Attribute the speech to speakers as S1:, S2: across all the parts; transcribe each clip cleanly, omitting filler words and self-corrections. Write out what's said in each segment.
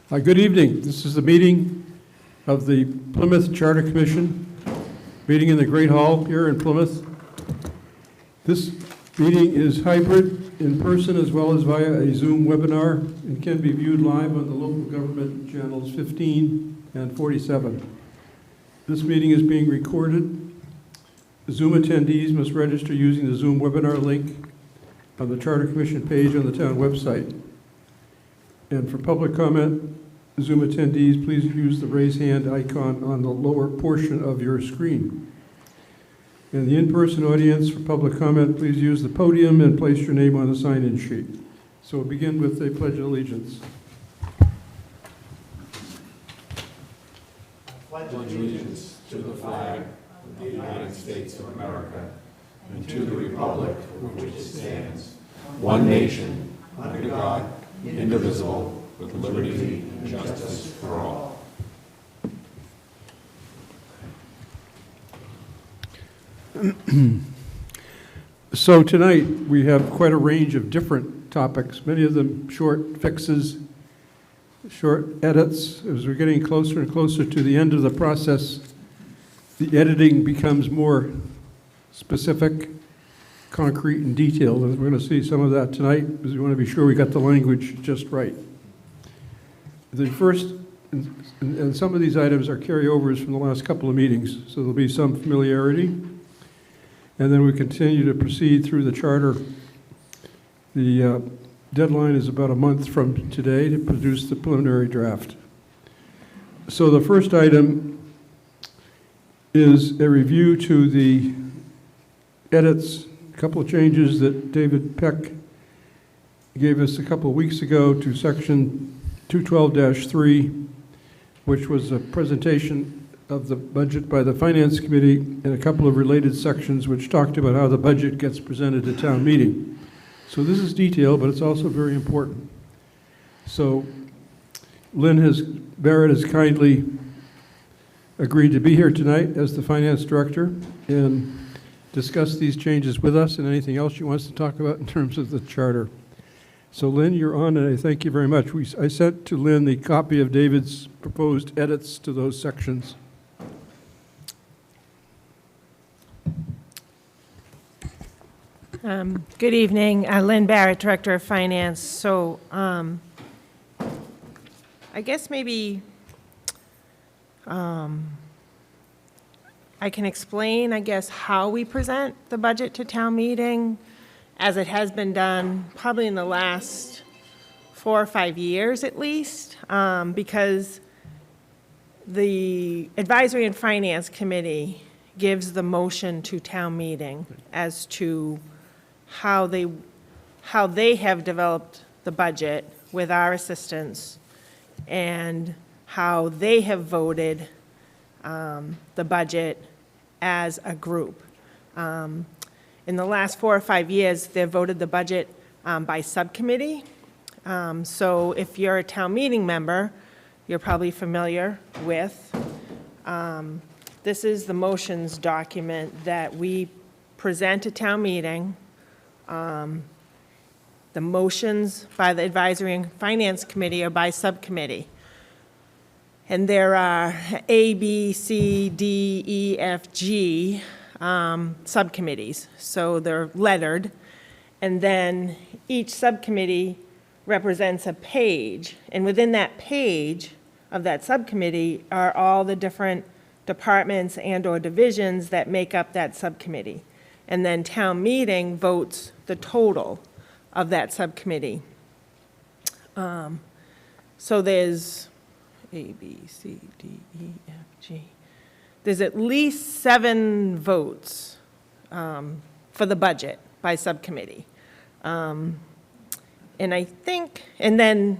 S1: Good evening. This is the meeting of the Plymouth Charter Commission, meeting in the Great Hall here in Plymouth. This meeting is hybrid, in person as well as via a Zoom webinar, and can be viewed live on the local government channels 15 and 47. This meeting is being recorded. Zoom attendees must register using the Zoom webinar link on the Charter Commission page on the town website. And for public comment, Zoom attendees, please use the raise hand icon on the lower portion of your screen. And the in-person audience, for public comment, please use the podium and place your name on the sign-in sheet. So we'll begin with a pledge of allegiance.
S2: Pledge allegiance to the flag of the United States of America and to the republic for which it stands, one nation, under God, indivisible, with liberty and justice for all.
S1: So tonight we have quite a range of different topics, many of them short fixes, short edits. As we're getting closer and closer to the end of the process, the editing becomes more specific, concrete, and detailed. And we're going to see some of that tonight because we want to be sure we got the language just right. The first, and some of these items are carryovers from the last couple of meetings, so there'll be some familiarity. And then we continue to proceed through the charter. The deadline is about a month from today to produce the preliminary draft. So the first item is a review to the edits, a couple of changes that David Peck gave us a couple of weeks ago to section 212-3, which was a presentation of the budget by the Finance Committee, and a couple of related sections which talked about how the budget gets presented at town meeting. So this is detail, but it's also very important. So Barrett has kindly agreed to be here tonight as the Finance Director and discuss these changes with us and anything else she wants to talk about in terms of the charter. So Lynn, you're on, and I thank you very much. I sent to Lynn the copy of David's proposed edits to those sections.
S3: Good evening, Lynn Barrett, Director of Finance. So I guess maybe I can explain, how we present the budget to town meeting, as it has been done probably in the last 4 or 5 years at least, because the Advisory and Finance Committee gives the motion to town meeting as to how they have developed the budget with our assistance and how they have voted the budget as a group. In the last 4 or 5 years, they've voted the budget by subcommittee. So if you're a town meeting member, you're probably familiar with. This is the motions document that we present to town meeting. The motions by the Advisory and Finance Committee are by subcommittee. And there are A, B, C, D, E, F, G subcommittees. So they're lettered. And then each subcommittee represents a page. And within that page of that subcommittee are all the different departments and or divisions that make up that subcommittee. And then town meeting votes the total of that subcommittee. So there's A, B, C, D, E, F, G. There's at least 7 votes for the budget by subcommittee. And I think, and then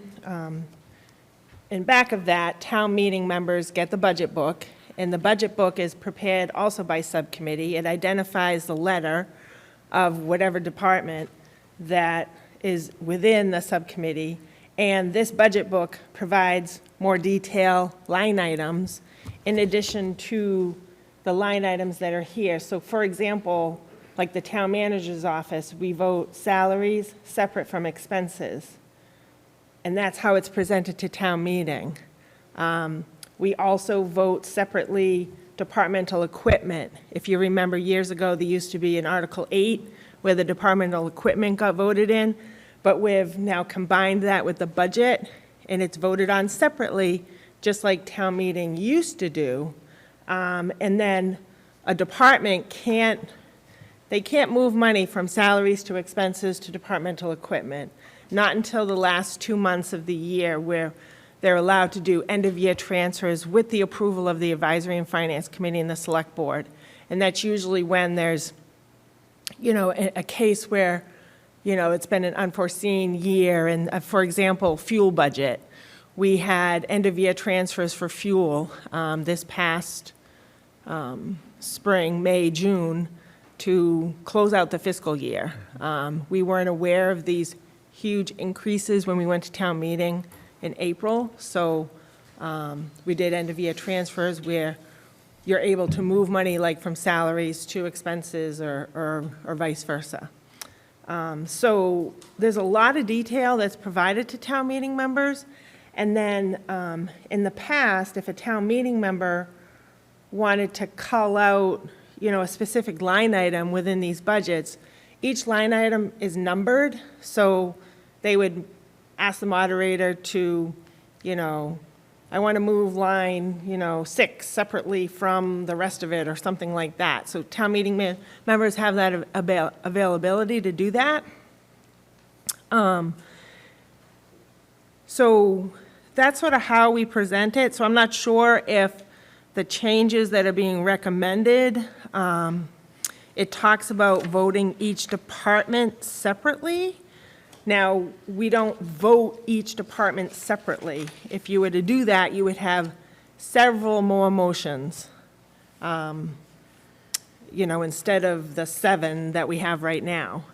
S3: in back of that, town meeting members get the budget book, and the budget book is prepared also by subcommittee. It identifies the letter of whatever department that is within the subcommittee, and this budget book provides more detailed line items in addition to the line items that are here. So for example, like the town manager's office, we vote salaries separate from expenses. And that's how it's presented to town meeting. We also vote separately departmental equipment. If you remember years ago, there used to be an Article 8 where the departmental equipment got voted in, but we've now combined that with the budget, and it's voted on separately, just like town meeting used to do. And then a department can't move money from salaries to expenses to departmental equipment, not until the last 2 months of the year, where they're allowed to do end-of-year transfers with the approval of the Advisory and Finance Committee and the Select Board. And that's usually when there's, a case where, it's been an unforeseen year. And for example, fuel budget. We had end-of-year transfers for fuel this past spring, May, June, to close out the fiscal year. We weren't aware of these huge increases when we went to town meeting in April, so we did end-of-year transfers where you're able to move money like from salaries to expenses or vice versa. So there's a lot of detail that's provided to town meeting members, and then in the past, if a town meeting member wanted to call out, a specific line item within these budgets, each line item is numbered, so they would ask the moderator to, I want to move line, 6 separately from the rest of it or something like that. So town meeting members have that availability to do that. So that's sort of how we present it. So I'm not sure if the changes that are being recommended, it talks about voting each department separately. Now, we don't vote each department separately. If you were to do that, you would have several more motions, instead of the 7 that we have right now.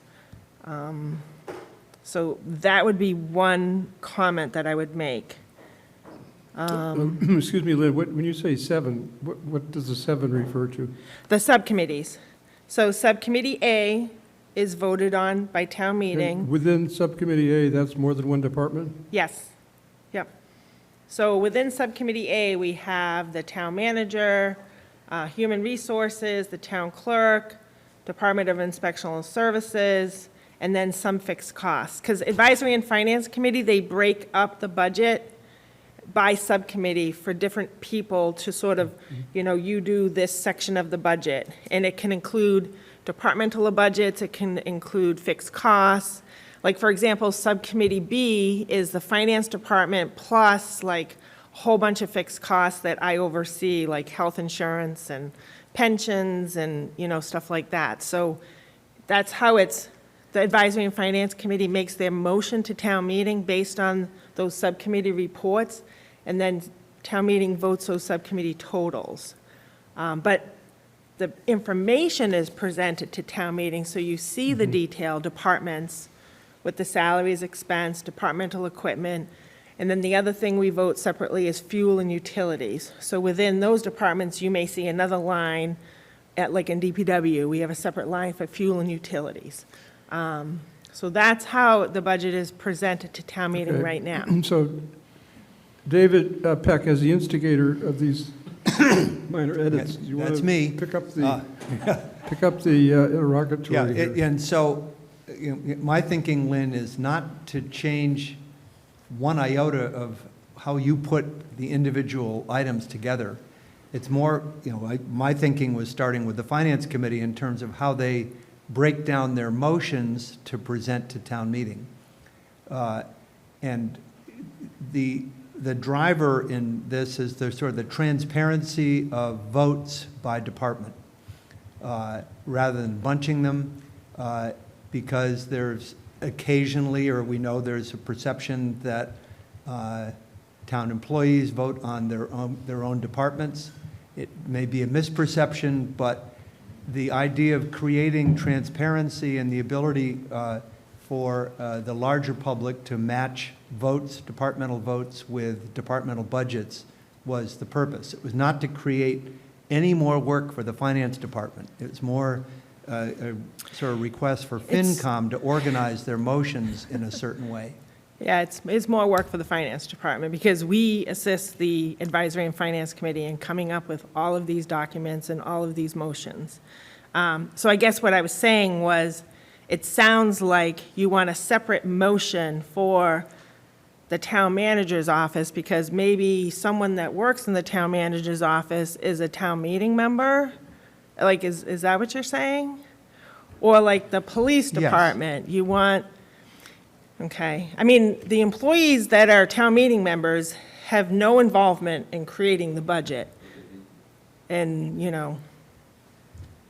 S3: So that would be one comment that I would make.
S1: Excuse me, Lynn, when you say 7, what does the 7 refer to?
S3: The subcommittees. So Subcommittee A is voted on by town meeting.
S1: And within Subcommittee A, that's more than one department?
S3: Yes, yep. So within Subcommittee A, we have the town manager, human resources, the town clerk, Department of Inspectional Services, and then some fixed costs. Because Advisory and Finance Committee, they break up the budget by subcommittee for different people to sort of, you do this section of the budget. And it can include departmental budgets, it can include fixed costs. Like, for example, Subcommittee B is the Finance Department plus like a whole bunch of fixed costs that I oversee, like health insurance and pensions and, stuff like that. So that's how the Advisory and Finance Committee makes their motion to town meeting based on those subcommittee reports, and then town meeting votes those subcommittee totals. But the information is presented to town meeting, so you see the detailed departments with the salaries, expense, departmental equipment, and then the other thing we vote separately is fuel and utilities. So within those departments, you may see another line like in DPW, we have a separate line for fuel and utilities. So that's how the budget is presented to town meeting right now.
S1: So David Peck, as the instigator of these minor edits, do you want
S4: That's
S1: to
S4: me.
S1: pick up the interrogatory
S4: Yeah,
S1: here?
S4: and so, my thinking, Lynn, is not to change one iota of how you put the individual items together. It's more, my thinking was starting with the Finance Committee in terms of how they break down their motions to present to town meeting. And the driver in this is the sort of the transparency of votes by department, rather than bunching them, because there's occasionally, or we know there's a perception that town employees vote on their own departments. It may be a misperception, but the idea of creating transparency and the ability for the larger public to match votes, departmental votes, with departmental budgets was the purpose. It was not to create any more work for the finance department. It was more a sort of request for FinCom to organize their motions in a certain way.
S3: Yeah, it's more work for the finance department because we assist the advisory and finance committee in coming up with all of these documents and all of these motions. So I guess what I was saying was, it sounds like you want a separate motion for the town manager's office because maybe someone that works in the town manager's office is a town meeting member? Like, is that what you're saying? Or like the police
S4: Yes.
S3: department, you want, okay. I mean, the employees that are town meeting members have no involvement in creating the budget. And,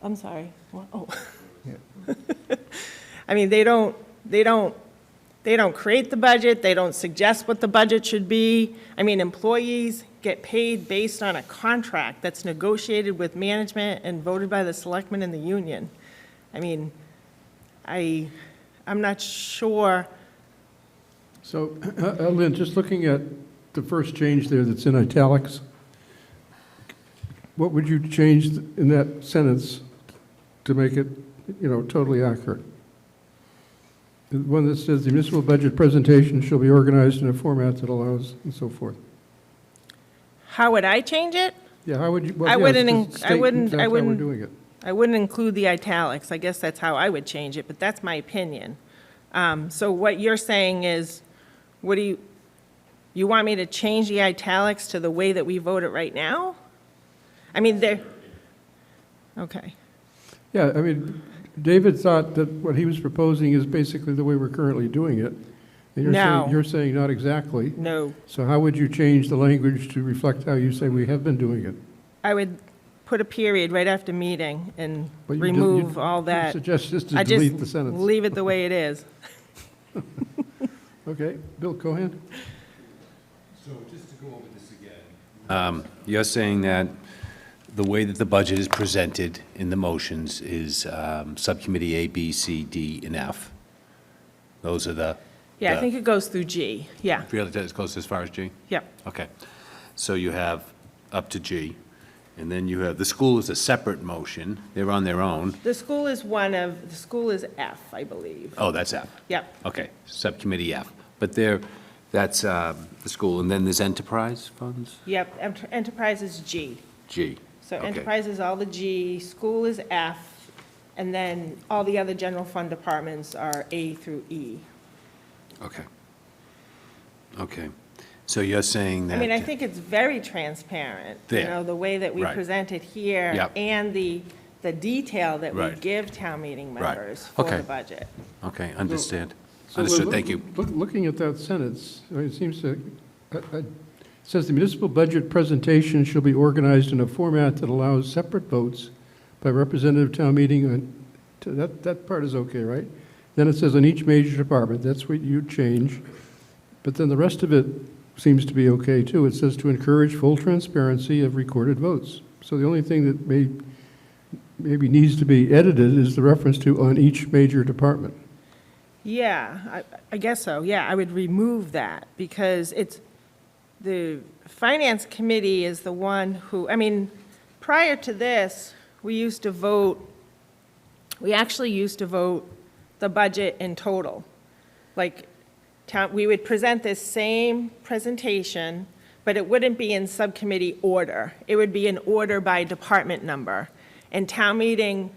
S3: I'm sorry, what? Oh. I mean, they don't create the budget, they don't suggest what the budget should be. I mean, employees get paid based on a contract that's negotiated with management and voted by the selectmen and the union. I mean, I'm not sure.
S1: So, Lynn, just looking at the first change there that's in italics, what would you change in that sentence to make it, totally accurate? The one that says the municipal budget presentation shall be organized in a format that allows, and so forth.
S3: How would I change it?
S1: Yeah, how would you?
S3: I wouldn't
S1: That's how we're doing it.
S3: I wouldn't include the italics. I guess that's how I would change it, but that's my opinion. So what you're saying is, you want me to change the italics to the way that we vote it right now? I mean, okay.
S1: Yeah, I mean, David thought that what he was proposing is basically the way we're currently doing it. And
S3: No.
S1: you're saying not exactly.
S3: No,
S1: So how would you change the language to reflect how you say we have been doing it?
S3: I would put a period right after meeting and
S1: Well, you
S3: remove all
S1: You
S3: that.
S1: suggest just to
S3: I just
S1: delete the sentence.
S3: leave it the way it is.
S1: Okay, Bill Cohen?
S5: So just to go over this again.
S2: You're saying that the way that the budget is presented in the motions is subcommittee A, B, C, D, and F. Those are the.
S3: Yeah, I think it goes through G, yeah,
S2: Really, that goes as far as G?
S3: yep.
S2: Okay. So you have up to G, and then you have, the school is a separate motion. They're on their own.
S3: The school is the school is F, I believe.
S2: Oh, that's F.
S3: Yep,
S2: Okay, subcommittee F. But that's the school, and then there's enterprise funds?
S3: yep, enterprise is G.
S2: G.
S3: So
S2: Okay.
S3: enterprise is all the G, school is F, and then all the other general fund departments are A through E.
S2: Okay. Okay. So you're saying that.
S3: I mean, I think it's very transparent,
S2: There.
S3: the way that we
S2: Right.
S3: present it here.
S2: Yep.
S3: And the detail that we
S2: Right.
S3: give town meeting
S2: Right.
S3: members for
S2: Okay.
S3: the budget.
S2: Okay, understand.
S1: So,
S2: Understood, thank you.
S1: Looking at that sentence, it seems to, it says the municipal budget presentation shall be organized in a format that allows separate votes by representative town meeting. That part is okay, right? Then it says on each major department, that's what you change. But then the rest of it seems to be okay too. It says to encourage full transparency of recorded votes. So the only thing that maybe needs to be edited is the reference to on each major department.
S3: Yeah, I guess so. Yeah, I would remove that because the finance committee is the one who, I mean, prior to this, we actually used to vote the budget in total. Like, we would present this same presentation, but it wouldn't be in subcommittee order. It would be in order by department number. And town meeting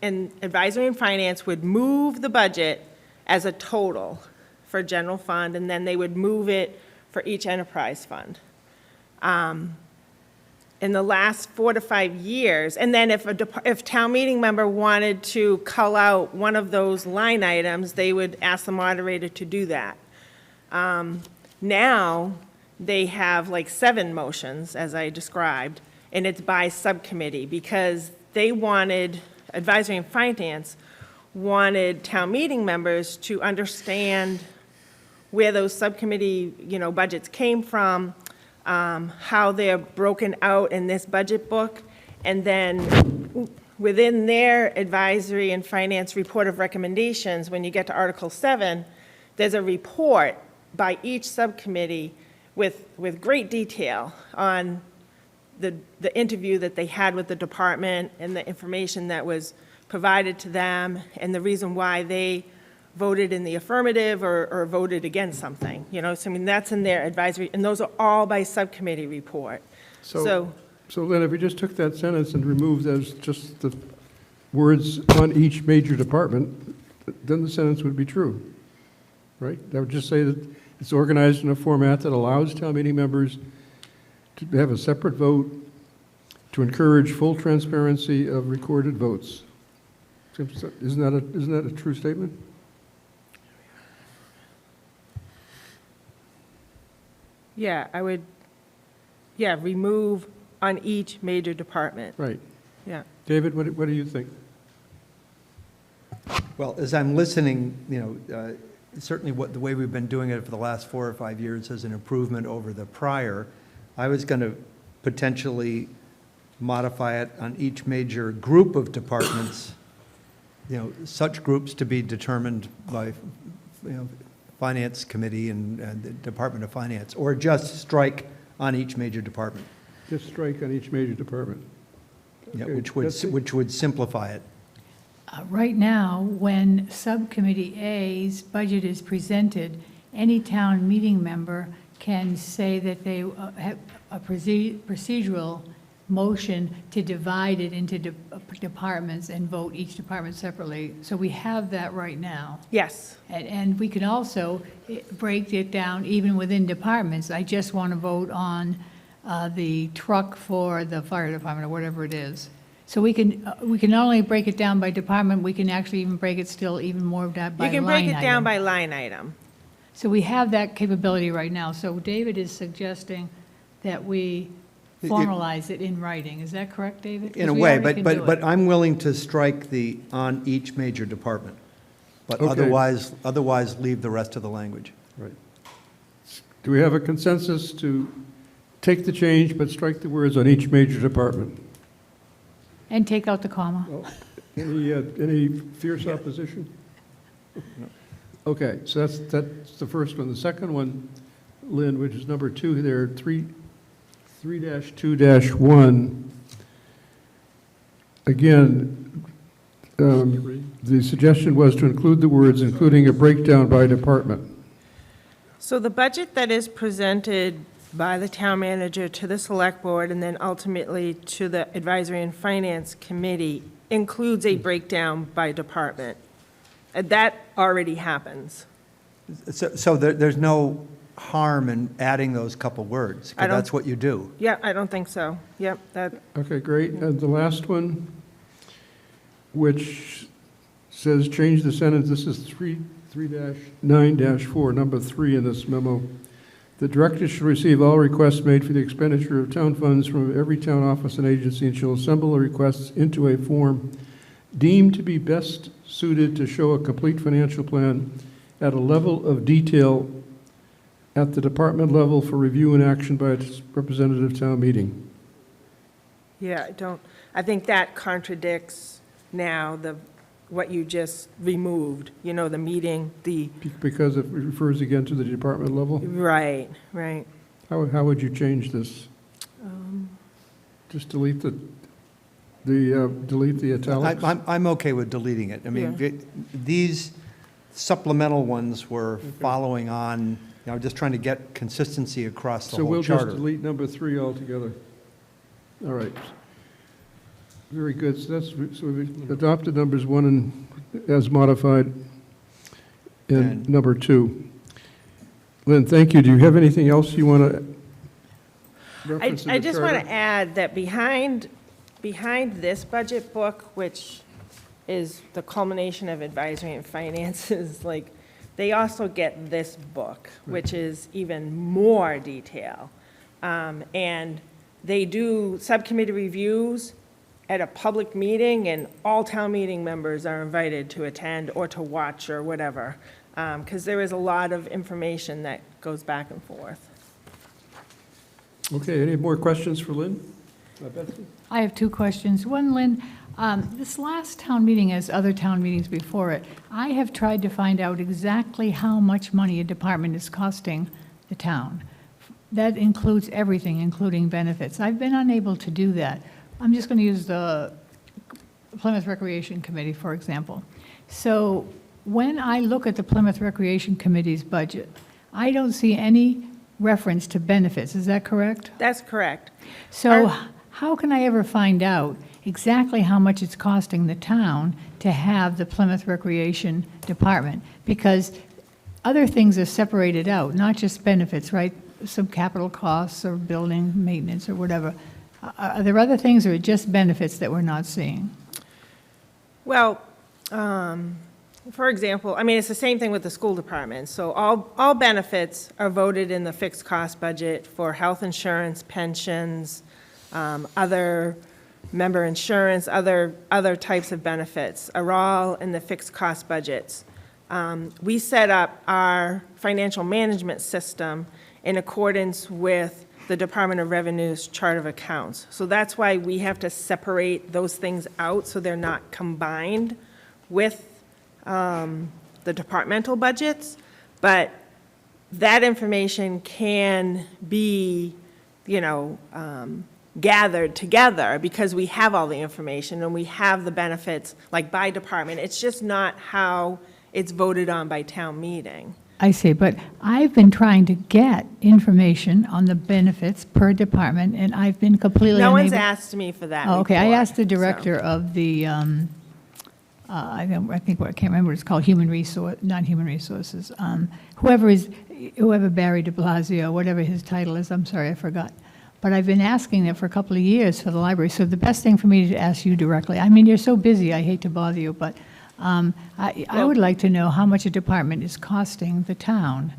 S3: and advisory and finance would move the budget as a total for general fund, and then they would move it for each enterprise fund. In the last 4 to 5 years, and then if town meeting member wanted to cull out one of those line items, they would ask the moderator to do that. Now, they have like 7 motions, as I described, and it's by subcommittee, because advisory and finance wanted town meeting members to understand where those subcommittee, budgets came from, how they're broken out in this budget book, and then within their advisory and finance report of recommendations, when you get to Article 7, there's a report by each subcommittee with great detail on the interview that they had with the department and the information that was provided to them and the reason why they voted in the affirmative or voted against something, so I mean, that's in their advisory, and those are all by subcommittee report.
S1: So Lynn, if we just took that sentence and removed those, just the words on each major department, then the sentence would be true, right? That would just say that it's organized in a format that allows town meeting members to have a separate vote to encourage full transparency of recorded votes. Isn't that a true statement?
S3: Yeah, I would, remove on each major department,
S1: Right.
S3: yeah.
S1: David, what do you think?
S4: Well, as I'm listening, certainly the way we've been doing it for the last 4 or 5 years is an improvement over the prior. I was going to potentially modify it on each major group of departments, such groups to be determined by, Finance Committee and the Department of Finance, or just strike on each major department.
S1: Just strike on each major department.
S4: Yeah,
S1: Okay,
S4: which would simplify it.
S6: Right now, when Subcommittee A's budget is presented, any town meeting member can say that they have a procedural motion to divide it into departments and vote each department separately. So we have that right now.
S3: Yes,
S6: And we can also break it down even within departments. I just want to vote on the truck for the fire department, or whatever it is. So we can not only break it down by department, we can actually even break it still even more by line item.
S3: you can break it down by line item.
S6: So we have that capability right now. So David is suggesting that we formalize it in writing. Is that correct, David?
S4: In a
S6: 'Cause we
S4: way,
S6: already can do
S4: but
S6: it.
S4: I'm willing to strike the on each major department, but
S1: Okay.
S4: otherwise leave the rest of the language.
S1: Right. Do we have a consensus to take the change but strike the words on each major department?
S6: And take out the comma.
S1: Any fierce opposition? Okay, so that's the first one. The second one, Lynn, which is number 2 there, 3-2-1. Again, the suggestion was to include the words, including a breakdown by department.
S3: So the budget that is presented by the town manager to the select board and then ultimately to the advisory and finance committee includes a breakdown by department. That already happens.
S4: So there's no harm in adding those couple words,
S3: I
S4: because
S3: don't-
S4: that's what you do.
S3: Yeah, I don't think so. Yep, that,
S1: Okay, great. And the last one, which says change the sentence, this is 3-9-4, number 3 in this memo. The director should receive all requests made for the expenditure of town funds from every town office and agency and shall assemble the requests into a form deemed to be best suited to show a complete financial plan at a level of detail at the department level for review and action by its representative town meeting.
S3: yeah, I think that contradicts now what you just removed, the meeting,
S1: Because it refers again to the department level?
S3: right.
S1: How would you change this? Just delete the italics?
S4: I'm okay with deleting it. I mean, these supplemental ones were following on, just trying to get consistency across the
S1: So
S4: whole
S1: we'll
S4: charter.
S1: just delete number 3 altogether. All right. Very good. So we've adopted numbers 1 and as modified and
S4: And-
S1: number 2. Lynn, thank you. Do you have anything else you want to reference in the
S3: I just want
S1: charter?
S3: to add that behind this budget book, which is the culmination of advisory and finances, they also get this book, which is even more detail. And they do subcommittee reviews at a public meeting, and all town meeting members are invited to attend or to watch or whatever, because there is a lot of information that goes back and forth.
S1: Okay, any more questions for Lynn? Betsy?
S6: I have 2 questions. One, Lynn, this last town meeting, as other town meetings before it, I have tried to find out exactly how much money a department is costing the town. That includes everything, including benefits. I've been unable to do that. I'm just going to use the Plymouth Recreation Committee, for example. So when I look at the Plymouth Recreation Committee's budget, I don't see any reference to benefits, is that correct?
S3: That's correct.
S6: So
S3: Our-
S6: how can I ever find out exactly how much it's costing the town to have the Plymouth Recreation Department? Because other things are separated out, not just benefits, right? Some capital costs or building maintenance or whatever. Are there other things or just benefits that we're not seeing?
S3: Well, for example, I mean, it's the same thing with the school department. So all benefits are voted in the fixed cost budget for health insurance, pensions, other member insurance, other types of benefits are all in the fixed cost budgets. We set up our financial management system in accordance with the Department of Revenue's chart of accounts. So that's why we have to separate those things out so they're not combined with the departmental budgets. But that information can be, gathered together because we have all the information and we have the benefits, like by department. It's just not how it's voted on by town meeting.
S6: I see, but I've been trying to get information on the benefits per department, and I've been completely
S3: No
S6: unable.
S3: one's asked me for that
S6: Oh, okay, I
S3: report,
S6: asked the
S3: so.
S6: director of the, I can't remember what it's called, not human resources, whoever Barry de Blasio, whatever his title is, I'm sorry, I forgot. But I've been asking that for a couple of years for the library, so the best thing for me to ask you directly, I mean, you're so busy, I hate to bother you, but I would like to know how much a department is costing the town,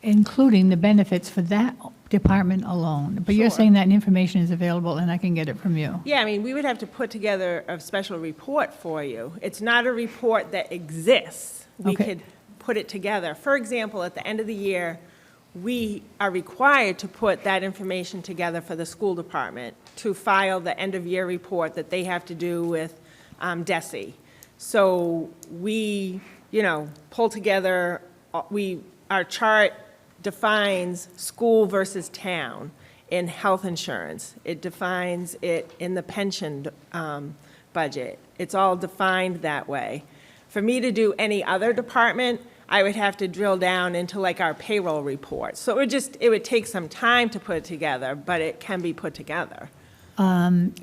S6: including the benefits for that department alone. But you're
S3: Sure.
S6: saying that information is available and I can get it from you?
S3: Yeah, I mean, we would have to put together a special report for you. It's not a report that exists. We
S6: Okay.
S3: could put it together. For example, at the end of the year, we are required to put that information together for the school department to file the end-of-year report that they have to do with DESI. So we, pull together, our chart defines school versus town in health insurance. It defines it in the pension budget. It's all defined that way. For me to do any other department, I would have to drill down into like our payroll report. So it would take some time to put it together, but it can be put together.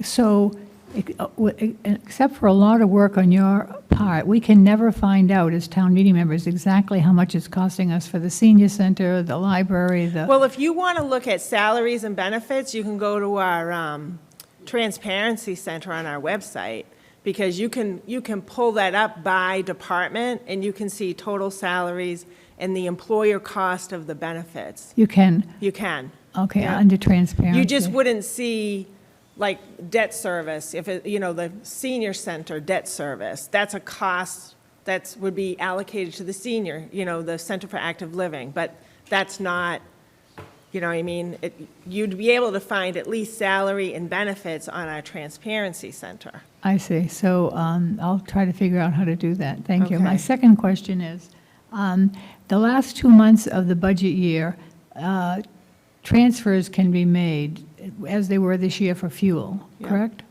S6: So, except for a lot of work on your part, we can never find out as town meeting members exactly how much it's costing us for the senior center, the library, the...
S3: Well, if you want to look at salaries and benefits, you can go to our transparency center on our website, because you can pull that up by department, and you can see total salaries and the employer cost of the benefits.
S6: You can,
S3: You can.
S6: okay,
S3: Yeah.
S6: under transparency.
S3: You just wouldn't see, like, debt service, if it, the senior center debt service, that's a cost that would be allocated to the senior, the Center for Active Living, but that's not, what I mean? You'd be able to find at least salary and benefits on our transparency center.
S6: I see. So I'll try to figure out how to do that. Thank you. My
S3: Okay.
S6: second question is, the last 2 months of the budget year, transfers can be made, as they were this year for fuel,
S3: Yeah.
S6: correct?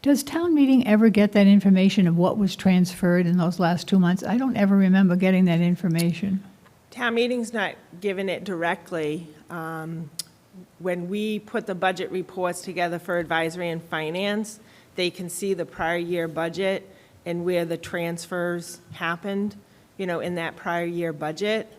S6: Does town meeting ever get that information of what was transferred in those last 2 months? I don't ever remember getting that information.
S3: Town meeting's not given it directly. When we put the budget reports together for advisory and finance, they can see the prior year budget and where the transfers happened, in that prior year budget.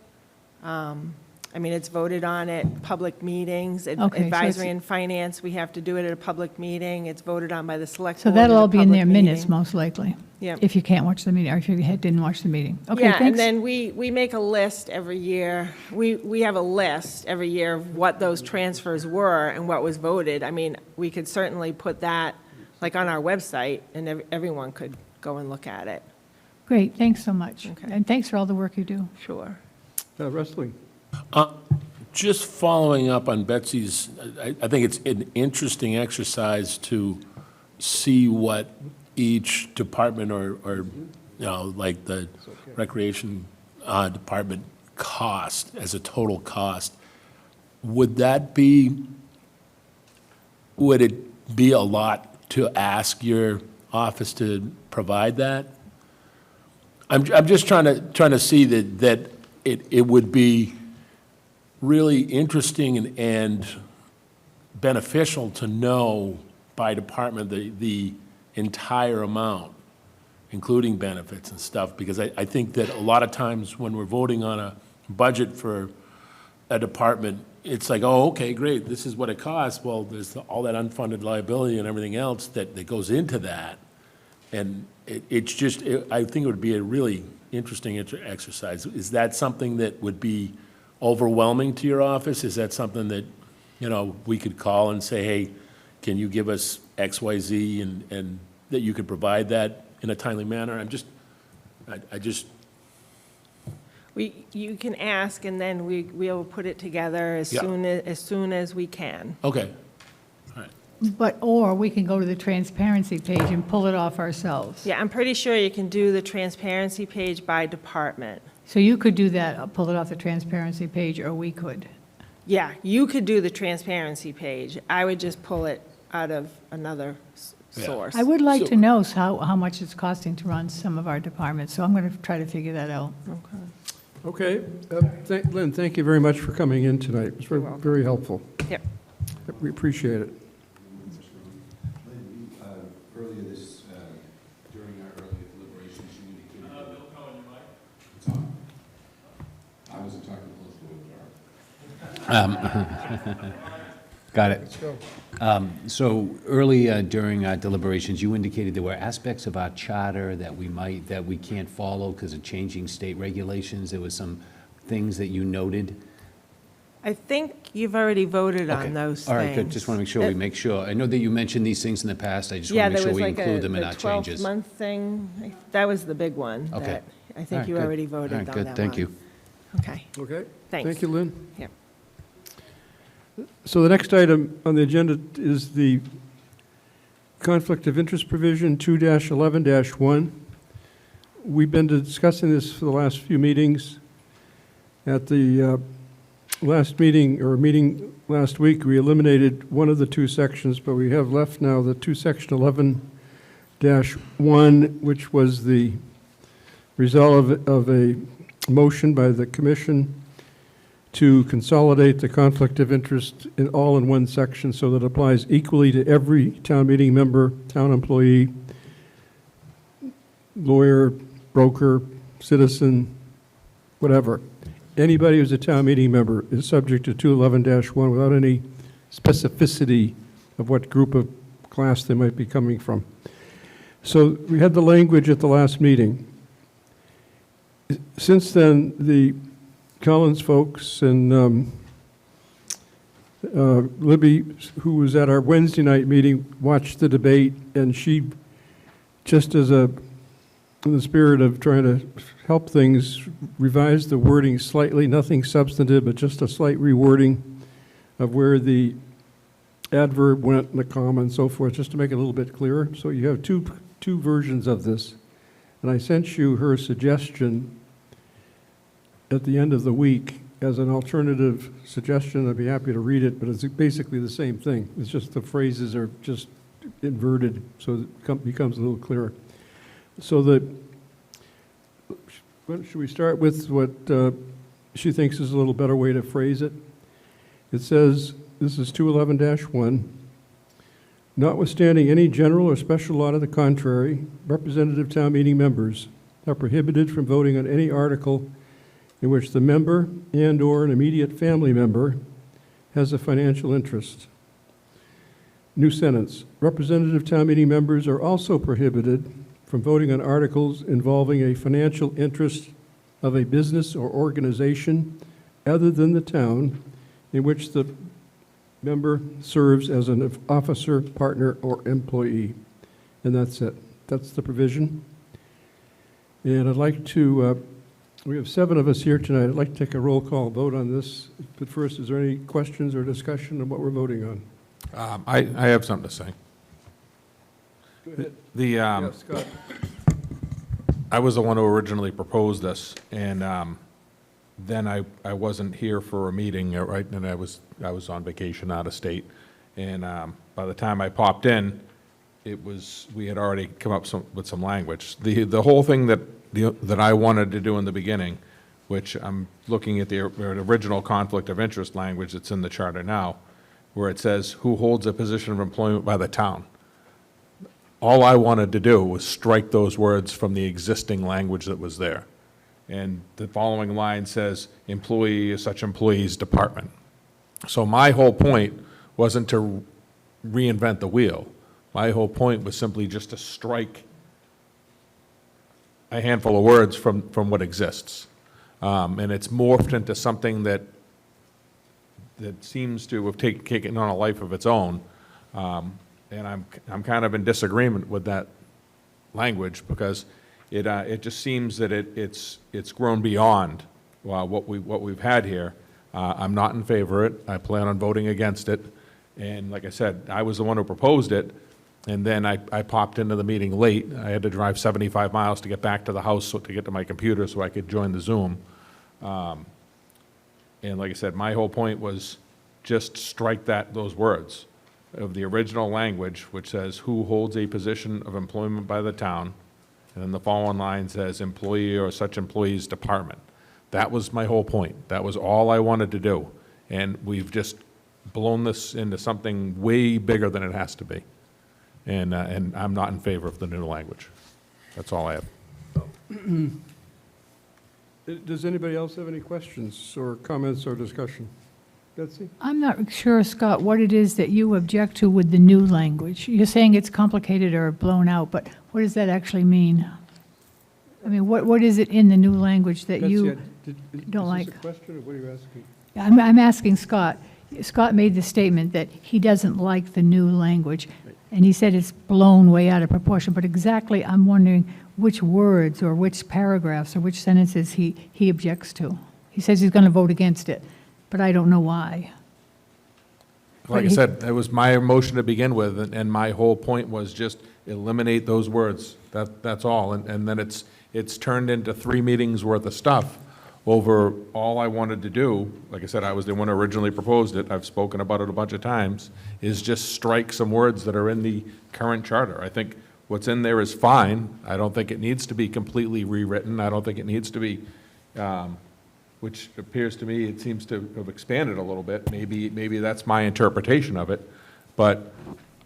S3: I mean, it's voted on at public meetings.
S6: Okay, so it's-
S3: Advisory and finance, we have to do it at a public meeting. It's voted on by the select
S6: So
S3: board
S6: that'll
S3: at a
S6: all be in
S3: public
S6: their minutes,
S3: meeting.
S6: most likely,
S3: Yeah.
S6: if you can't watch the meeting, or if you didn't watch the meeting. Okay,
S3: Yeah, and
S6: thanks.
S3: then we make a list every year. We have a list every year of what those transfers were and what was voted. I mean, we could certainly put that, like, on our website, and everyone could go and look at it.
S6: Great, thanks so much.
S3: Okay.
S6: And thanks for all the work you do.
S3: Sure.
S1: Wrestling.
S2: Just following up on Betsy's, I think it's an interesting exercise to see what each department or like the recreation department cost as a total cost. Would it be a lot to ask your office to provide that? I'm just trying to see that it would be really interesting and beneficial to know by department the entire amount, including benefits and stuff, because I think that a lot of times when we're voting on a budget for a department, it's like, oh, okay, great, this is what it costs. Well, there's all that unfunded liability and everything else that goes into that. And it's just, I think it would be a really interesting exercise. Is that something that would be overwhelming to your office? Is that something that, we could call and say, hey, can you give us X, Y, Z, and that you could provide that in a timely manner? I just,
S3: You can ask, and then we'll put it together as
S2: Yeah.
S3: soon as we can.
S2: okay.
S6: Or we can go to the transparency page and pull it off ourselves.
S3: Yeah, I'm pretty sure you can do the transparency page by department.
S6: So you could do that, pull it off the transparency page, or we could.
S3: Yeah, you could do the transparency page. I would just pull it out of another
S2: Yeah.
S3: source.
S6: I would like
S2: So-
S6: to know how much it's costing to run some of our departments, so I'm going to try to figure that out.
S1: Okay, Lynn, thank you very much for coming in tonight. It was
S3: You're welcome.
S1: very helpful.
S3: Yep.
S1: We appreciate it.
S5: Lynn, earlier this, during our earlier deliberations, you indicated. Bill Cohen, your mic? It's on. I wasn't talking close to it,
S7: Got it. So early during our deliberations, you indicated there were aspects of our charter that we can't follow because of changing state regulations. There was some things that you noted.
S3: I think you've already voted
S7: Okay.
S3: on those things.
S7: All right, good. Just want to make sure we make sure. I know that you mentioned these things in the past. I just want to make sure we include them in our changes.
S3: Yeah, there was like the 12-month thing. That was the big one.
S7: Okay.
S3: That I
S7: All
S3: think
S7: right,
S3: you
S7: good.
S3: already voted
S7: All
S3: on
S7: right,
S3: that one.
S7: good. Thank you.
S3: Okay,
S1: Okay?
S3: thanks.
S1: Thank you, Lynn.
S3: Yep.
S1: So the next item on the agenda is the conflict of interest provision 2-11-1. We've been discussing this for the last few meetings. At the last meeting last week, we eliminated one of the two sections, but we have left now the section 11-1, which was the result of a motion by the commission to consolidate the conflict of interest all in one section so that it applies equally to every town meeting member, town employee, lawyer, broker, citizen, whatever. Anybody who's a town meeting member is subject to 211-1 without any specificity of what group of class they might be coming from. So we had the language at the last meeting. Since then, the Collins folks and Libby, who was at our Wednesday night meeting, watched the debate, and she, just in the spirit of trying to help things, revised the wording slightly, nothing substantive, but just a slight rewording of where the adverb went and the comma and so forth, just to make it a little bit clearer. So you have two versions of this. And I sent you her suggestion at the end of the week as an alternative suggestion. I'd be happy to read it, but it's basically the same thing. It's just the phrases are just inverted, so it becomes a little clearer. So should we start with what she thinks is a little better way to phrase it? It says, this is 211-1, notwithstanding any general or special law to the contrary, representative town meeting members are prohibited from voting on any article in which the member and/or an immediate family member has a financial interest. New sentence, representative town meeting members are also prohibited from voting on articles involving a financial interest of a business or organization other than the town in which the member serves as an officer, partner, or employee. And that's it. That's the provision. And I'd like to, we have 7 of us here tonight. I'd like to take a roll call vote on this. But first, is there any questions or discussion on what we're voting on?
S8: I have something to say.
S1: Go ahead.
S8: The,
S1: Scott.
S8: I was the one who originally proposed this, and then I wasn't here for a meeting, right, and I was on vacation out of state, and by the time I popped in, we had already come up with some language. The whole thing that that I wanted to do in the beginning, which I'm looking at the original conflict of interest language that's in the charter now, where it says, who holds a position of employment by the town. All I wanted to do was strike those words from the existing language that was there. And the following line says, employee of such employee's department. So my whole point wasn't to reinvent the wheel. My whole point was simply just to strike a handful of words from what exists. And it's morphed into something that seems to have taken on a life of its own. And I'm kind of in disagreement with that language, because it just seems that it's grown beyond what we've had here. I'm not in favor of it. I plan on voting against it. And like I said, I was the one who proposed it, and then I popped into the meeting late. I had to drive 75 miles to get back to the house to get to my computer so I could join the Zoom. And like I said, my whole point was just strike those words of the original language, which says, who holds a position of employment by the town, and then the following line says, employee or such employee's department. That was my whole point. That was all I wanted to do. And we've just blown this into something way bigger than it has to be. And I'm not in favor of the new language. That's all I have.
S1: Does anybody else have any questions or comments or discussion? Betsy?
S6: I'm not sure, Scott, what it is that you object to with the new language. You're saying it's complicated or blown out, but what does that actually mean? I mean, what is it in the new language that you don't like?
S1: Is this a question, or what are you asking?
S6: I'm asking Scott. Scott made the statement that he doesn't like the new language, and he said it's blown way out of proportion, but exactly, I'm wondering which words or which paragraphs or which sentences he objects to. He says he's going to vote against it, but I don't know why.
S8: Like I said, it was my motion to begin with, and my whole point was just eliminate those words. That's all. And then it's turned into 3 meetings worth of stuff over all I wanted to do. Like I said, I was the one who originally proposed it. I've spoken about it a bunch of times, is just strike some words that are in the current charter. I think what's in there is fine. I don't think it needs to be completely rewritten. I don't think it needs to be, which appears to me, it seems to have expanded a little bit. Maybe that's my interpretation of it. But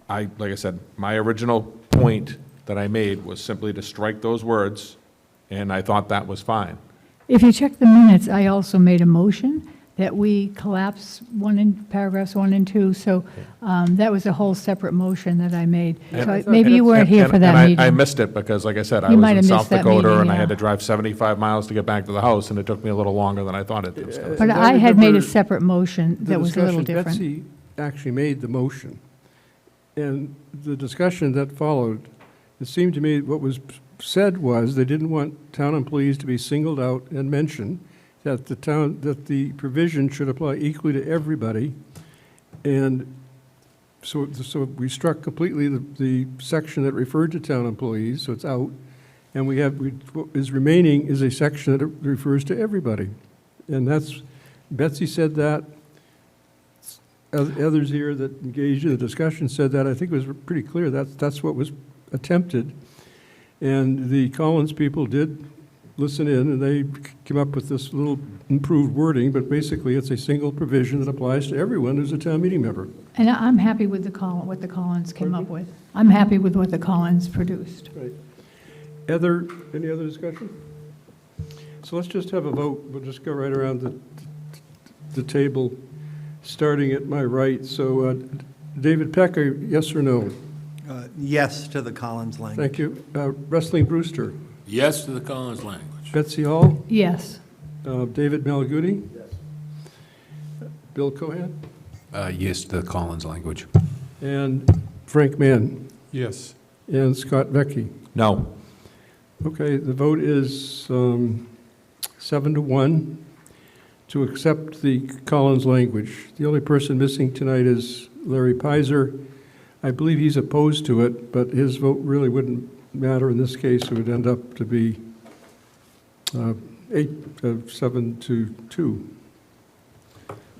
S8: like I said, my original point that I made was simply to strike those words, and I thought that was fine.
S6: If you check the minutes, I also made a motion that we collapse paragraphs 1 and 2, so that was a whole separate motion that I made. So maybe you weren't here for that meeting.
S8: I missed it because, like I said, I
S6: You
S8: was
S6: might
S8: in
S6: have
S8: South
S6: missed that
S8: Dakota,
S6: meeting,
S8: and I had
S6: yeah.
S8: to drive 75 miles to get back to the house, and it took me a little longer than I thought it was going to.
S6: But
S1: I
S6: I had made a
S1: remember
S6: separate motion that was a little different.
S1: Betsy actually made the motion. And the discussion that followed, it seemed to me what was said was they didn't want town employees to be singled out and mentioned, that the provision should apply equally to everybody. And so we struck completely the section that referred to town employees, so it's out. And what is remaining is a section that refers to everybody. And Betsy said that. Others here that engaged in the discussion said that. I think it was pretty clear that's what was attempted. And the Collins people did listen in, and they came up with this little improved wording, but basically it's a single provision that applies to everyone who's a town meeting member.
S6: And I'm happy with what the Collins came up with. I'm happy with what the Collins produced.
S1: Right. Any other discussion? So let's just have a vote. We'll just go right around the table, starting at my right. So David Pecker, yes or no?
S4: Yes to the Collins language.
S1: Thank you. Wrestling Brewster?
S2: Yes to the Collins language.
S1: Betsy Hall?
S6: Yes.
S1: David Malaguti? Yes. Bill Cohan?
S7: Yes to the Collins language.
S1: And Frank Mann?
S8: Yes.
S1: And Scott Vecchi?
S8: No.
S1: Okay, the vote is 7-1 to accept the Collins language. The only person missing tonight is Larry Pizer. I believe he's opposed to it, but his vote really wouldn't matter in this case. It would end up to be 7-2.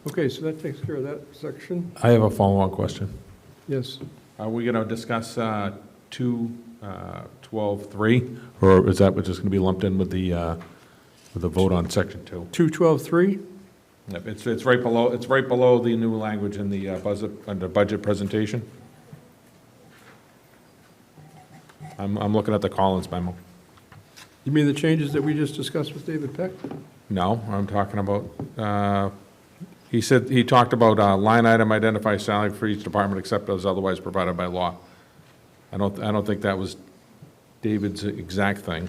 S1: Okay, so that takes care of that section.
S8: I have a follow-on question.
S1: Yes.
S8: Are we going to discuss 2 212.3, or is that just going to be lumped in with the vote on section 2?
S1: 212.3?
S8: Yep, it's right below the new language in the under budget presentation. I'm looking at the Collins memo.
S1: You mean the changes that we just discussed with David Peck?
S8: No, I'm talking about, he talked about line item identify salary for each department except as otherwise provided by law. I don't think that was David's exact thing.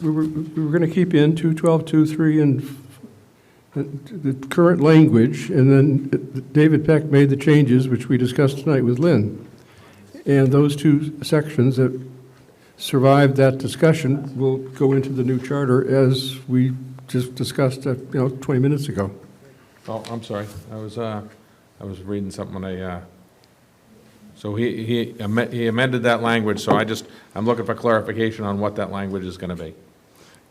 S1: We were going to keep in 212.2.3 and the current language, and then David Peck made the changes, which we discussed tonight with Lynn. And those two sections that survived that discussion will go into the new charter as we just discussed, 20 minutes ago.
S8: Oh, I'm sorry. I was reading something when so he amended that language, so I'm looking for clarification on what that language is going to be.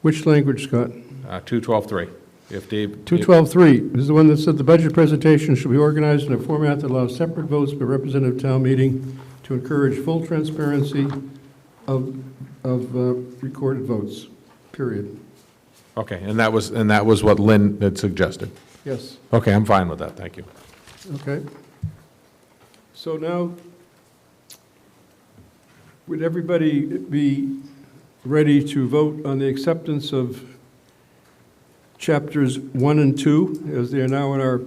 S1: Which language, Scott?
S8: 212.3. If Dave.
S1: 212.3 is the one that said the budget presentation should be organized in a format that allows separate votes by representative town meeting to encourage full transparency of recorded votes, period.
S8: Okay, and that was what Lynn had suggested.
S1: Yes.
S8: Okay, I'm fine with that, thank you.
S1: Okay. So now, would everybody be ready to vote on the acceptance of chapters 1 and 2, as they are now in our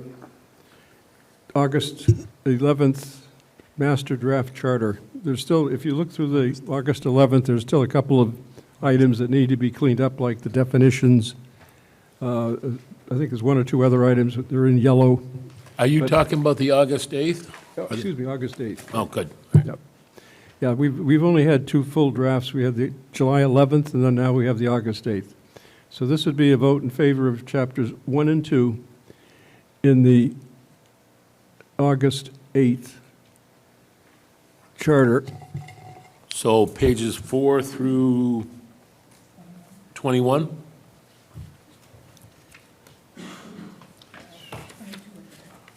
S1: August 11th master draft charter? There's still, if you look through the August 11th, there's still a couple of items that need to be cleaned up, like the definitions. I think there's one or two other items, but they're in yellow.
S9: Are you talking about the August 8th?
S1: Excuse me, August 8th.
S9: Oh, good.
S1: Yep. Yeah, we've only had two full drafts. We had the July 11th, and then now we have the August 8th. So this would be a vote in favor of chapters 1 and 2 in the August 8th charter.
S9: So pages 4 through 21?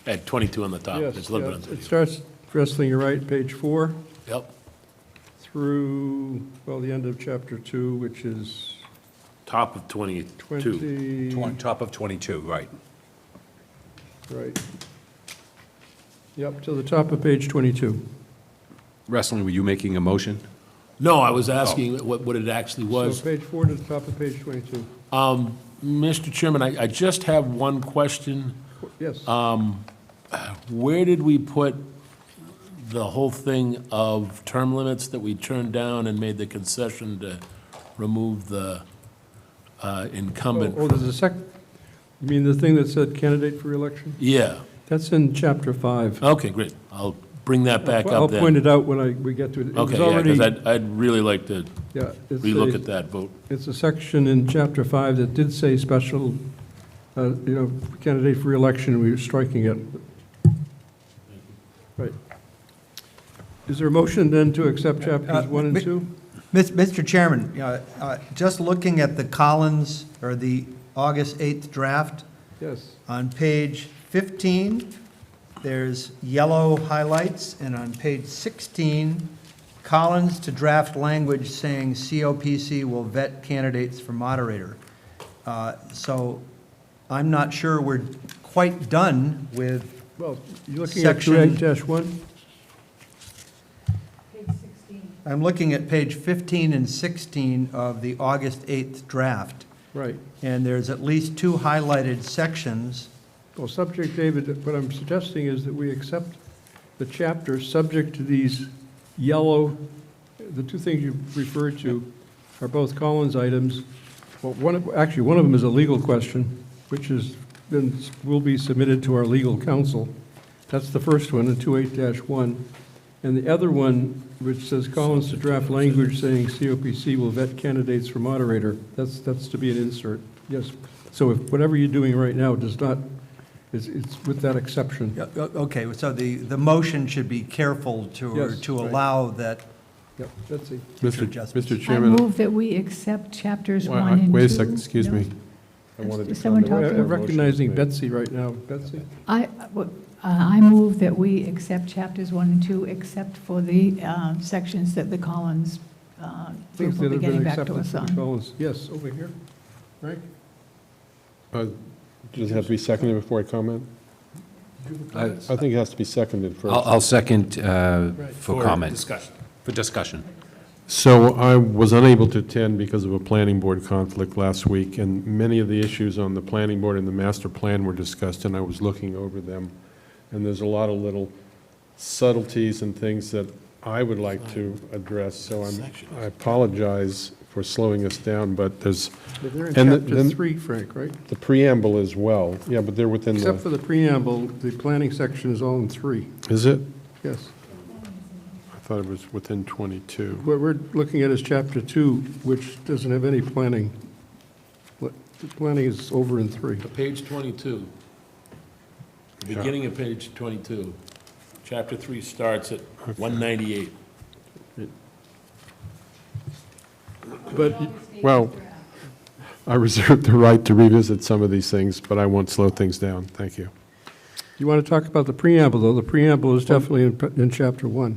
S9: At 22 on the top.
S1: Yes,
S9: It's a little bit on
S1: it
S9: 22.
S1: starts, wrestling your right, page 4,
S9: Yep.
S1: through, well, the end of chapter 2, which is
S9: Top of 22.
S1: 20,
S7: Top of 22, right.
S1: right. Yep, to the top of page 22.
S7: Wrestling, were you making a motion?
S9: No, I was asking what it actually
S1: So
S9: was.
S1: page 4 to the top of page 22.
S9: Mr. Chairman, I just have one question.
S1: Yes.
S9: Where did we put the whole thing of term limits that we turned down and made the concession to remove the incumbent?
S1: Oh, there's a you mean the thing that said candidate for election?
S9: Yeah.
S1: That's in chapter 5.
S9: Okay, great. I'll bring that back
S1: I'll
S9: up then.
S1: point it out when we get to it. It was
S9: Okay, yeah,
S1: already-
S9: because I'd really like to
S1: yeah, it's
S9: relook
S1: a-
S9: at that vote.
S1: It's a section in chapter 5 that did say special, candidate for election, we were striking it. Right. Is there a motion then to accept chapters 1 and 2?
S4: Mr. Chairman, just looking at the Collins, or the August 8th draft,
S1: Yes.
S4: on page 15, there's yellow highlights, and on page 16, Collins to draft language saying COPC will vet candidates for moderator. So I'm not sure we're quite done with
S1: Well, you're looking at
S4: Section-
S1: 28-1?
S4: I'm looking at page 15 and 16 of the August 8th draft,
S1: Right.
S4: and there's at least two highlighted sections.
S1: Well, subject, David, what I'm suggesting is that we accept the chapter subject to these yellow, the two things you referred to are both Collins items. Well, one of them is a legal question, which will be submitted to our legal counsel. That's the first one, in 28-1. And the other one, which says Collins to draft language saying COPC will vet candidates for moderator, that's to be an insert, yes. So if whatever you're doing right now does not, it's with that exception.
S4: Yeah, okay, so the motion should be careful to
S1: Yes, right.
S4: allow that
S1: Yep, that's it.
S4: future adjustments.
S5: Mr.
S6: I
S5: Chairman,
S6: move that we accept chapters 1 and 2.
S5: wait a second, excuse me.
S10: I wanted to
S6: Is someone
S10: comment
S6: talking?
S10: before
S1: I'm
S10: a motion
S1: recognizing
S10: was made.
S1: Betsy right now. Betsy?
S6: I move that we accept chapters 1 and 2, except for the sections that the Collins
S1: Things
S6: group will
S1: that
S6: be
S1: have been
S6: getting back
S1: accepted
S6: to us
S1: for the
S6: on.
S1: Collins. Yes, over here. Frank?
S10: Does it have to be seconded before I comment? I think it has to be seconded first.
S7: I'll second for
S9: For
S7: comment.
S9: discussion.
S7: For discussion.
S10: So I was unable to attend because of a planning board conflict last week, and many of the issues on the planning board and the master plan were discussed, and I was looking over them. And there's a lot of little subtleties and things that I would like to address, so I apologize for slowing us down, but there's
S1: But they're in
S10: And
S1: chapter
S10: then-
S1: 3, Frank, right?
S10: the preamble as well. Yeah, but they're within
S1: Except for
S10: the,
S1: the preamble, the planning section is all in 3.
S10: is it?
S1: Yes.
S10: I thought it was within 22.
S1: What we're looking at is chapter 2, which doesn't have any planning. The planning is over in 3.
S9: Page 22. Beginning of page 22. Chapter 3 starts at 198.
S1: But
S10: Well, I reserve the right to revisit some of these things, but I won't slow things down. Thank you.
S1: you want to talk about the preamble, though? The preamble is definitely in chapter 1.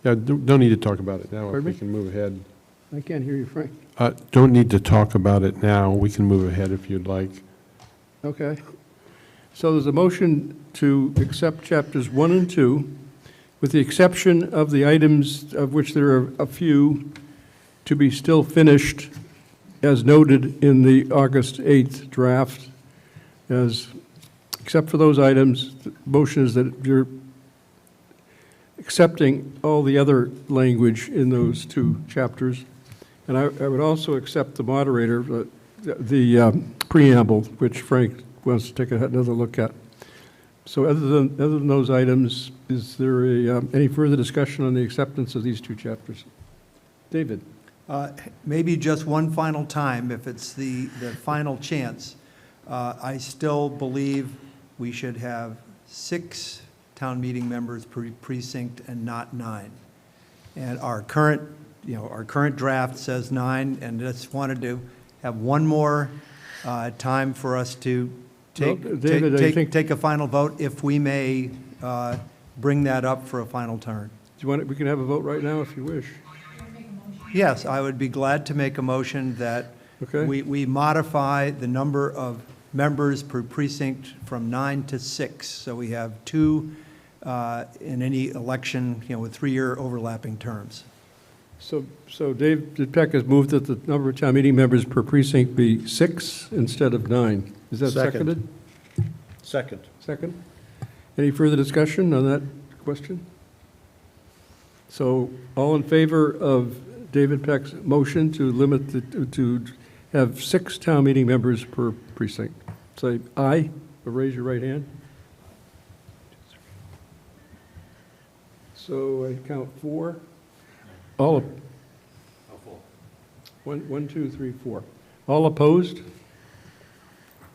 S10: Yeah, don't need to talk about it now, if
S1: Pardon
S10: we
S1: me?
S10: can move ahead.
S1: I can't hear you, Frank.
S10: Don't need to talk about it now, we can move ahead if you'd like.
S1: Okay. So there's a motion to accept chapters 1 and 2, with the exception of the items of which there are a few to be still finished, as noted in the August 8th draft. Except for those items, the motion is that you're accepting all the other language in those 2 chapters. And I would also accept the moderator, the preamble, which Frank wants to take another look at. So other than those items, is there any further discussion on the acceptance of these 2 chapters? David?
S4: Maybe just one final time, if it's the final chance. I still believe we should have 6 town meeting members per precinct and not 9. And our current draft says 9, and just wanted to have one more time for us to
S1: David, I think-
S4: take a final vote, if we may bring that up for a final turn.
S1: Do you want, we can have a vote right now if you wish.
S4: Yes, I would be glad to make a motion that
S1: Okay.
S4: we modify the number of members per precinct from 9 to 6. So we have 2 in any election, with 3-year overlapping terms.
S1: So Dave Peck has moved that the number of town meeting members per precinct be 6 instead of 9. Is that seconded?
S11: Second.
S1: Second? Any further discussion on that question? So all in favor of David Peck's motion to limit, to have 6 town meeting members per precinct? Say aye, or raise your right hand. So I count 4. All, 1, 2, 3, 4. All opposed?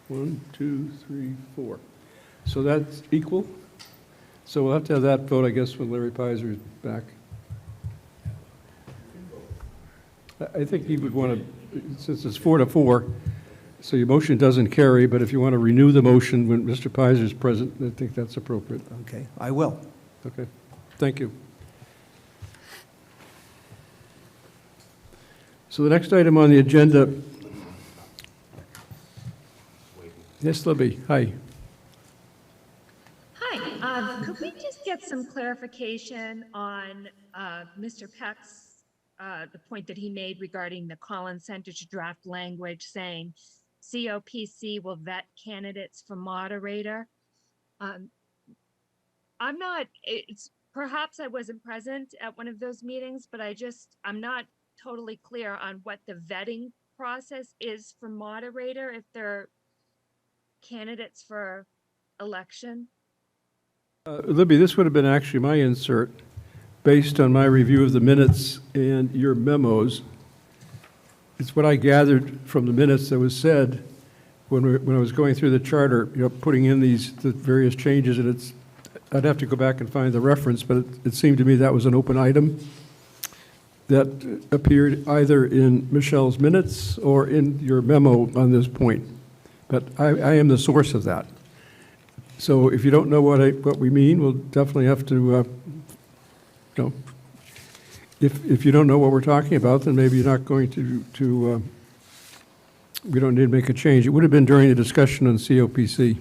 S1: 1, 2, 3, 4. So that's equal? So we'll have to have that vote, I guess, when Larry Pizer is back. I think he would want to, since it's 4-4, so your motion doesn't carry, but if you want to renew the motion when Mr. Pizer is present, I think that's appropriate.
S4: Okay, I will.
S1: Okay, thank you. So the next item on the agenda, yes, Libby, hi.
S12: Hi, could we just get some clarification on Mr. Peck's, the point that he made regarding the Collins Center to draft language saying COPC will vet candidates for moderator? I'm not, perhaps I wasn't present at one of those meetings, but I'm not totally clear on what the vetting process is for moderator if they're candidates for election.
S1: Libby, this would have been actually my insert, based on my review of the minutes and your memos. It's what I gathered from the minutes that was said when I was going through the charter, putting in the various changes, and I'd have to go back and find the reference, but it seemed to me that was an open item that appeared either in Michelle's minutes or in your memo on this point. but I am the source of that. So if you don't know what we mean, we'll definitely have to, you know, if you don't know what we're talking about, then maybe you're not going to we don't need to make a change. It would have been during the discussion on COPC.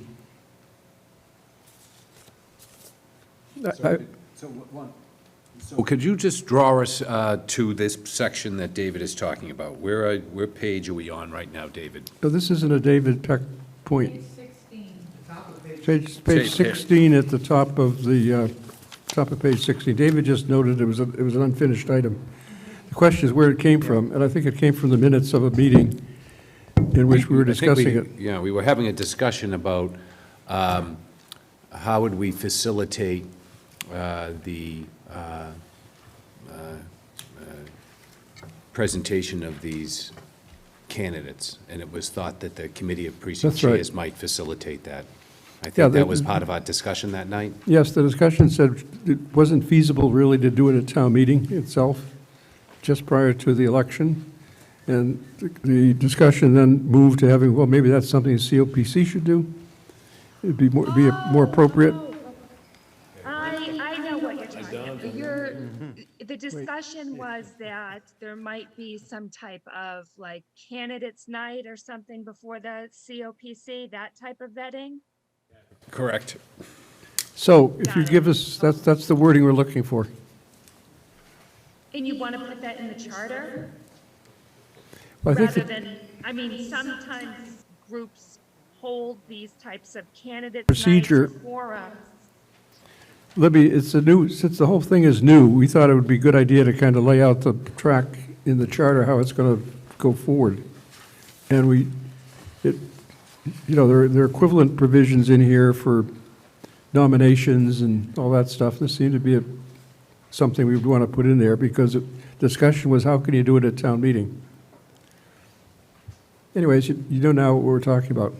S7: So could you just draw us to this section that David is talking about? Where page are we on right now, David?
S1: No, this isn't a David Peck point. Page
S7: Page
S1: 16 at the top of the, top of page 16. David just noted it was an unfinished item. The question is where it came from, and I think it came from the minutes of a meeting in which we were
S7: I think
S1: discussing it.
S7: Yeah, we were having a discussion about how would we facilitate the presentation of these candidates, and it was thought that the committee of precinct
S1: That's right.
S7: chairs might facilitate that. I
S1: Yeah,
S7: think that was part of our discussion that night.
S1: Yes, the discussion said it wasn't feasible really to do it at town meeting itself, just prior to the election. And the discussion then moved to having, well, maybe that's something COPC should do. It'd be more appropriate.
S12: I know what you're talking about. The discussion was that there might be some type of like candidates night or something before the COPC, that type of vetting.
S7: Correct.
S1: So if you give us, that's the wording we're looking for.
S12: And you want to put that in the charter?
S1: I think
S12: Rather
S1: that
S12: than, I mean, sometimes groups hold these types of candidates
S1: Procedure.
S12: nights or forums.
S1: Libby, it's since the whole thing is new, we thought it would be a good idea to kind of lay out the track in the charter, how it's going to go forward. And there are equivalent provisions in here for nominations and all that stuff. This seemed to be something we would want to put in there because the discussion was how can you do it at town meeting? Anyways, you know now what we're talking about.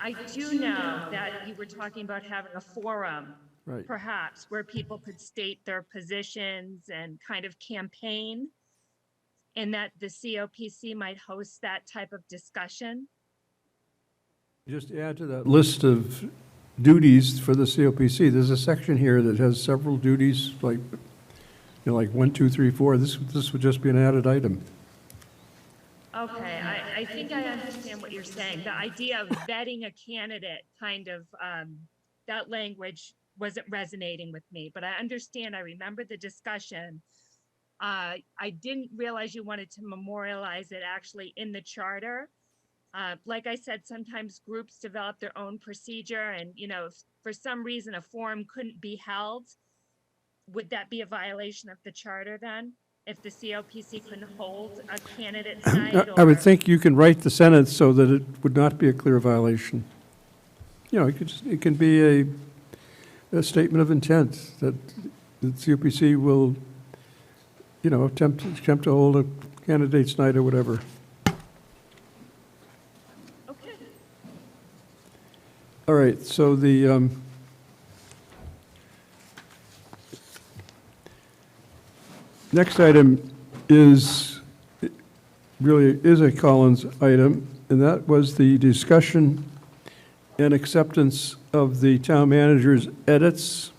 S12: I do know that you were talking about having a forum,
S1: Right.
S12: perhaps, where people could state their positions and kind of campaign, and that the COPC might host that type of discussion.
S1: Just add to that list of duties for the COPC. There's a section here that has several duties, like 1, 2, 3, 4. This would just be an added item.
S12: Okay, I think I understand what you're saying. The idea of vetting a candidate, kind of, that language wasn't resonating with me, but I understand, I remember the discussion. I didn't realize you wanted to memorialize it actually in the charter. Like I said, sometimes groups develop their own procedure and, if for some reason a forum couldn't be held, would that be a violation of the charter then? If the COPC couldn't hold a candidate's night?
S1: I would think you can write the sentence so that it would not be a clear violation. It can be a statement of intent that the COPC will, attempt to hold a candidate's night or whatever.
S12: Okay.
S1: All right, so the next item really is a Collins item, and that was the discussion and acceptance of the town manager's edits.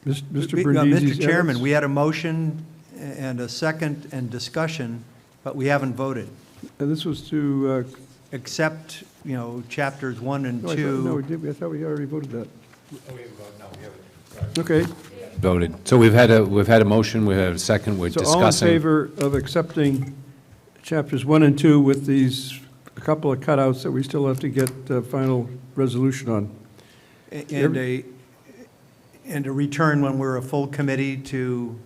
S1: Mr. Brindisi's
S4: Mr. Chairman,
S1: edits.
S4: we had a motion and a second and discussion, but we haven't voted.
S1: And this was to,
S4: Except, chapters 1 and
S1: no,
S4: 2.
S1: we did, I thought we already voted that. Okay,
S7: Voted. So we've had a motion, we have a second, we're
S1: so
S7: discussing.
S1: all in favor of accepting chapters 1 and 2 with these, a couple of cutouts that we still have to get final resolution on?
S4: And a return when we're a full committee to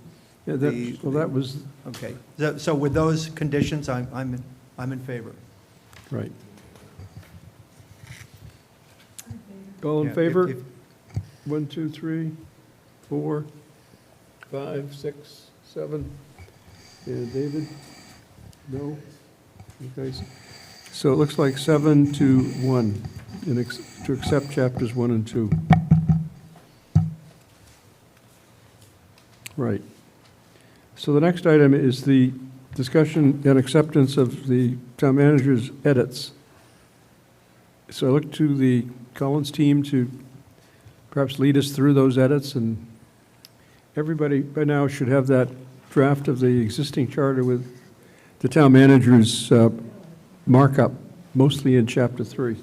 S1: Yeah,
S4: the...
S1: that was,
S4: Okay. So with those conditions, I'm in favor.
S1: right. All in
S4: Yeah,
S1: favor?
S4: if-
S1: 1, 2, 3, 4, 5, 6, 7. And David? No? Okay. So it looks like 7 to 1 to accept chapters 1 and 2. Right. So the next item is the discussion and acceptance of the town manager's edits. So I look to the Collins team to perhaps lead us through those edits, and everybody by now should have that draft of the existing charter with the town manager's markup, mostly in Chapter 3.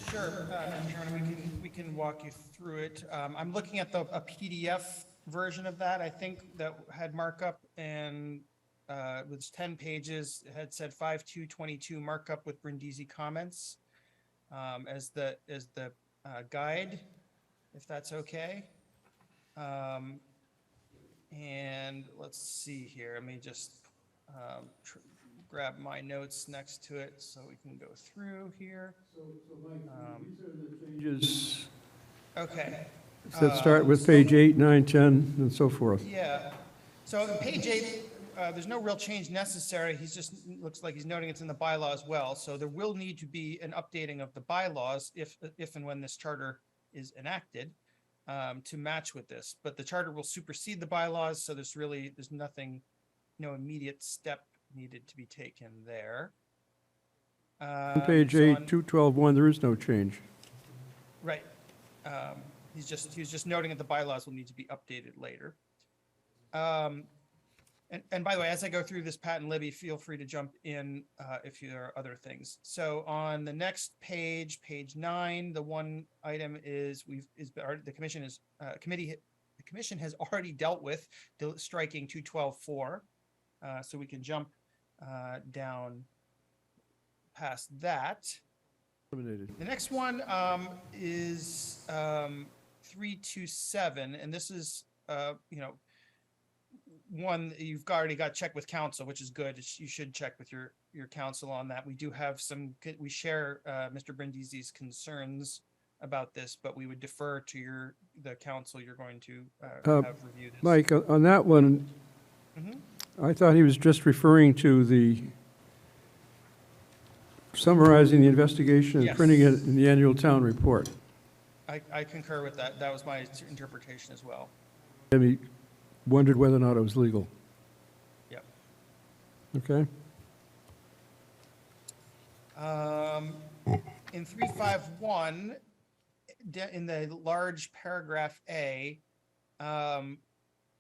S11: Sure, Mr. Chairman, we can walk you through it. I'm looking at a PDF version of that, I think, that had markup, and it was 10 pages. It had said 5/2/22 markup with Brindisi comments as the guide, if that's okay. And let's see here. Let me just grab my notes next to it so we can go through here.
S1: These are the changes
S11: Okay.
S1: that start with page 8, 9, 10, and so forth.
S11: Yeah. So on page 8, there's no real change necessary. He's just, looks like he's noting it's in the bylaw as well. So there will need to be an updating of the bylaws if and when this charter is enacted to match with this. But the charter will supersede the bylaws, so there's nothing, no immediate step needed to be taken there.
S1: On page 8, 212.1, there is no change.
S11: Right. He was just noting that the bylaws will need to be updated later. And by the way, as I go through this, Pat and Libby, feel free to jump in if there are other things. So on the next page, page 9, the one item is the commission has already dealt with striking 212.4. So we can jump down past that.
S1: Eliminated.
S11: The next one is 327, and this is one that you've already got checked with council, which is good. You should check with your council on that. We do have we share Mr. Brindisi's concerns about this, but we would defer to the council you're going to have review this.
S1: Mike, on that one, I thought he was just referring to the summarizing the investigation and
S11: Yes.
S1: printing it in the annual town report.
S11: I concur with that. That was my interpretation as well.
S1: And he wondered whether or not it was legal.
S11: Yep.
S1: Okay?
S11: In 351, in the large paragraph A,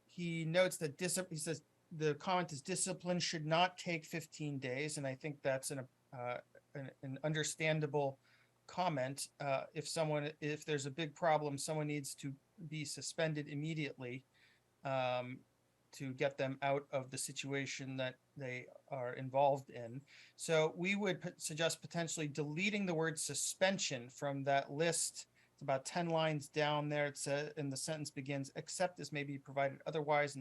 S11: he notes that he says the comment is discipline should not take 15 days, and I think that's an understandable comment. If there's a big problem, someone needs to be suspended immediately to get them out of the situation that they are involved in. So we would suggest potentially deleting the word suspension from that list. It's about 10 lines down there. It says, and the sentence begins, except as may be provided otherwise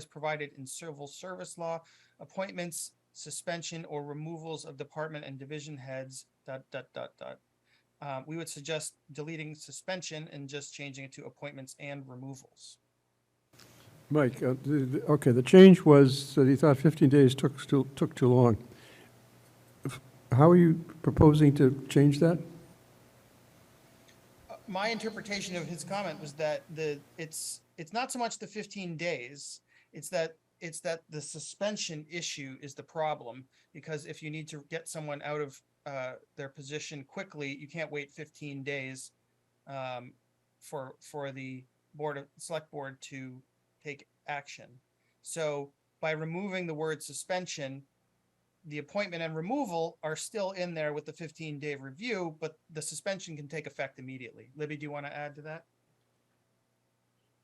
S11: provided in civil service law, appointments, suspension, or removals of department and division heads, ... We would suggest deleting suspension and just changing it to appointments and removals.
S1: Mike, okay, the change was that he thought 15 days took too long. How are you proposing to change that?
S11: My interpretation of his comment was that it's not so much the 15 days, it's that the suspension issue is the problem, because if you need to get someone out of their position quickly, you can't wait 15 days for the select board to take action. So by removing the word suspension, the appointment and removal are still in there with the 15-day review, but the suspension can take effect immediately. Libby, do you want to add to that?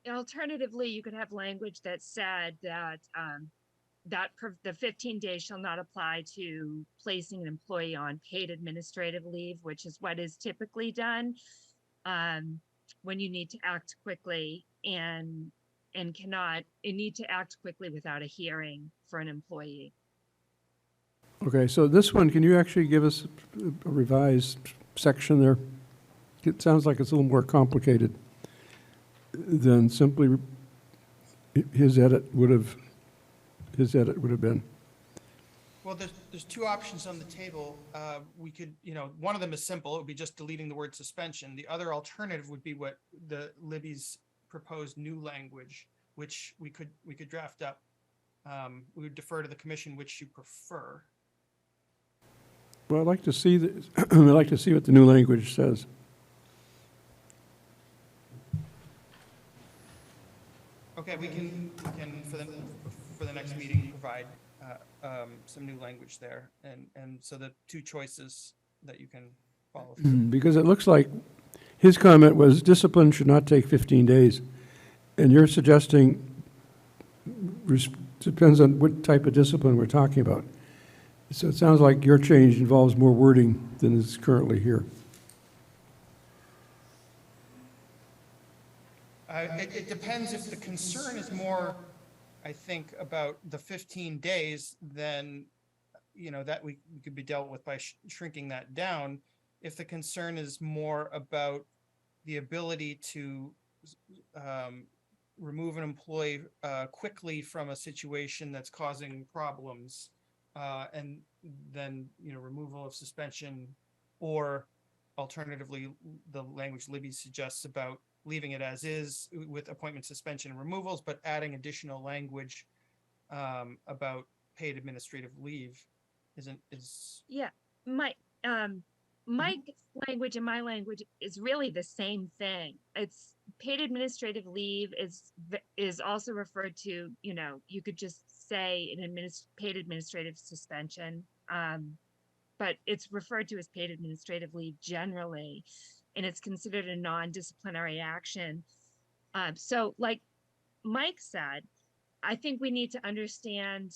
S12: Alternatively, you could have language that said that the 15 days shall not apply to placing an employee on paid administrative leave, which is what is typically done when you need to act quickly and need to act quickly without a hearing for an employee.
S1: Okay, so this one, can you actually give us a revised section there? It sounds like it's a little more complicated than simply his edit would have been.
S11: Well, there's two options on the table. We could, one of them is simple. It would be just deleting the word suspension. The other alternative would be what Libby's proposed new language which we could draft up. We would defer to the commission which you prefer.
S1: Well, I'd like to see I'd like to see what the new language says.
S11: Okay, we can for the next meeting, provide some new language there. And so the two choices that you can follow through.
S1: Because it looks like his comment was discipline should not take 15 days. And you're suggesting, depends on what type of discipline we're talking about. So it sounds like your change involves more wording than is currently here.
S11: It depends if the concern is more, I think, about the 15 days, then, that we could be dealt with by shrinking that down. If the concern is more about the ability to remove an employee quickly from a situation that's causing problems, and then, removal of suspension, or alternatively, the language Libby suggests about leaving it as is with appointment, suspension, and removals, but adding additional language about paid administrative leave is.
S12: Yeah, my language and my language is really the same thing. It's paid administrative leave is also referred to, you could just say paid administrative suspension, but it's referred to as paid administrative leave generally, and it's considered a non-disciplinary action. So like Mike said, I think we need to understand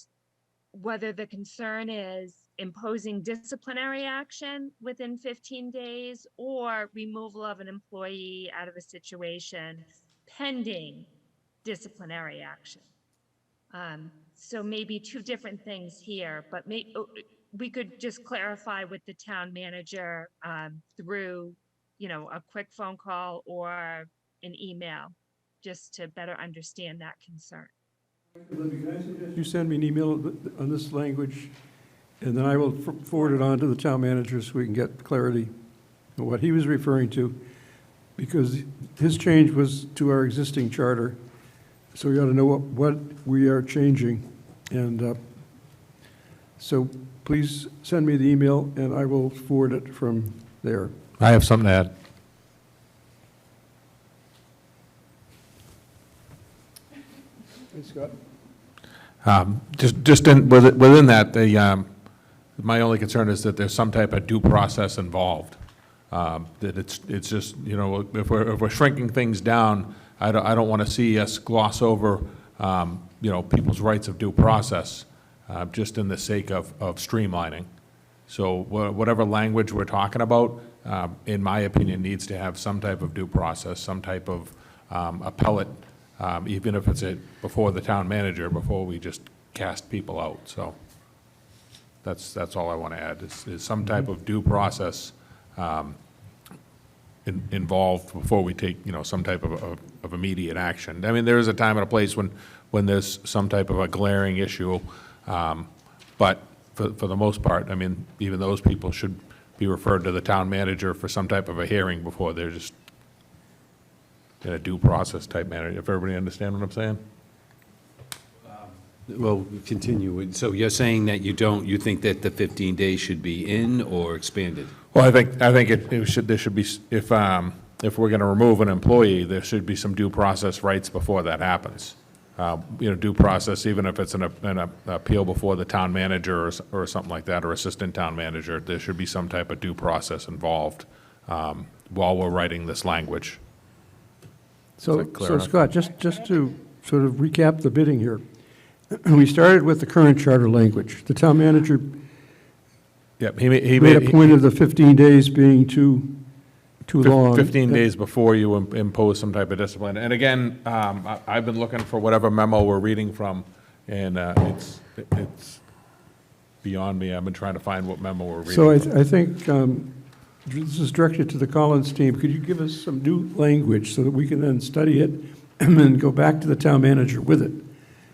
S12: whether the concern is imposing disciplinary action within 15 days or removal of an employee out of a situation pending disciplinary action. So maybe two different things here, but we could just clarify with the town manager through, a quick phone call or an email, just to better understand that concern.
S1: Libby, can I suggest you send me an email on this language, and then I will forward it on to the town manager so we can get clarity on what he was referring to, because his change was to our existing charter, so we ought to know what we are changing. And so please send me the email, and I will forward it from there.
S8: I have something to add.
S1: Hey, Scott.
S8: Within that, my only concern is that there's some type of due process involved. That it's just, if we're shrinking things down, I don't want to see us gloss over, people's rights of due process, just in the sake of streamlining. So whatever language we're talking about, in my opinion, needs to have some type of due process, some type of appellate, even if it's before the town manager, before we just cast people out. So that's all I want to add, is some type of due process involved before we take, some type of immediate action. I mean, there is a time and a place when there's some type of a glaring issue, but for the most part, I mean, even those people should be referred to the town manager for some type of a hearing before they're just in a due process type manner. If everybody understand what I'm saying?
S7: Well, continue. So you're saying that you think that the 15 days should be in or expanded?
S8: Well, I think there should be, if we're going to remove an employee, there should be some due process rights before that happens. Due process, even if it's an appeal before the town manager or something like that, or assistant town manager, there should be some type of due process involved while we're writing this language.
S1: So
S8: clear enough?
S1: Scott, just to sort of recap the bidding here, we started with the current charter language. The town manager
S8: Yep,
S1: made a point of the 15 days being too long.
S8: 15 days before you impose some type of discipline. And again, I've been looking for whatever memo we're reading from, and it's beyond me. I've been trying to find what memo we're reading
S1: So
S8: from.
S1: I think this is directed to the Collins team. Could you give us some new language so that we can then study it and then go back to the town manager with it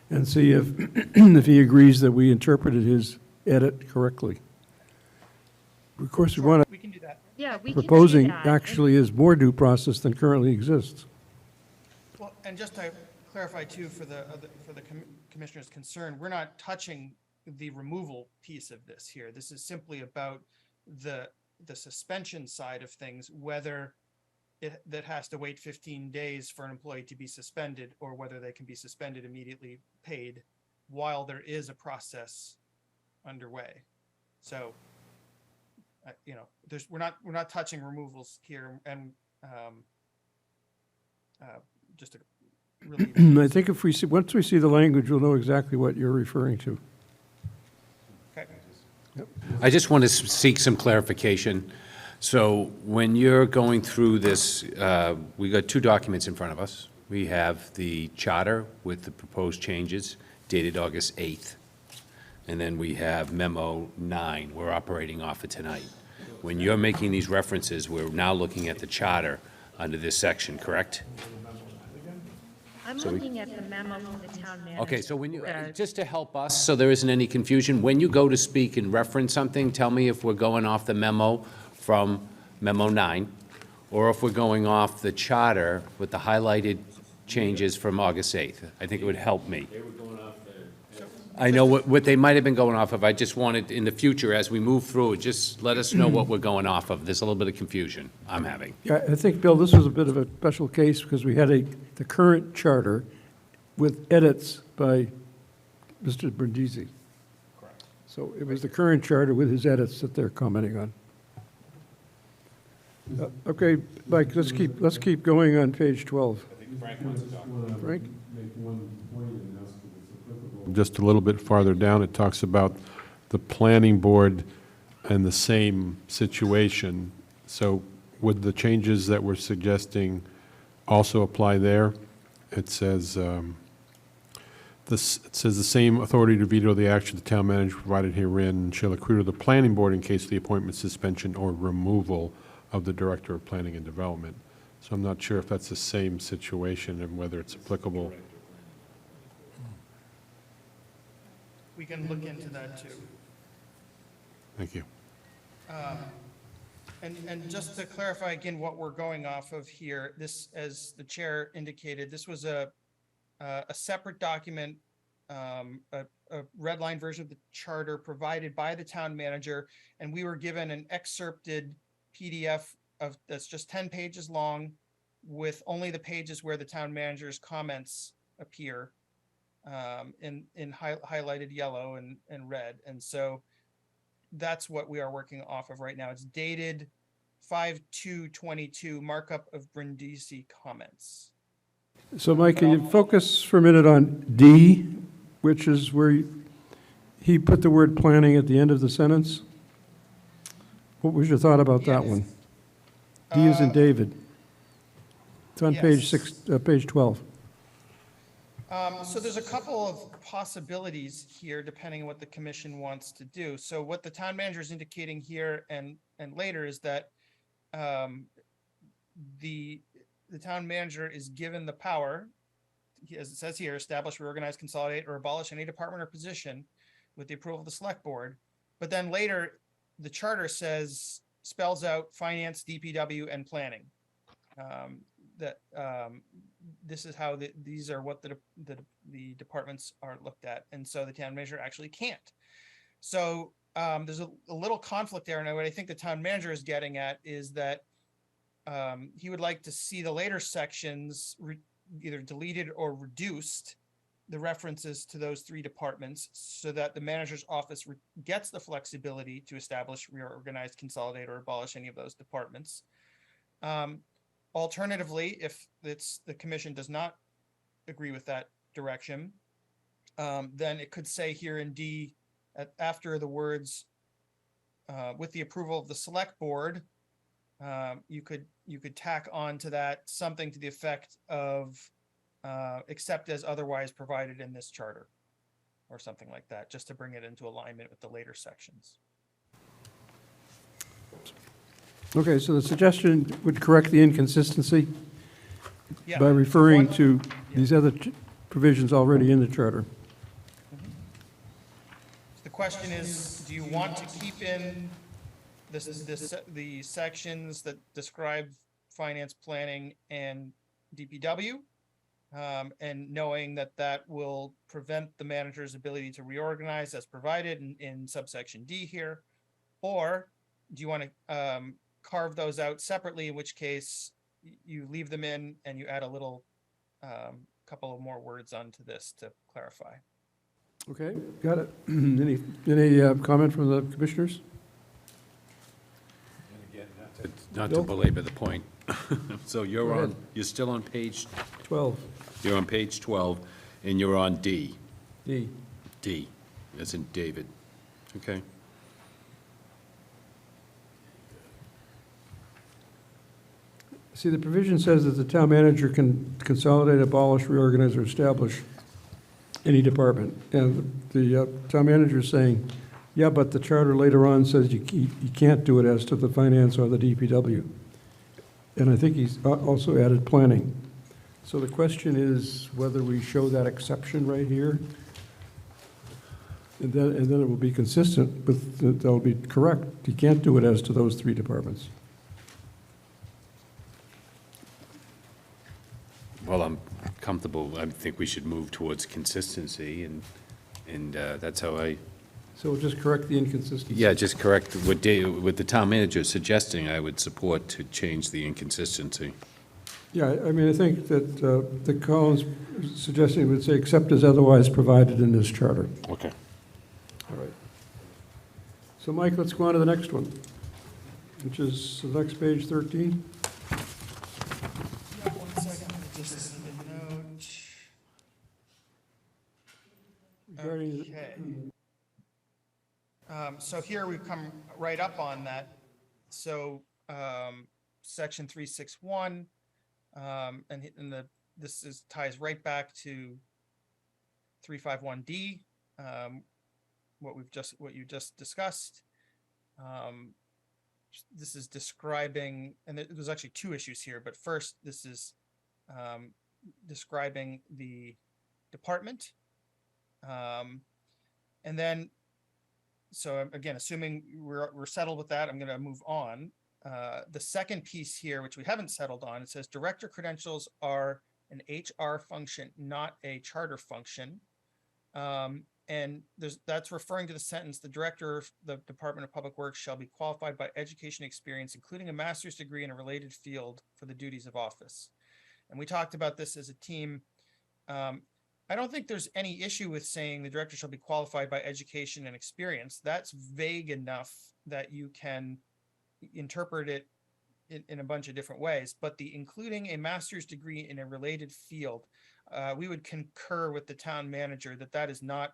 S1: and see if he agrees that we interpreted his edit correctly? Of course, we want to.
S11: We can do that.
S12: Yeah, we can do
S1: Proposing
S12: that.
S1: actually is more due process than currently exists.
S11: Well, and just to clarify too, for the commissioner's concern, we're not touching the removal piece of this here. This is simply about the suspension side of things, whether that has to wait 15 days for an employee to be suspended, or whether they can be suspended immediately paid while there is a process underway. So, you know, we're not touching removals here, and just to really.
S1: I think if we see, once we see the language, we'll know exactly what you're referring to.
S11: Okay.
S7: I just want to seek some clarification. So when you're going through this, we got two documents in front of us. We have the charter with the proposed changes dated August 8th. And then we have memo 9 we're operating off of tonight. When you're making these references, we're now looking at the charter under this section, correct?
S12: I'm
S7: So we-
S12: looking at the memo from the town manager.
S7: Okay, so when you, just to help us, so there isn't any confusion, when you go to speak and reference something, tell me if we're going off the memo from memo 9, or if we're going off the charter with the highlighted changes from August 8th. I think it would help me. They were going off I know what they might have been going off of. I just wanted, in the future, as we move through it, just let us know what we're going off of. There's a little bit of confusion I'm having.
S1: Yeah, I think, Bill, this was a bit of a special case because we had the current charter with edits by Mr. Brindisi.
S11: Correct.
S1: So it was the current charter with his edits that they're commenting on. Okay, Mike, let's keep going on page 12. Frank?
S10: Make one point and ask if it's applicable. Just a little bit farther down, it talks about the planning board and the same situation. So would the changes that we're suggesting also apply there? It says, it says the same authority to veto the action the town manager provided herein shall accrue to the planning board in case of the appointment, suspension, or removal of the director of planning and development. So I'm not sure if that's the same situation and whether it's applicable.
S11: We can look into that too.
S10: Thank you.
S11: And just to clarify again, what we're going off of here, this, as the chair indicated, this was a separate document, a red line version of the charter provided by the town manager, and we were given an excerpted PDF that's just 10 pages long, with only the pages where the town manager's comments appear in highlighted yellow and red. And so that's what we are working off of right now. It's dated 5/2/22, markup of Brindisi comments.
S1: So, Mike, can you focus for a minute on D, which is where he put the word planning at the end of the sentence? What was your thought about that one? D is in David. It's on page
S11: yes.
S1: 6, page 12.
S11: So there's a couple of possibilities here, depending on what the commission wants to do. So what the town manager is indicating here and later is that the town manager is given the power, as it says here, establish, reorganize, consolidate, or abolish any department or position with the approval of the select board. But then later, the charter spells out finance, DPW, and planning. This is how these are what the departments are looked at, and so the town manager actually can't. So there's a little conflict there, and what I think the town manager is getting at is that he would like to see the later sections either deleted or reduced, the references to those three departments, so that the manager's office gets the flexibility to establish, reorganize, consolidate, or abolish any of those departments. Alternatively, if the commission does not agree with that direction, then it could say here in D, after the words, with the approval of the select board, you could tack on to that something to the effect of except as otherwise provided in this charter, or something like that, just to bring it into alignment with the later sections.
S1: Okay, so the suggestion would correct the inconsistency
S11: Yeah.
S1: by referring
S11: One-
S1: to these other provisions already in the charter.
S11: The question is, do you want to keep in the sections that describe finance, planning, and DPW? and knowing that that will prevent the manager's ability to reorganize as provided in subsection D here? Or do you want to carve those out separately, in which case you leave them in and you add a little couple of more words onto this to clarify?
S1: Okay, got it. Any comment from the commissioners?
S7: Not to
S1: Bill?
S7: belabor the point. So
S1: Go
S7: you're
S1: ahead.
S7: on, you're still on page,
S1: 12,
S7: you're on page 12, and you're on D.
S1: D.
S7: D, as in David. Okay.
S1: See, the provision says that the town manager can consolidate, abolish, reorganize, or establish any department. And the town manager is saying, yeah, but the charter later on says you can't do it as to the finance or the DPW. And I think he's also added planning. So the question is whether we show that exception right here. And then it will be consistent with, that'll be correct. You can't do it as to those three departments.
S7: Well, I'm comfortable, I think we should move towards consistency, and that's how I,
S1: So we'll just correct the inconsistency.
S7: yeah, just correct what what the town manager is suggesting, I would support to change the inconsistency.
S1: Yeah, I mean, I think that the Collins suggesting would say, except as otherwise provided in this charter.
S7: Okay.
S1: All right. So Mike, let's go on to the next one, which is the next page, 13.
S11: Yeah, 1 second, let me just make a note.
S1: Regarding
S11: Okay. So here we've come right up on that. So, section 361, this ties right back to 351D, what you just discussed. This is describing, and there's actually two issues here, but first, this is describing the department. And then, so again, assuming we're settled with that, I'm going to move on. The second piece here, which we haven't settled on, it says director credentials are an HR function, not a charter function. And that's referring to the sentence, the director of the Department of Public Works shall be qualified by education experience, including a master's degree in a related field for the duties of office. And we talked about this as a team. I don't think there's any issue with saying the director shall be qualified by education and experience. That's vague enough that you can interpret it in a bunch of different ways, but the including a master's degree in a related field, we would concur with the town manager that that is not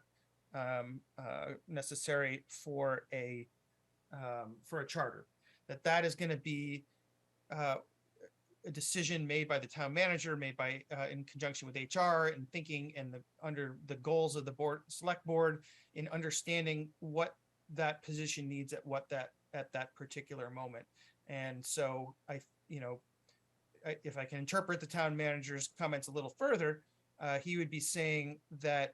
S11: necessary for a charter, that is going to be a decision made by the town manager, made by in conjunction with HR and thinking and under the goals of the select board in understanding what that position needs at that particular moment. And so if I can interpret the town manager's comments a little further, he would be saying that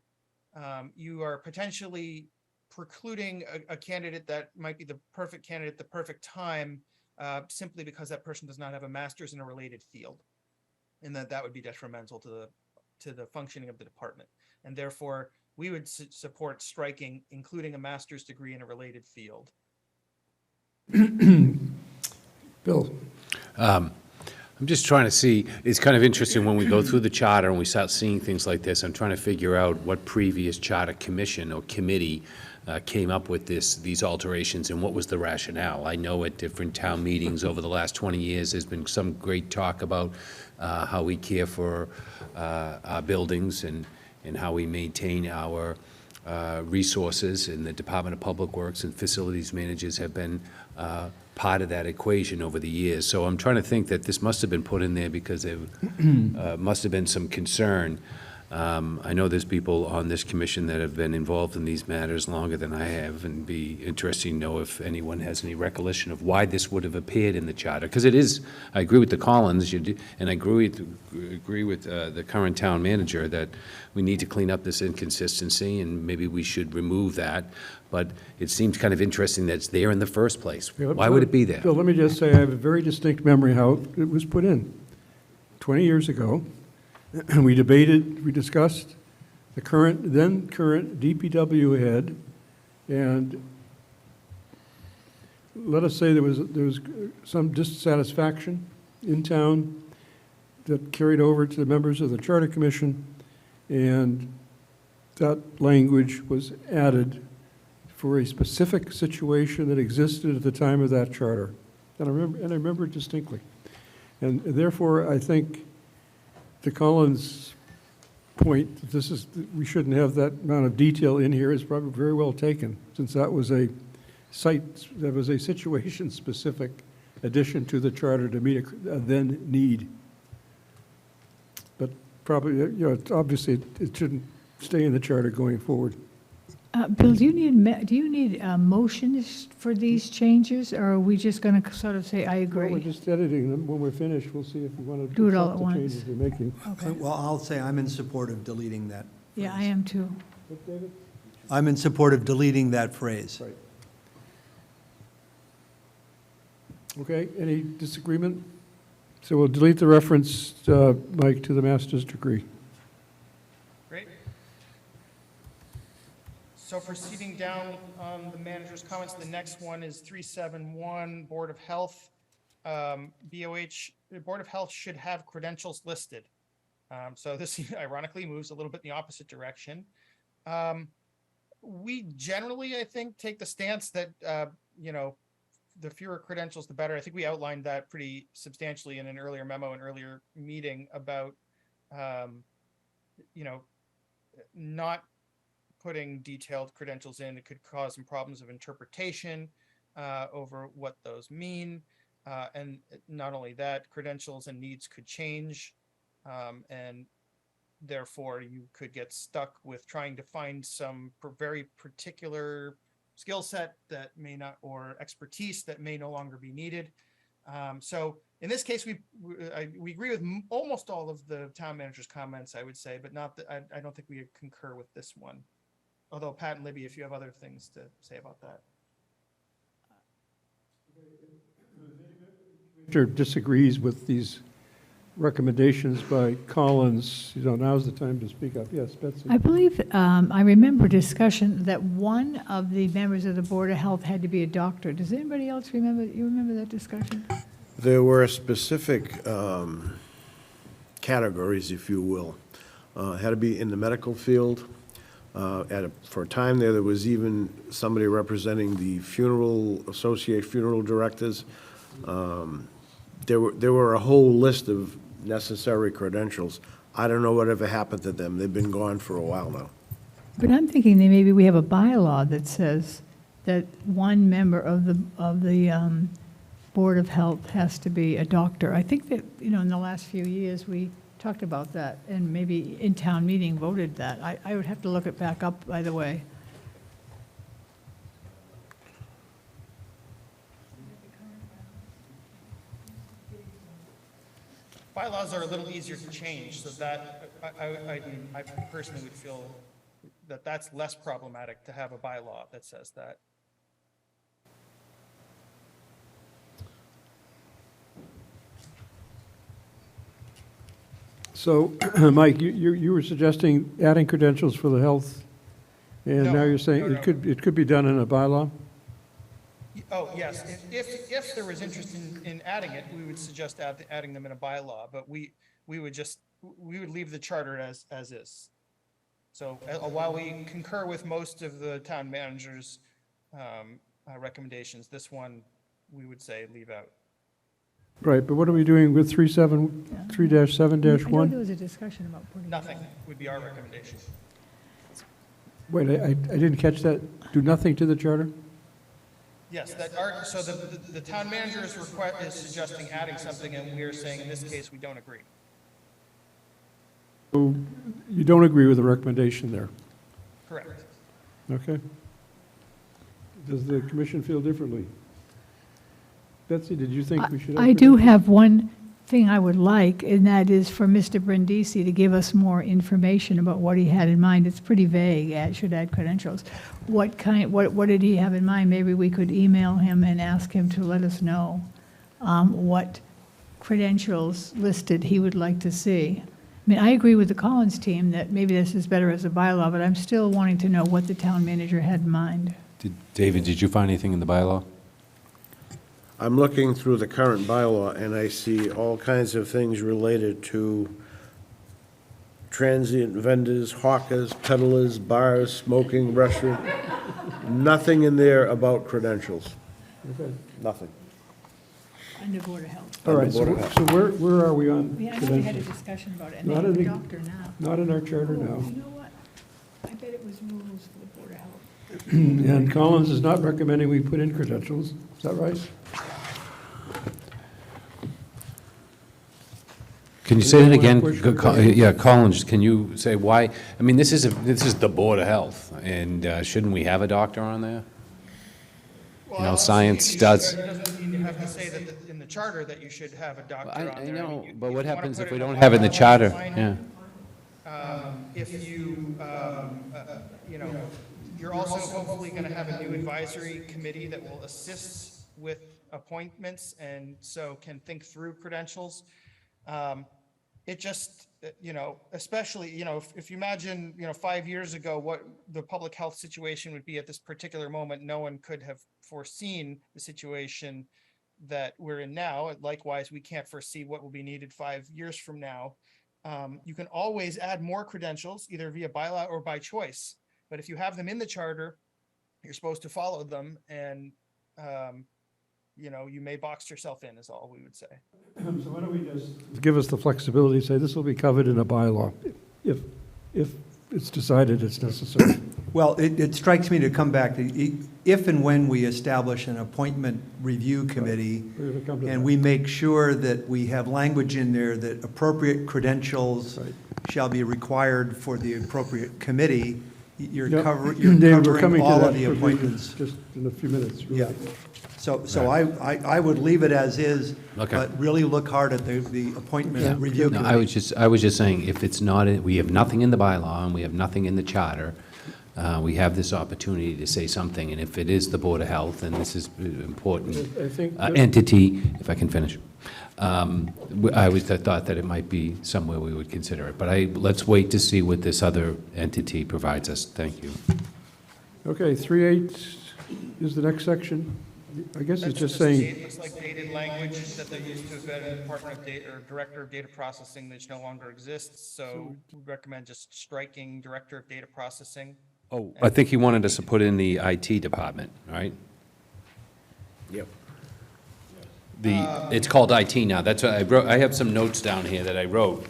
S11: you are potentially precluding a candidate that might be the perfect candidate at the perfect time, simply because that person does not have a master's in a related field, and that would be detrimental to the functioning of the department. And therefore, we would support striking, including a master's degree in a related field.
S1: Bill?
S7: I'm just trying to see, it's kind of interesting when we go through the charter and we start seeing things like this, I'm trying to figure out what previous charter commission or committee came up with these alterations and what was the rationale. I know at different town meetings over the last 20 years, there's been some great talk about how we care for our buildings and how we maintain our resources, and the Department of Public Works and facilities managers have been part of that equation over the years. So I'm trying to think that this must have been put in there because there must have been some concern. I know there's people on this commission that have been involved in these matters longer than I have, and be interesting to know if anyone has any recollection of why this would have appeared in the charter. Because it is, I agree with the Collins, and I agree with the current town manager that we need to clean up this inconsistency, and maybe we should remove that. But it seems kind of interesting that it's there in the first place. Why would it be there?
S1: Bill, let me just say, I have a very distinct memory how it was put in 20 years ago. we debated, we discussed the then current DPW head, and let us say there was some dissatisfaction in town that carried over to the members of the Charter Commission, and that language was added for a specific situation that existed at the time of that charter. And I remember it distinctly. And therefore, I think to Colin's point, that we shouldn't have that amount of detail in here is probably very well taken, since that was a situation-specific addition to the charter to meet a then need. But probably, obviously, it shouldn't stay in the charter going forward.
S6: Bill, do you need motions for these changes, or are we just going to sort of say, I
S1: Well, we're
S6: agree?
S1: just editing them. When we're finished, we'll see if we want to
S6: Do it all
S1: accept
S6: at
S1: the changes
S6: once.
S1: we're making.
S6: Okay.
S4: Well, I'll say I'm in support of deleting that.
S6: Yeah, I am too.
S4: I'm in support of deleting that phrase.
S1: Right. Okay, any disagreement? So we'll delete the reference, Mike, to the master's degree.
S11: Great. So proceeding down on the manager's comments, the next one is 371, Board of Health. BOH, the Board of Health should have credentials listed. So this ironically moves a little bit in the opposite direction. We generally, I think, take the stance that, the fewer credentials, the better. I think we outlined that pretty substantially in an earlier memo, an earlier meeting about, not putting detailed credentials in. It could cause some problems of interpretation over what those mean. And not only that, credentials and needs could change. And therefore, you could get stuck with trying to find some very particular skill set that may not, or expertise that may no longer be needed. So in this case, we agree with almost all of the town manager's comments, I would say, but not that I don't think we concur with this one. Although Pat and Libby, if you have other things to say about that.
S1: Commissioner disagrees with these recommendations by Collins. Now's the time to speak up. Yes, Betsy.
S6: I believe, I remember discussion that one of the members of the Board of Health had to be a doctor. Does anybody else remember, you remember that discussion?
S2: There were specific categories, if you will. Had to be in the medical field. For a time there was even somebody representing the funeral directors. There were a whole list of necessary credentials. I don't know whatever happened to them. They've been gone for a while now.
S6: But I'm thinking that maybe we have a bylaw that says that one member of the Board of Health has to be a doctor. I think that, in the last few years, we talked about that, and maybe in town meeting voted that. I would have to look it back up, by the way.
S11: Bylaws are a little easier to change, so that I personally would feel that that's less problematic to have a bylaw that says that.
S1: So, Mike, you were suggesting adding credentials for the health, and
S11: No,
S1: now you're saying
S11: no, no.
S1: it could be done in a bylaw?
S11: Oh, yes, if there was interest in adding it, we would suggest adding them in a bylaw, but we would leave the charter as is. So while we concur with most of the town manager's recommendations, this one, we would say leave out.
S1: Right, but what are we doing with 3-7-1?
S6: I know there was a discussion about putting.
S11: Nothing would be our recommendation.
S1: Wait, I didn't catch that. Do nothing to the charter?
S11: Yes, so the town manager is suggesting adding something, and we are saying in this case, we don't agree.
S1: So you don't agree with the recommendation there?
S11: Correct.
S1: Okay. Does the commission feel differently? Betsy, did you think we should?
S6: I do have one thing I would like, and that is for Mr. Brindisi to give us more information about what he had in mind. It's pretty vague, should add credentials. What did he have in mind? Maybe we could email him and ask him to let us know what credentials listed he would like to see. mean, I agree with the Collins team that maybe this is better as a bylaw, but I'm still wanting to know what the town manager had in mind.
S7: David, did you find anything in the bylaw?
S13: I'm looking through the current bylaw, and I see all kinds of things related to transient vendors, hawkers, peddlers, bars, smoking, restaurant. Nothing in there about credentials. Nothing.
S6: Under Board of Health.
S1: All right, so
S13: Board of Health.
S1: so where are we on
S6: Yeah, I know we had a
S1: credentials?
S6: discussion about it, and
S1: Not
S6: they
S1: in
S6: have a
S1: the-
S6: doctor now.
S1: Not in our charter
S6: Oh,
S1: now.
S6: you know what? I bet it was rules for the Board of Health.
S1: And Collins is not recommending we put in credentials. Is that right?
S7: Can you say that
S1: Anyone
S7: again?
S1: have a question?
S7: Yeah, Collins, can you say why? I mean, this is the Board of Health, and shouldn't we have a doctor on there?
S11: Well,
S7: You know,
S11: obviously,
S7: science
S11: you
S7: does-
S11: should- It doesn't mean you have to say that in the charter that you should have a doctor on there.
S7: I
S11: I mean,
S7: know,
S11: you-
S7: but
S11: if
S7: what
S11: you wanna
S7: happens
S11: put
S7: if we
S11: it
S7: don't have it in the
S11: bylaw,
S7: charter?
S11: fine.
S7: Yeah.
S11: If you, you know, you're also hopefully going to have a new advisory committee that will assist with appointments and so can think through credentials. It just, you know, especially, you know, if you imagine, you know, 5 years ago, what the public health situation would be at this particular moment, no one could have foreseen the situation that we're in now. Likewise, we can't foresee what will be needed 5 years from now. You can always add more credentials, either via bylaw or by choice. But if you have them in the charter, you're supposed to follow them, and you know, you may box yourself in, is all we would say.
S1: So why don't we just give us the flexibility, say this will be covered in a bylaw, if it's decided it's necessary.
S4: Well, it strikes me to come back to, if and when we establish an appointment review committee,
S1: We're gonna come to
S4: and
S1: that.
S4: we make sure that we have language in there that appropriate credentials
S1: Right.
S4: shall be required for the appropriate committee, you're
S1: Yep.
S4: you're
S1: David, we're
S4: covering
S1: coming to
S4: all
S1: that
S4: of the
S1: provision
S4: appointments.
S1: just in a few minutes. really.
S4: Yeah. So I would leave it as is,
S7: Okay.
S4: but really look hard at the appointment
S1: Yeah.
S4: review
S7: No,
S4: committee.
S7: I was just saying, if it's not, we have nothing in the bylaw, and we have nothing in the charter, we have this opportunity to say something, and if it is the Board of Health, and this is important
S1: I think,
S7: entity, if I can finish, I thought that it might be somewhere we would consider it, but let's wait to see what this other entity provides us. Thank you.
S1: okay, 3.8 is the next section. I guess it's just saying,
S11: It looks like dated language that they used to embed in Department of Data or Director of Data Processing, which no longer exists. So we recommend just striking Director of Data Processing.
S7: Oh, I think he wanted us to put in the IT department, right?
S13: Yep.
S7: It's called IT now. That's what I wrote. I have some notes down here that I wrote,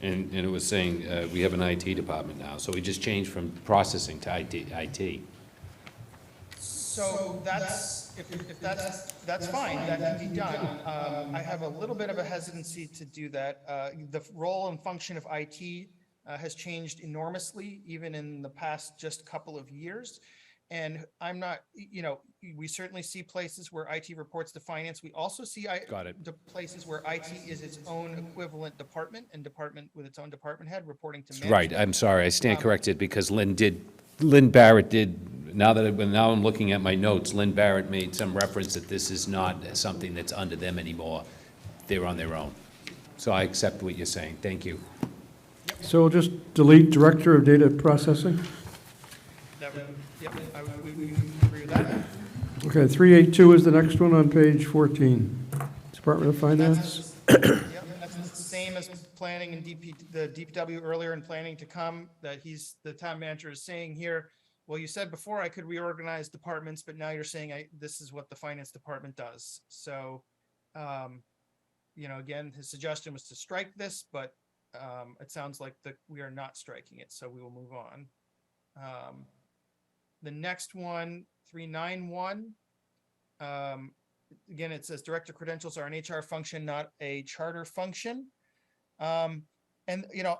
S7: and it was saying, we have an IT department now. So we just changed from processing to IT.
S11: So if that's fine, that can be done. I have a little bit of a hesitancy to do that. The role and function of IT has changed enormously, even in the past just couple of years. And I'm not, you know, we certainly see places where IT reports to finance. We also see
S7: Got it.
S11: the places where IT is its own equivalent department and department with its own department head reporting to management.
S7: Right, I'm sorry, I stand corrected, because Lynn Barrett did, now I'm looking at my notes, Lynn Barrett made some reference that this is not something that's under them anymore. They're on their own. So I accept what you're saying. Thank you.
S1: so we'll just delete Director of Data Processing.
S11: Yep, we agree with that.
S1: Okay, 3.82 is the next one on page 14. Department of Finance.
S11: Yep, that's the same as planning and the DPW earlier in planning to come, that the town manager is saying here, well, you said before I could reorganize departments, but now you're saying this is what the finance department does. So, you know, again, his suggestion was to strike this, but it sounds like we are not striking it, so we will move on. The next one, 391, again, it says director credentials are an HR function, not a charter function. And, you know,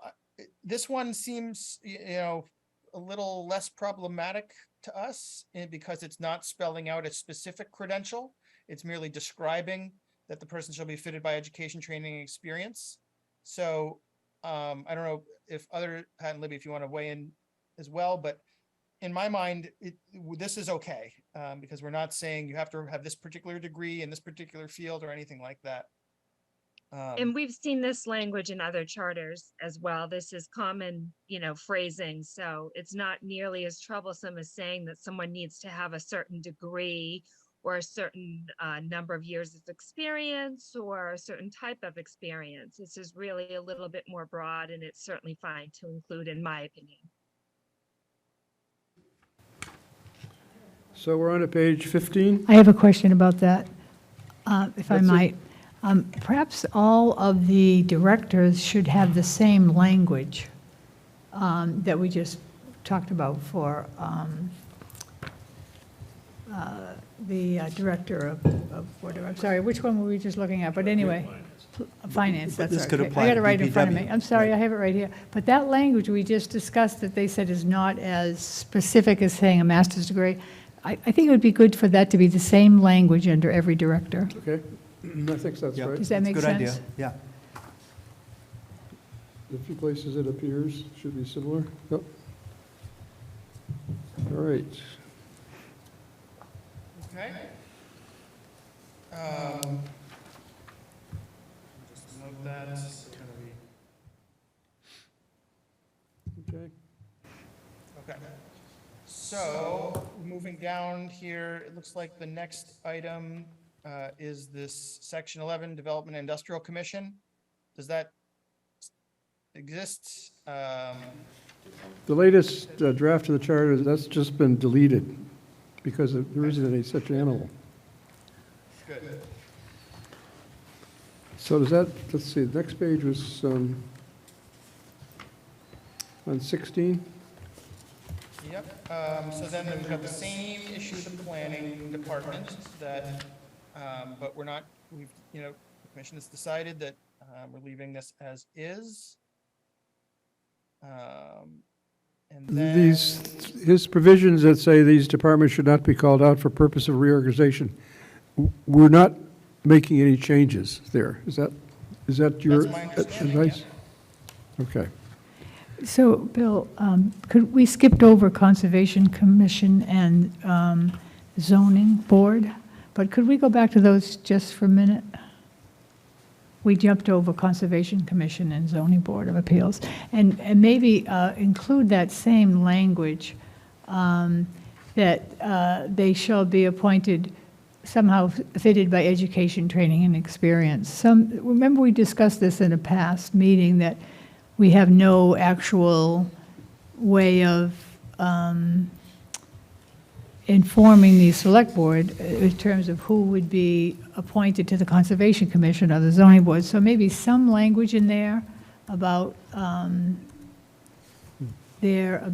S11: this one seems, you know, a little less problematic to us because it's not spelling out a specific credential. It's merely describing that the person shall be fitted by education, training, and experience. So I don't know if Pat and Libby, if you want to weigh in as well, but in my mind, this is okay, because we're not saying you have to have this particular degree in this particular field or anything like that.
S12: And we've seen this language in other charters as well. This is common, phrasing. So it's not nearly as troublesome as saying that someone needs to have a certain degree or a certain number of years of experience or a certain type of experience. This is really a little bit more broad, and it's certainly fine to include, in my opinion.
S1: So we're on to page 15.
S6: I have a question about that, if I
S1: That's it.
S6: might. Perhaps all of the directors should have the same language that we just talked about for the director of whatever. I'm sorry, which one were we just looking at? But anyway, finance,
S4: But
S6: that's
S4: this could
S6: okay.
S4: apply
S6: I got
S4: to
S6: it right in front of me.
S4: DPW.
S6: I'm sorry, I have it right here. But that language we just discussed that they said is not as specific as saying a master's degree, I think it would be good for that to be the same language under every director.
S1: Okay, I think that's
S4: Yeah,
S1: right.
S6: Does that
S4: it's a
S6: make
S4: good idea.
S6: sense?
S4: Yeah.
S1: The few places it appears should be similar. Yep. All right.
S11: Okay. Just note that it's gonna be.
S1: Okay.
S11: Okay. So, moving down here, it looks like the next item is this Section 11 Development Industrial Commission. Does that exist?
S1: The latest draft of the charter, that's just been deleted because there isn't any such animal.
S11: Good.
S1: So does that, let's see, the next page was on 16?
S11: Yep, so then we've got the same issue with the planning department that, but we're not, the commission has decided that we're leaving this as is. And then.
S1: His provisions that say these departments should not be called out for purpose of reorganization, we're not making any changes there. Is that your
S11: That's my understanding,
S1: advice? Okay.
S6: So, Bill, we skipped over Conservation Commission and Zoning Board, but could we go back to those just for a minute? We jumped over Conservation Commission and Zoning Board of Appeals, and maybe include that same language that they shall be appointed somehow fitted by education, training, and experience. Remember we discussed this in a past meeting that we have no actual way of informing the select board in terms of who would be appointed to the Conservation Commission or the zoning board. So maybe some language in there about their,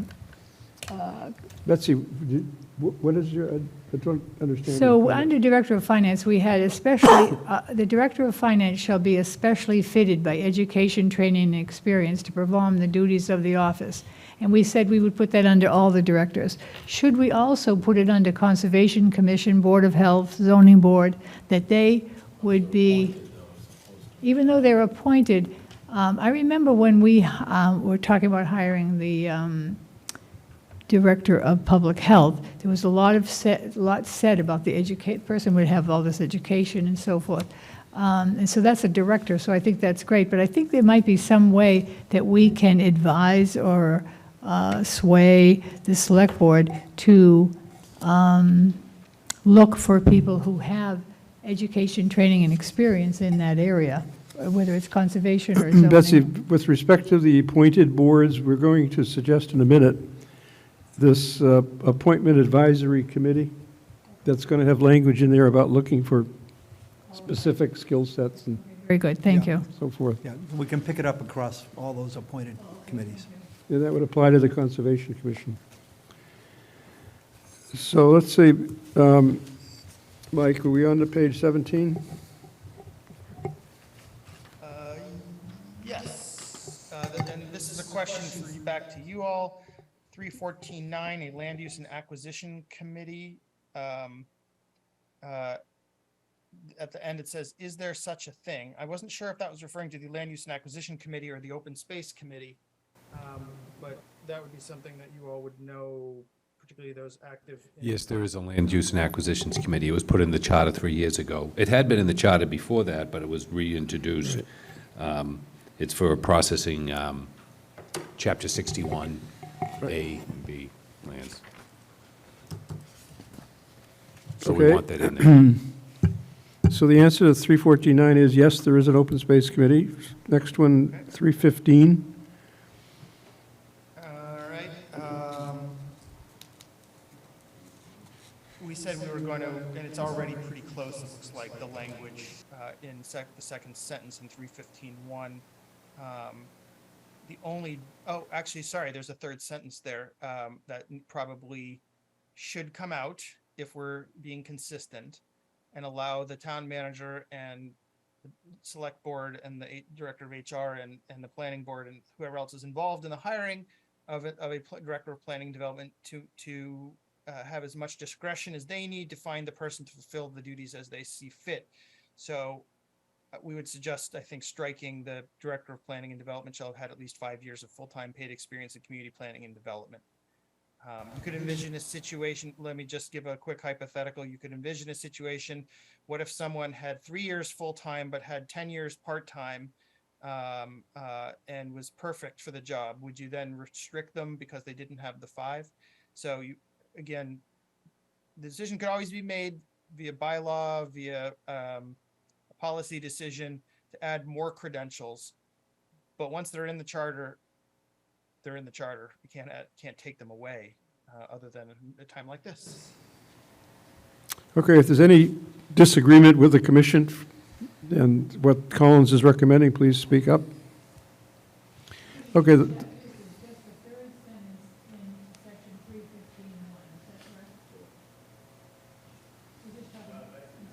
S1: Betsy, what is your, I don't understand.
S6: so
S1: your comment.
S6: under Director of Finance, we had especially, the Director of Finance shall be especially fitted by education, training, and experience to perform the duties of the office. And we said we would put that under all the directors. Should we also put it under Conservation Commission, Board of Health, Zoning Board, that they would be, even though they're appointed, I remember when we were talking about hiring the Director of Public Health, there was a lot said about the person would have all this education and so forth. And so that's a director, so I think that's great. But I think there might be some way that we can advise or sway the select board to look for people who have education, training, and experience in that area, whether it's conservation or zoning.
S1: Betsy, with respect to the appointed boards, we're going to suggest in a minute this appointment advisory committee that's going to have language in there about looking for specific skill sets and
S6: Very good, thank you.
S1: so forth.
S4: Yeah, we can pick it up across all those appointed committees.
S1: Yeah, that would apply to the Conservation Commission. So let's see, Mike, are we on to page 17?
S11: Yes, and this is a question for you, back to you all. 314.9, a land use and acquisition committee. At the end, it says, is there such a thing? I wasn't sure if that was referring to the land use and acquisition committee or the open space committee. But that would be something that you all would know particularly those active.
S7: Yes, there is a Land Use and Acquisitions Committee. It was put in the charter 3 years ago. It had been in the charter before that, but it was reintroduced. It's for processing Chapter 61, A and B lands. So we
S1: Okay.
S7: want that in there.
S1: So the answer to 314.9 is yes, there is an open space committee. Next one, 315.
S11: All right. We said we were going to, and it's already pretty close, it looks like, the language in the second sentence in 315.1. The only, oh, actually, sorry, there's a third sentence there that probably should come out if we're being consistent, and allow the town manager and the select board and the director of HR and the planning board and whoever else is involved in the hiring of a director of planning development to have as much discretion as they need to find the person to fulfill the duties as they see fit. So we would suggest, I think, striking the director of planning and development shall have had at least 5 years of full-time paid experience in community planning and development. You could envision a situation, let me just give a quick hypothetical. You could envision a situation, what if someone had 3 years full-time but had 10 years part-time and was perfect for the job? Would you then restrict them because they didn't have the 5? So you, again, the decision could always be made via bylaw, via a policy decision to add more credentials. But once they're in the charter, they're in the charter. We can't take them away other than a time like this.
S1: Okay, if there's any disagreement with the commission and what Collins is recommending, please speak up. Okay.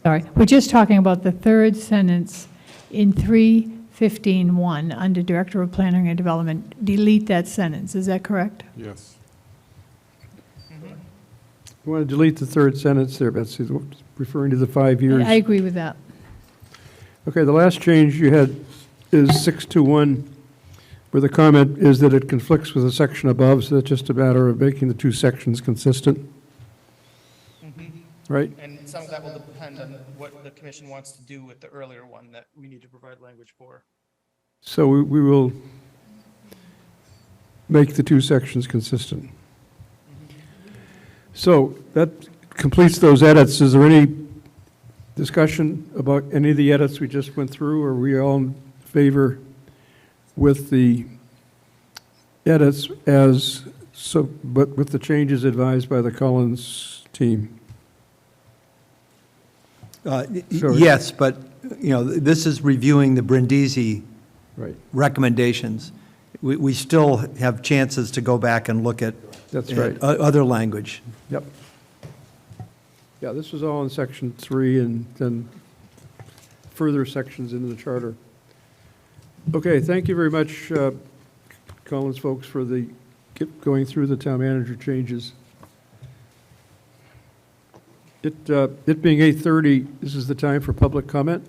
S6: Sorry, we're just talking about the third sentence in 315.1 under Director of Planning and Development. Delete that sentence, is that correct?
S10: Yes.
S1: You want to delete the third sentence there, Betsy, referring to the 5 years.
S6: I agree with that.
S1: Okay, the last change you had is 621, where the comment is that it conflicts with the section above, so that's just a matter of making the two sections consistent. Right?
S11: And some of that will depend on what the commission wants to do with the earlier one that we need to provide language for.
S1: So we will make the two sections consistent. So that completes those edits. Is there any discussion about any of the edits we just went through? Are we all in favor with the edits as so, but with the changes advised by the Collins team? Sure.
S4: Yes, but, you know, this is reviewing the Brindisi
S1: Right.
S4: recommendations. We still have chances to go back and look at
S1: That's right.
S4: other language.
S1: Yep. Yeah, this was all in section 3 and then further sections into the charter. Okay, thank you very much, Collins folks, for the going through the town manager changes. It being 8:30, this is the time for public comment,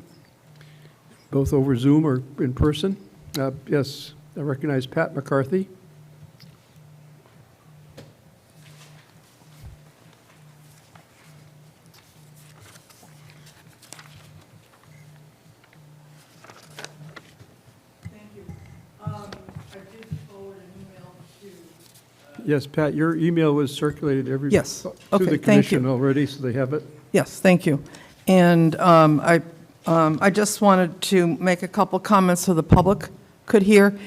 S1: both over Zoom or in person. Yes, I recognize Pat McCarthy. Yes, Pat, your email was circulated
S14: Yes.
S1: to
S14: Okay,
S1: the
S14: thank
S1: commission
S14: you.
S1: already, so they have it.
S14: Yes, thank you. And I just wanted to make a couple comments so the public could hear.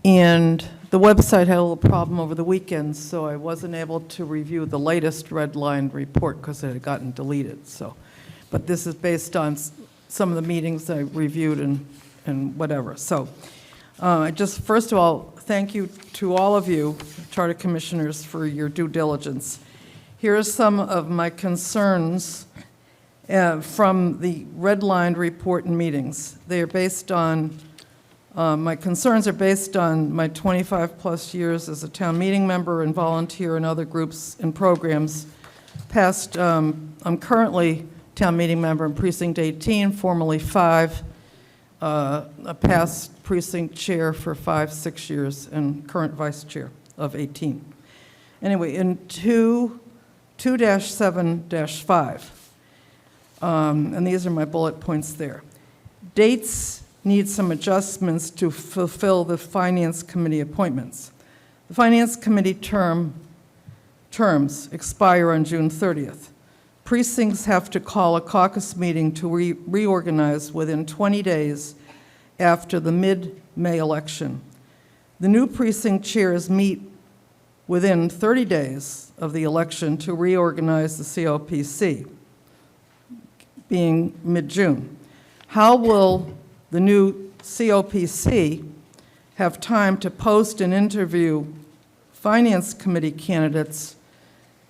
S14: And the website had a little problem over the weekend, so I wasn't able to review the latest red line report because it had gotten deleted, so. But this is based on some of the meetings I reviewed and whatever. So I just, first of all, thank you to all of you, Charter Commissioners, for your due diligence. Here are some of my concerns from the redlined report and meetings. They are based on, my concerns are based on my 25-plus years as a town meeting member and volunteer in other groups and programs. I'm currently town meeting member in Precinct 18, formerly 5, a past precinct chair for 5-6 years, and current vice chair of 18. Anyway, in 2 2-7-5. And these are my bullet points there. Dates need some adjustments to fulfill the Finance Committee appointments. The Finance Committee terms expire on June 30th. Precincts have to call a caucus meeting to reorganize within 20 days after the mid-May election. The new precinct chairs meet within 30 days of the election to reorganize the COPC, being mid-June. How will the new COPC have time to post and interview Finance Committee candidates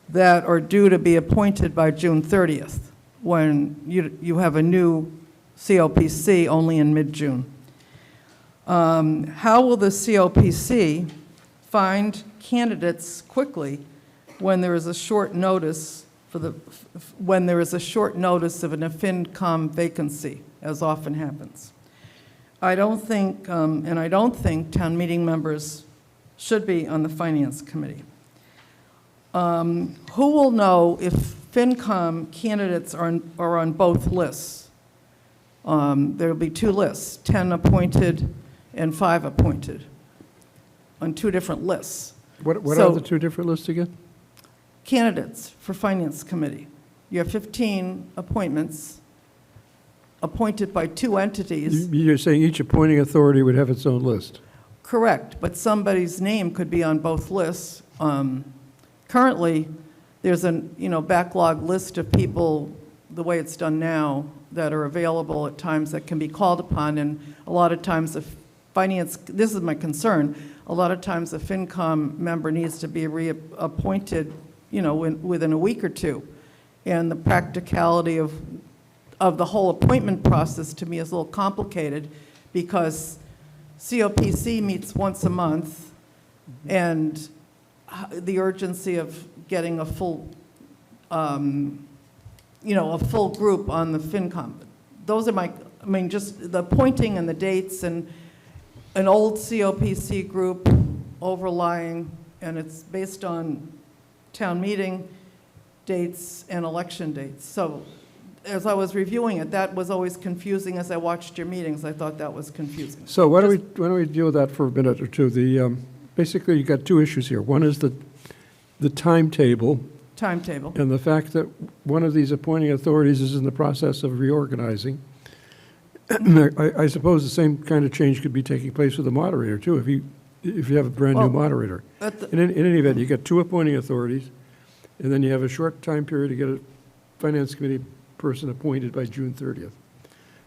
S14: that are due to be appointed by June 30th, when you have a new COPC only in mid-June? How will the COPC find candidates quickly when there is a short notice of an FinCom vacancy, as often happens? I don't think town meeting members should be on the Finance Committee. Who will know if FinCom candidates are on both lists? There will be two lists, 10 appointed and 5 appointed, on 2 different lists.
S1: What
S14: So-
S1: are the 2 different lists again?
S14: Candidates for Finance Committee. You have 15 appointments appointed by 2 entities.
S1: You're saying each appointing authority would have its own list?
S14: Correct, but somebody's name could be on both lists. Currently, there's a backlog list of people, the way it's done now, that are available at times that can be called upon, and a lot of times the Finance, this is my concern, a lot of times a FinCom member needs to be reappointed, within a week or 2. And the practicality of the whole appointment process to me is a little complicated, because COPC meets once a month, and the urgency of getting a full, a full group on the FinCom. Those are just the appointing and the dates, and an old COPC group overlying, and it's based on town meeting dates and election dates. So as I was reviewing it, that was always confusing. As I watched your meetings, I thought that was confusing.
S1: So why don't we deal with that for a minute or two? Basically, you've got 2 issues here. One is the timetable.
S14: Timetable.
S1: And the fact that one of these appointing authorities is in the process of reorganizing. I suppose the same kind of change could be taking place with the moderator, too, if you have a brand-new moderator. In any event, you get 2 appointing authorities, and then you have a short time period to get a Finance Committee person appointed by June 30th.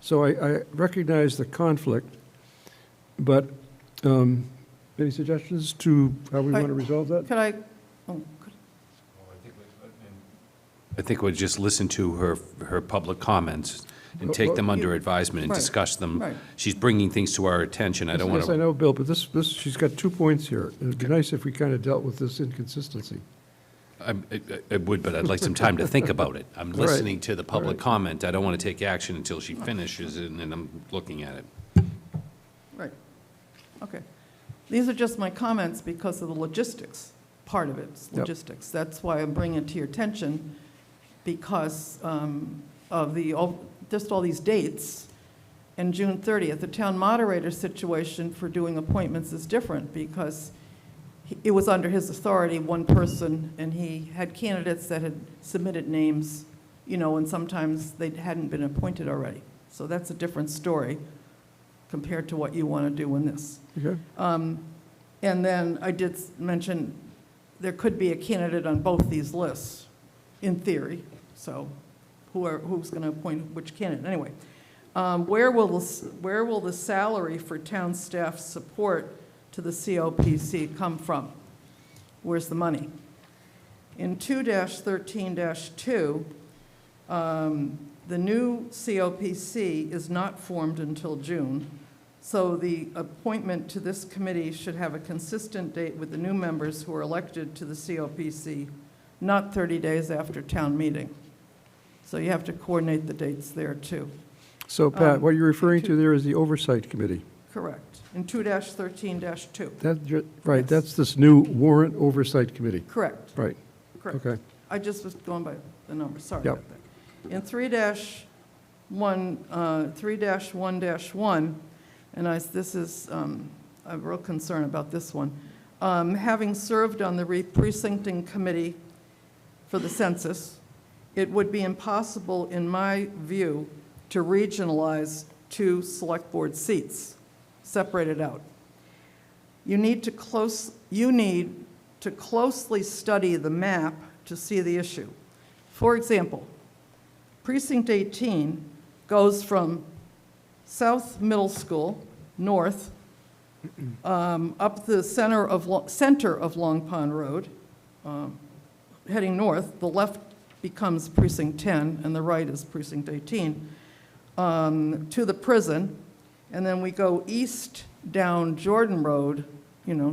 S1: So I recognize the conflict, but any suggestions to how we want to resolve that?
S14: Could I,
S7: I think we'll just listen to her public comments and take them under advisement and
S14: Right,
S7: discuss them.
S14: right.
S7: She's bringing things to our attention. I don't want
S1: Yes, I
S7: to,
S1: know, Bill, but she's got 2 points here. It'd be nice if we kind of dealt with this inconsistency.
S7: I would, but I'd like some time to think about it. I'm
S1: All right.
S7: listening to the public
S1: right.
S7: comment. I don't want to take action until she finishes, and then I'm looking at it.
S14: right, okay. These are just my comments because of the logistics, part of it's
S1: Yep.
S14: logistics. That's why I'm bringing it to your attention, because of just all these dates. And June 30th, the town moderator situation for doing appointments is different, because it was under his authority, one person, and he had candidates that had submitted names, and sometimes they hadn't been appointed already. So that's a different story compared to what you want to do in this.
S1: Okay?
S14: And then I did mention there could be a candidate on both these lists, in theory. So who's going to appoint which candidate? Anyway, where will the salary for town staff support to the COPC come from? Where's the money? In 2-13-2, the new COPC is not formed until June, so the appointment to this committee should have a consistent date with the new members who are elected to the COPC, not 30 days after town meeting. So you have to coordinate the dates there, too.
S1: So, Pat, what you're referring to there is the Oversight Committee.
S14: Correct. In 2-13-2.
S1: Right,
S14: Yes.
S1: that's this new Warrant Oversight Committee.
S14: Correct.
S1: Right,
S14: Correct.
S1: okay.
S14: I just was going by the number, sorry
S1: Yep.
S14: about that. In 3-1-1, and this is, I'm real concerned about this one. Having served on the precincting committee for the census, it would be impossible, in my view, to regionalize 2 select board seats, separated out. You need to closely study the map to see the issue. For example, Precinct 18 goes from South Middle School, north, up the center of Long Pond Road, heading north. The left becomes Precinct 10, and the right is Precinct 18, to the prison, and then we go east down Jordan Road,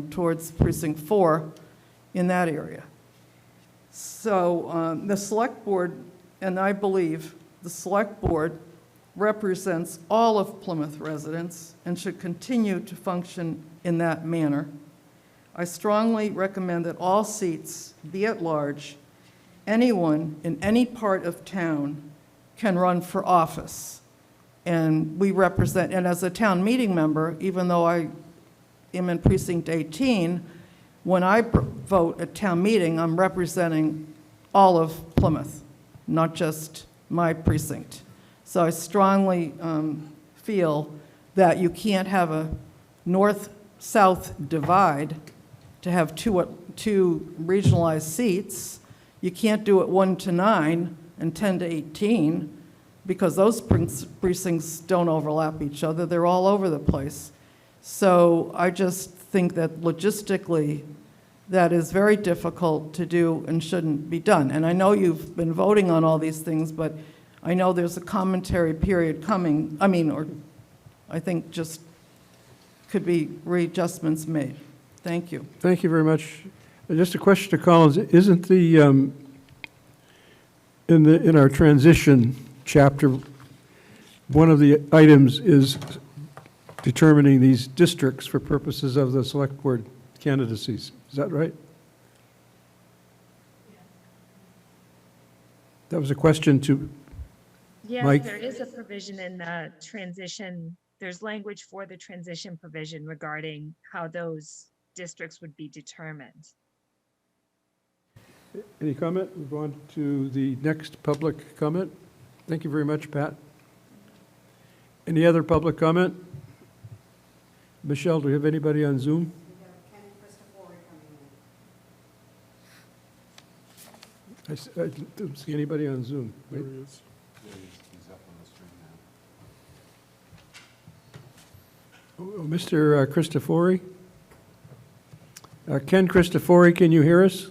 S14: towards Precinct 4 in that area. So the select board, and I believe the select board represents all of Plymouth residents and should continue to function in that manner. I strongly recommend that all seats be at large. Anyone in any part of town can run for office. And we represent, and as a town meeting member, even though I am in Precinct 18, when I vote at town meeting, I'm representing all of Plymouth, not just my precinct. So I strongly feel that you can't have a north-south divide to have two regionalized seats. You can't do it 1-9 and 10-18 because those precincts don't overlap each other. They're all over the place. So I just think that logistically, that is very difficult to do and shouldn't be done. And I know you've been voting on all these things, but I know there's a commentary period coming, or I think just could be readjustments made. Thank you.
S1: Thank you very much. Just a question to Collins. Isn't the, in our transition chapter, one of the items is determining these districts for purposes of the select board candidacies? Is that right? That was a question to
S12: Yes,
S1: Mike?
S12: there is a provision in the transition. There's language for the transition provision regarding how those districts would be determined.
S1: Any comment? Move on to the next public comment. Thank you very much, Pat. Any other public comment? Michelle, do we have anybody on Zoom? I don't see anybody on Zoom. Wait.
S10: There he is.
S7: He's up on the screen now.
S1: Mr. Christofori? Ken Christofori, can you hear us?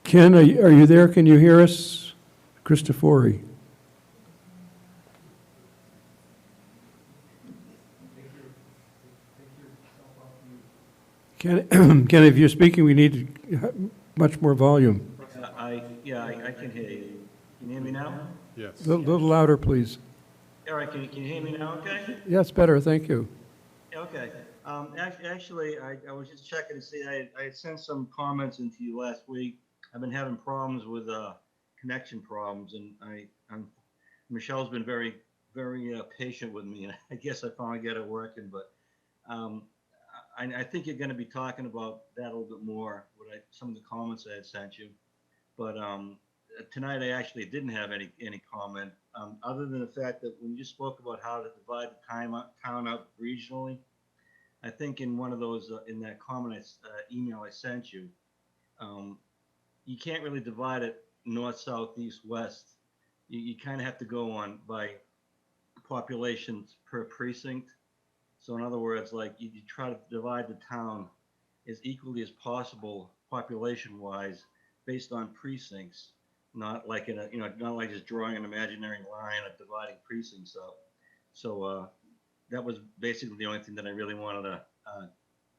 S1: Ken, are you there? Can you hear us? Christofori. Ken, if you're speaking, we need much more volume.
S15: I can hear you. Can you hear me now?
S10: Yes.
S1: A little louder, please.
S15: All right, can you hear me now, okay?
S1: Yeah, it's better, thank you.
S15: Okay. Actually, I was just checking to see, I had sent some comments into you last week. I've been having problems with connection problems, and Michelle's been very, very patient with me, and I guess I finally got it working, but I think you're going to be talking about that a little bit more with some of the comments I had sent you. But tonight I actually didn't have any comment, other than the fact that when you spoke about how to divide the town up regionally, I think in one of those, in that comment email I sent you, you can't really divide it north, south, east, west. You kind of have to go on by populations per precinct. So in other words, like you try to divide the town as equally as possible population-wise based on precincts, not like not like just drawing an imaginary line of dividing precincts up. So that was basically the only thing that I really wanted to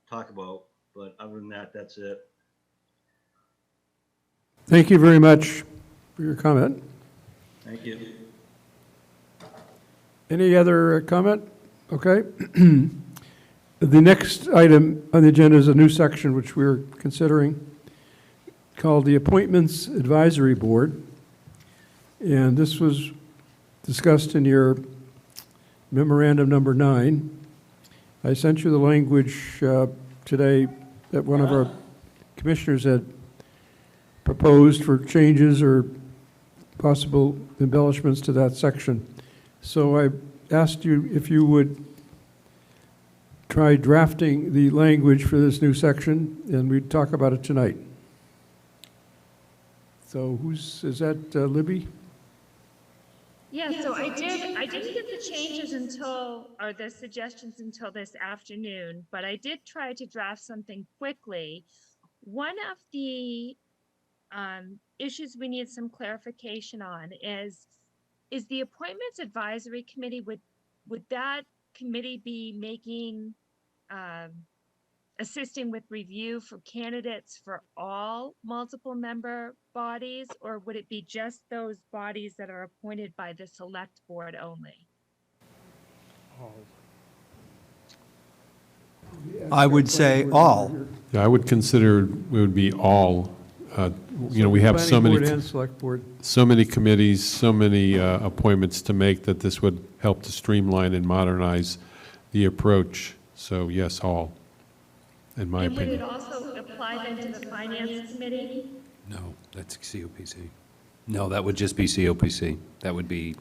S15: talk about. But other than that, that's it.
S1: Thank you very much for your comment.
S15: Thank you.
S1: Any other comment? Okay. The next item on the agenda is a new section which we're considering called the Appointments Advisory Board. And this was discussed in your memorandum number 9. I sent you the language today that one of our commissioners had proposed for changes or possible embellishments to that section. So I asked you if you would try drafting the language for this new section, and we'd talk about it tonight. So is that Libby?
S12: Yeah, so I didn't get the changes or the suggestions until this afternoon, but I did try to draft something quickly. One of the issues we need some clarification on is the Appointments Advisory Committee, would that committee be making, assisting with review for candidates for all multiple member bodies, or would it be just those bodies that are appointed by the select board only?
S4: I would say all.
S10: Yeah, I would consider it would be all. We have so
S1: Planning
S10: many,
S1: board and select board.
S10: so many committees, so many appointments to make that this would help to streamline and modernize the approach. So yes, all, in my
S12: And would it
S10: opinion.
S12: also apply then to the finance committee?
S7: No, that's COPC. No, that would just be COPC. That would be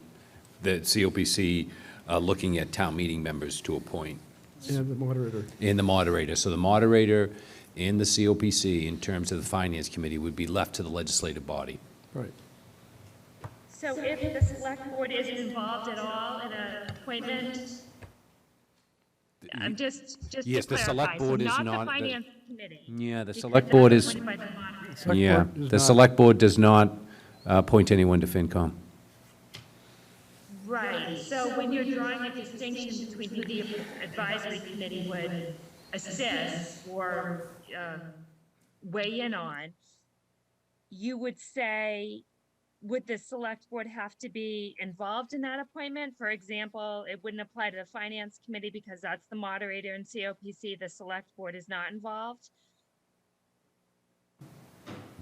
S7: the COPC looking at town meeting members to appoint.
S1: And the moderator.
S7: And the moderator. So the moderator and the COPC, in terms of the finance committee, would be left to the legislative body.
S1: Right.
S12: So if the select board isn't involved at all in an appointment, I'm just
S7: Yes,
S12: to
S7: the select
S12: clarify, so
S7: board is
S12: not
S7: not
S12: the
S7: the-
S12: finance committee.
S7: Yeah, the
S12: because
S7: select
S12: that's
S7: board is,
S12: appointed by the moderator.
S1: Select
S7: yeah,
S1: board does
S7: the
S1: not-
S7: select board does not appoint anyone to FinCom.
S12: Right, so when you're drawing a distinction between who the advisory committee would assist or weigh in on, you would say, would the select board have to be involved in that appointment? For example, it wouldn't apply to the finance committee because that's the moderator in COPC, the select board is not involved.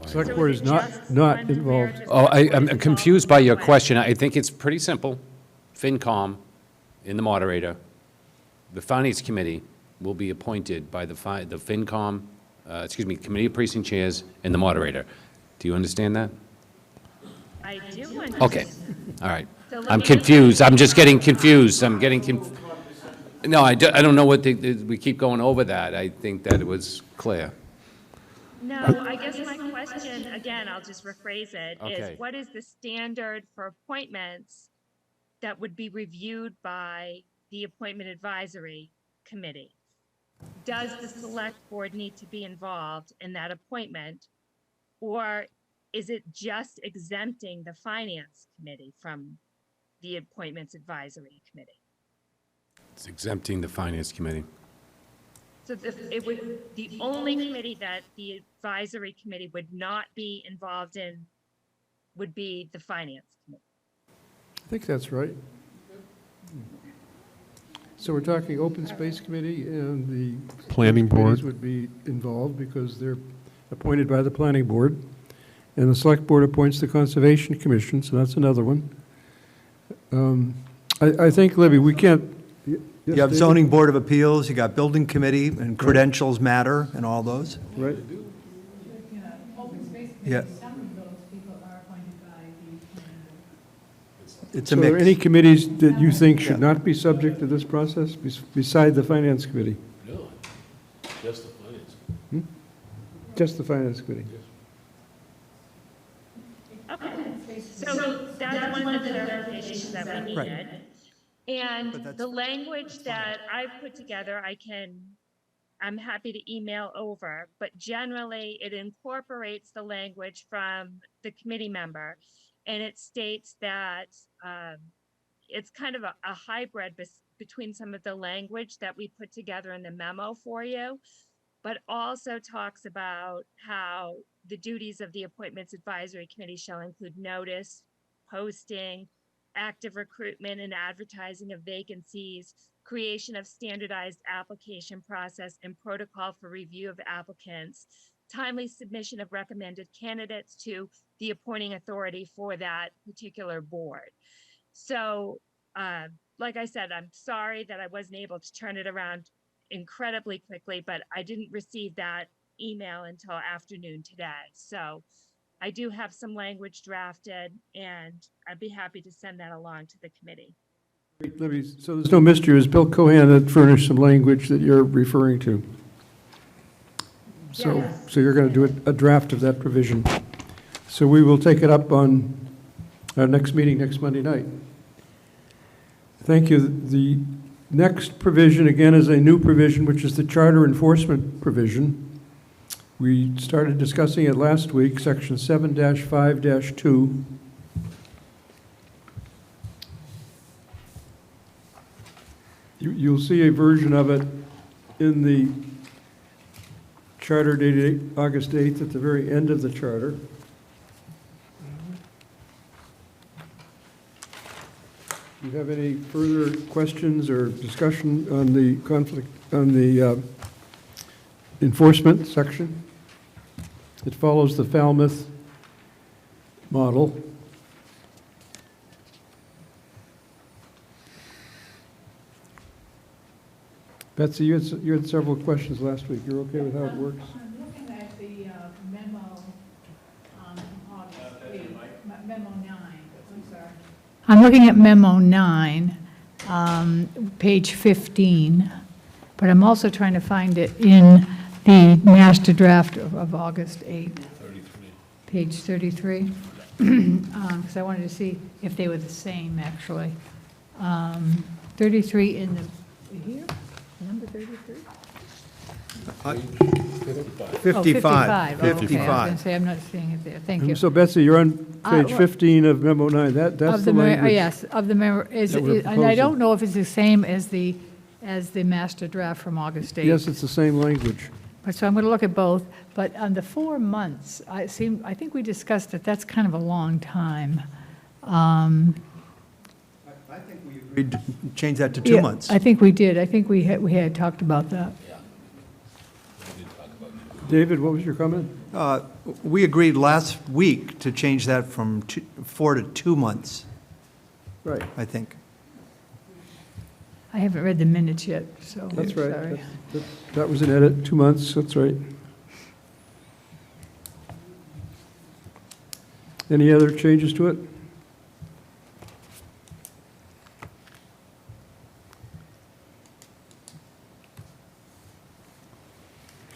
S1: Select
S12: So
S1: board
S12: is
S1: is
S12: it
S1: not
S12: just
S1: involved.
S12: unfair to
S7: Oh,
S12: select board
S7: I'm
S12: is
S7: confused by your
S12: involved?
S7: question. I think it's pretty simple. FinCom in the moderator. The finance committee will be appointed by the FinCom, committee of precinct chairs and the moderator. Do you understand that?
S12: I do understand.
S7: Okay, all right.
S12: So let
S7: I'm
S12: me just-
S7: confused. I'm just getting confused. No, I don't know what we keep going over that. I think that it was clear.
S12: No, I guess my question, again, I'll just rephrase it,
S7: Okay.
S12: is what is the standard for appointments that would be reviewed by the Appointment Advisory Committee? Does the select board need to be involved in that appointment? Or is it just exempting the Finance Committee from the Appointments Advisory Committee?
S7: It's exempting the finance committee.
S12: So the only committee that the advisory committee would not be involved in would be the finance committee.
S1: I think that's right. So we're talking open space committee and the
S10: Planning
S1: committees
S10: board.
S1: would be involved because they're appointed by the planning board. And the select board appoints the conservation commission, so that's another one. I think, Libby, we can't.
S4: You have zoning board of appeals, you got building committee, and credentials matter, and all those.
S1: Right.
S4: Yeah.
S6: Some of those people are appointed by the planning board.
S4: It's a
S1: So are there any
S4: mix.
S1: committees that you think should
S4: Yeah.
S1: not be subject to this process beside the finance committee?
S9: No, just the finance.
S1: Just the finance committee?
S12: Okay, so that's one of the clarifications that we
S4: Right.
S12: needed.
S4: But
S12: And
S4: that's-
S12: the language that I've put together, I'm happy to email over, but generally it incorporates the language from the committee member. And it states that it's kind of a hybrid between some of the language that we put together in the memo for you, but also talks about how the duties of the Appointments Advisory Committee shall include notice, posting, active recruitment and advertising of vacancies, creation of standardized application process and protocol for review of applicants, timely submission of recommended candidates to the appointing authority for that particular board. So, like I said, I'm sorry that I wasn't able to turn it around incredibly quickly, but I didn't receive that email until afternoon today. So I do have some language drafted, and I'd be happy to send that along to the committee.
S1: Libby, so there's no mystery, it was Bill Cohen that furnished some language that you're referring to. So,
S12: Yes.
S1: so you're going to do a draft of that provision. So we will take it up on our next meeting next Monday night. Thank you. The next provision, again, is a new provision, which is the charter enforcement provision. We started discussing it last week, section 7-5-2. You'll see a version of it in the charter dated August 8th at the very end of the charter. Do you have any further questions or discussion on the conflict, on the enforcement section? It follows the Falmouth model. Betsy, you had several questions last week. You're okay with how it works?
S6: I'm looking at the memo on August 8th, memo 9, I'm sorry. I'm looking at memo 9, page 15, but I'm also trying to find it in the master draft of August 8th.
S9: 33.
S6: Page 33, because I wanted to see if they were the same, actually. 33 in the, here, number 33? Oh,
S4: 55.
S6: 55, okay, I was
S4: 55.
S6: going to say, I'm not seeing it there, thank you.
S1: So Betsy, you're on page
S6: well-
S1: 15 of memo 9. That's
S6: Of
S1: the language.
S6: Yes, of the memo,
S1: that we're
S6: and I
S1: proposing.
S6: don't know if it's the same as the master draft from August 8th.
S1: Yes, it's the same language.
S6: But so I'm going to look at both, but on the 4 months, I think we discussed that that's kind of a long time.
S4: I think we agreed to change that to 2
S6: Yeah,
S4: months.
S6: I think we did, I think we had talked about that.
S1: David, what was your comment?
S4: We agreed last week to change that from 4 to 2 months,
S1: Right,
S4: I think.
S6: I haven't read the minutes yet, so.
S1: that's right.
S6: sorry.
S1: That was an edit, 2 months, that's right. Any other changes to it?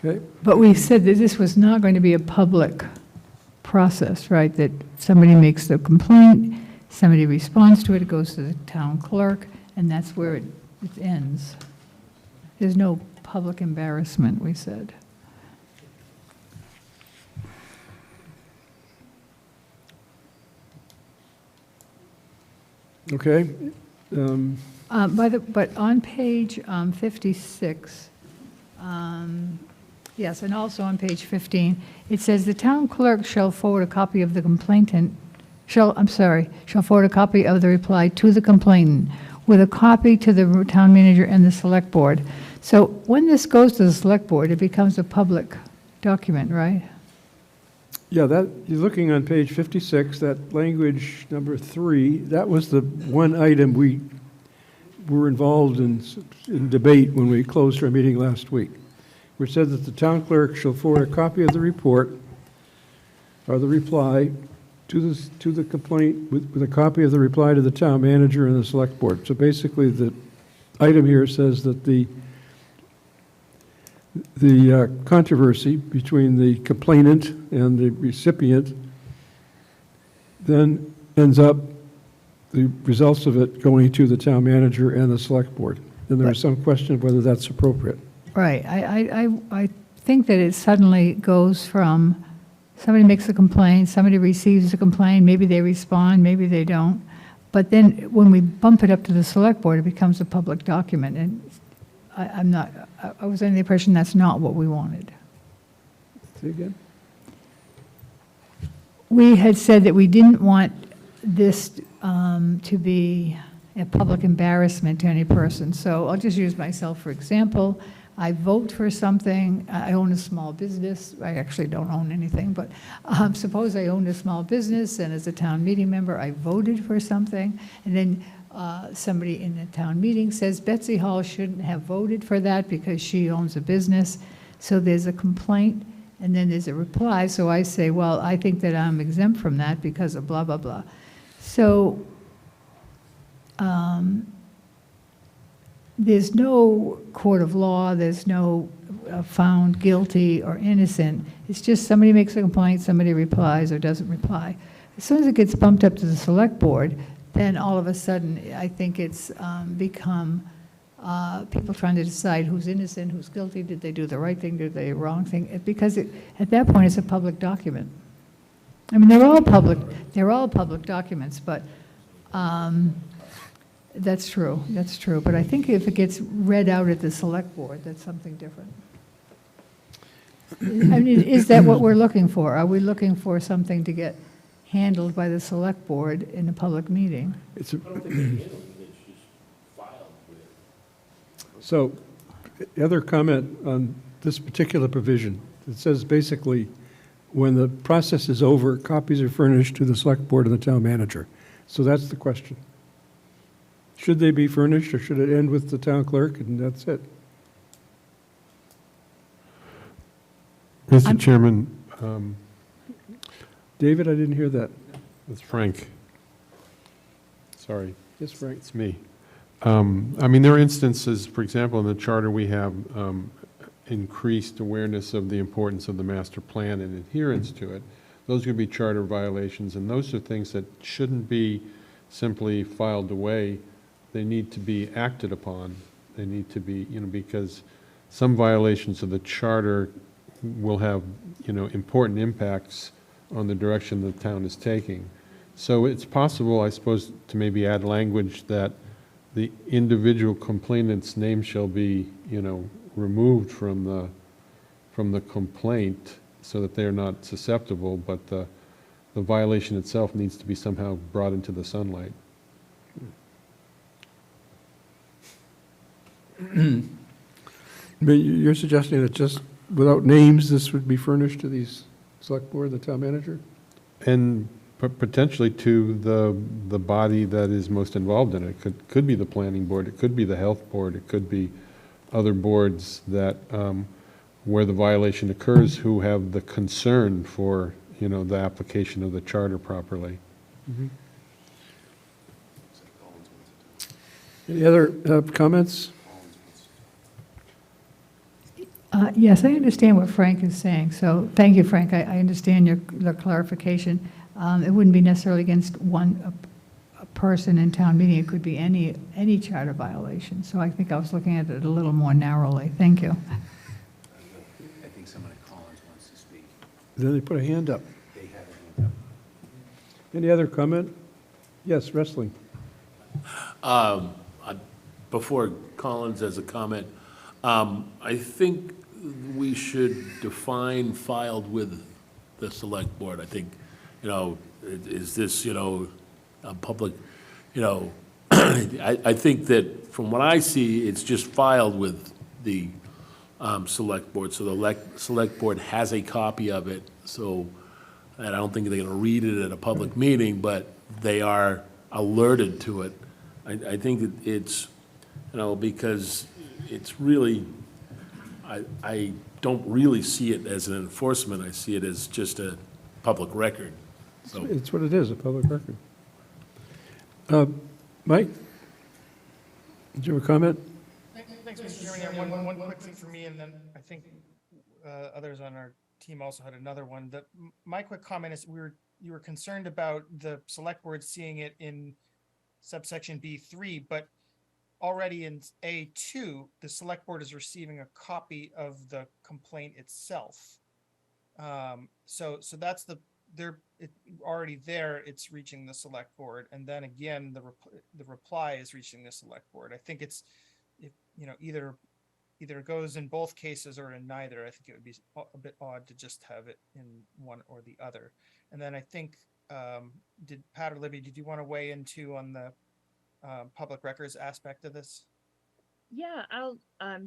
S1: Okay,
S6: But we said that this was not going to be a public process, right? That somebody makes the complaint, somebody responds to it, it goes to the town clerk, and that's where it ends. There's no public embarrassment, we said.
S1: okay.
S6: But on page 56, yes, and also on page 15, it says the town clerk shall forward a copy of the complainant, shall forward a copy of the reply to the complainant with a copy to the town manager and the select board. So when this goes to the select board, it becomes a public document, right?
S1: Yeah, you're looking on page 56, that language number 3, that was the one item we were involved in debate when we closed our meeting last week, which said that the town clerk shall forward a copy of the report or the reply to the complaint with a copy of the reply to the town manager and the select board. So basically, the item here says that the controversy between the complainant and the recipient then ends up, the results of it going to the town manager and the select board. And there is some question of whether that's appropriate.
S6: Right. I think that it suddenly goes from somebody makes a complaint, somebody receives a complaint, maybe they respond, maybe they don't. But then when we bump it up to the select board, it becomes a public document. And I was under the impression that's not what we wanted.
S1: Say again?
S6: We had said that we didn't want this to be a public embarrassment to any person. So I'll just use myself for example. I vote for something, I own a small business, I actually don't own anything, but suppose I owned a small business, and as a town meeting member, I voted for something, and then somebody in the town meeting says Betsy Hall shouldn't have voted for that because she owns a business. So there's a complaint, and then there's a reply, so I say, well, I think that I'm exempt from that because of blah, blah, blah. So there's no court of law, there's no found guilty or innocent. It's just somebody makes a complaint, somebody replies or doesn't reply. As soon as it gets bumped up to the select board, then all of a sudden, I think it's become people trying to decide who's innocent, who's guilty, did they do the right thing, did they do the wrong thing? Because at that point, it's a public document. I mean, they're all public documents, but that's true, that's true. But I think if it gets read out at the select board, that's something different. I mean, is that what we're looking for? Are we looking for something to get handled by the select board in a public meeting?
S1: It's So, other comment on this particular provision. It says basically, when the process is over, copies are furnished to the select board and the town manager. So that's the question. Should they be furnished, or should it end with the town clerk and that's it?
S10: Mr. Chairman,
S1: David, I didn't hear that.
S10: it's Frank. Sorry.
S1: Yes, Frank.
S10: It's me. I mean, there are instances, for example, in the charter, we have increased awareness of the importance of the master plan and adherence to it. Those could be charter violations, and those are things that shouldn't be simply filed away. They need to be acted upon. They need to be, because some violations of the charter will have, important impacts on the direction the town is taking. So it's possible, I suppose, to maybe add language that the individual complainant's name shall be, removed from the complaint so that they're not susceptible, but the violation itself needs to be somehow brought into the sunlight.
S1: But you're suggesting that just without names, this would be furnished to these select board, the town manager?
S10: And potentially to the body that is most involved in it. Could be the planning board, it could be the health board, it could be other boards that, where the violation occurs, who have the concern for, the application of the charter properly.
S1: Mm-hmm. Any other comments?
S6: Yes, I understand what Frank is saying. So thank you, Frank. I understand the clarification. It wouldn't be necessarily against a person in town meeting. It could be any charter violation. So I think I was looking at it a little more narrowly. Thank you.
S7: I think someone at Collins wants to speak.
S1: Then they put a hand up.
S7: They have a hand up.
S1: Any other comment? Yes, wrestling.
S9: Before Collins has a comment, I think we should define filed with the select board. I think, is this, a public, I think that from what I see, it's just filed with the select board. So the select board has a copy of it. So, and I don't think they're going to read it at a public meeting, but they are alerted to it. I think it's, because it's really, I don't really see it as an enforcement. I see it as just a public record. So
S1: It's what it is, a public record. Mike? Did you have a comment?
S11: Thanks, Mr. Chairman. Yeah, one quick thing for me, and then I think others on our team also had another one. My quick comment is you were concerned about the select board seeing it in subsection B3, but already in A2, the select board is receiving a copy of the complaint itself. So that's already there, it's reaching the select board. And then again, the reply is reaching the select board. I think either it goes in both cases or in neither. I think it would be a bit odd to just have it in one or the other. And then I think, Pat or Libby, did you want to weigh in too on the public records aspect of this?
S12: Yeah, I'll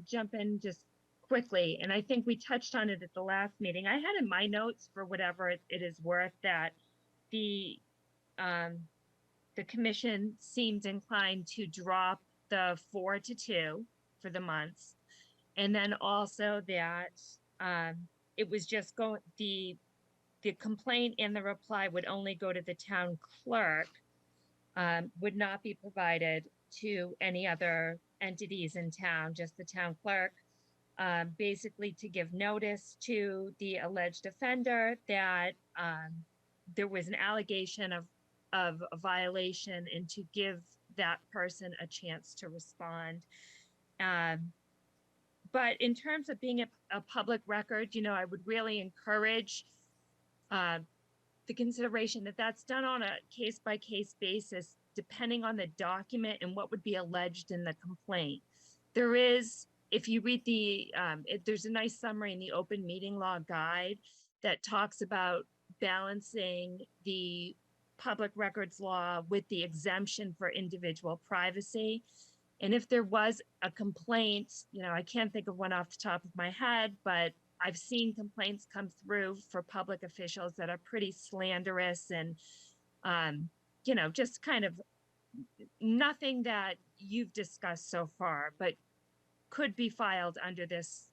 S12: jump in just quickly, and I think we touched on it at the last meeting. I had in my notes, for whatever it is worth, that the um, the commission seemed inclined to drop the 4 to 2 for the months, and then also that it was just going the complaint and the reply would only go to the town clerk, would not be provided to any other entities in town, just the town clerk, basically to give notice to the alleged offender that there was an allegation of a violation and to give that person a chance to respond. But in terms of being a public record, I would really encourage the consideration that that's done on a case-by-case basis, depending on the document and what would be alleged in the complaint. There is, if you read there's a nice summary in the open meeting law guide that talks about balancing the public records law with the exemption for individual privacy. And if there was a complaint, I can't think of one off the top of my head, but I've seen complaints come through for public officials that are pretty slanderous and, just kind of nothing that you've discussed so far, but could be filed under this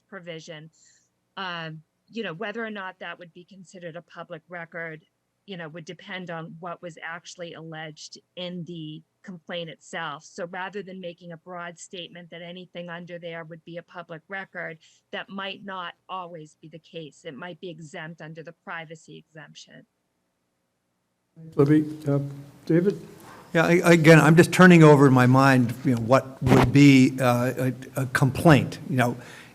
S12: provision. Whether or not that would be considered a public record, would depend on what was actually alleged in the complaint itself. So rather than making a broad statement that anything under there would be a public record, that might not always be the case. It might be exempt under the privacy exemption.
S1: Libby, David?
S4: Yeah, again, I'm just turning over in my mind, what would be a complaint.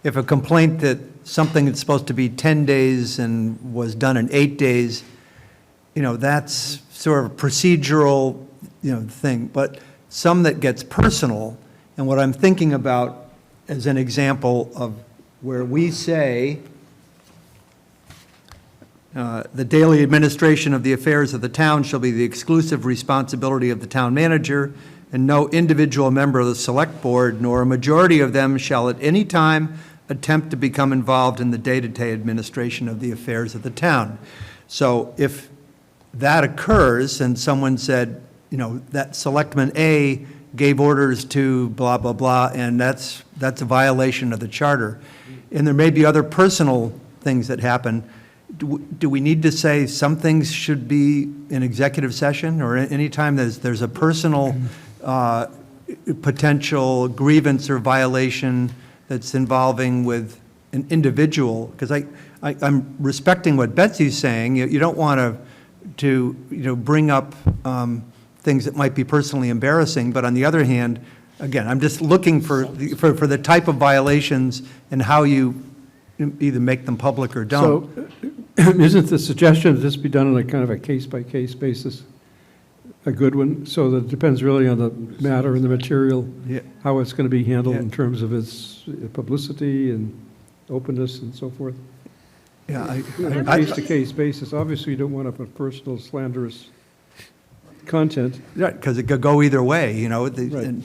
S4: If a complaint that something that's supposed to be 10 days and was done in 8 days, that's sort of a procedural, thing. But some that gets personal, and what I'm thinking about as an example of where we say, the daily administration of the affairs of the town shall be the exclusive responsibility of the town manager, and no individual member of the select board, nor a majority of them, shall at any time attempt to become involved in the day-to-day administration of the affairs of the town. So if that occurs and someone said, that Selectman A gave orders to blah, blah, blah, and that's a violation of the charter, and there may be other personal things that happen, do we need to say some things should be in executive session, or anytime there's a personal potential grievance or violation that's involving with an individual? Because I'm respecting what Betsy's saying. You don't want to bring up things that might be personally embarrassing, but on the other hand, again, I'm just looking for the type of violations and how you either make them public or don't.
S1: So isn't the suggestion that this be done on a kind of a case-by-case basis a good one? So that it depends really on the matter and the material, how it's going to be handled in terms of its publicity and openness and so forth?
S4: Yeah,
S1: On a case-to-case basis. Obviously, you don't want to put personal slanderous content.
S4: Yeah, because it could go either way,
S1: Right.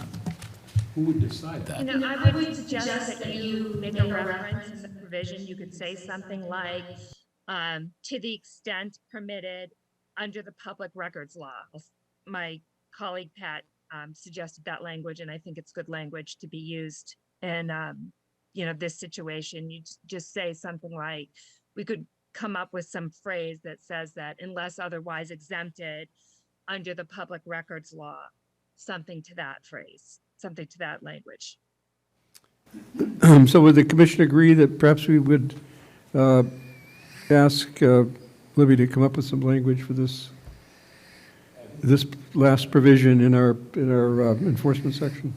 S9: Who would decide that?
S12: I would suggest that you make a reference in the provision. You could say something like, to the extent permitted under the public records law. My colleague Pat suggested that language, and I think it's good language to be used in this situation. You just say something like, we could come up with some phrase that says that unless otherwise exempted under the public records law, something to that phrase, something to that language.
S1: So would the commission agree that perhaps we would ask Libby to come up with some language for this last provision in our enforcement section?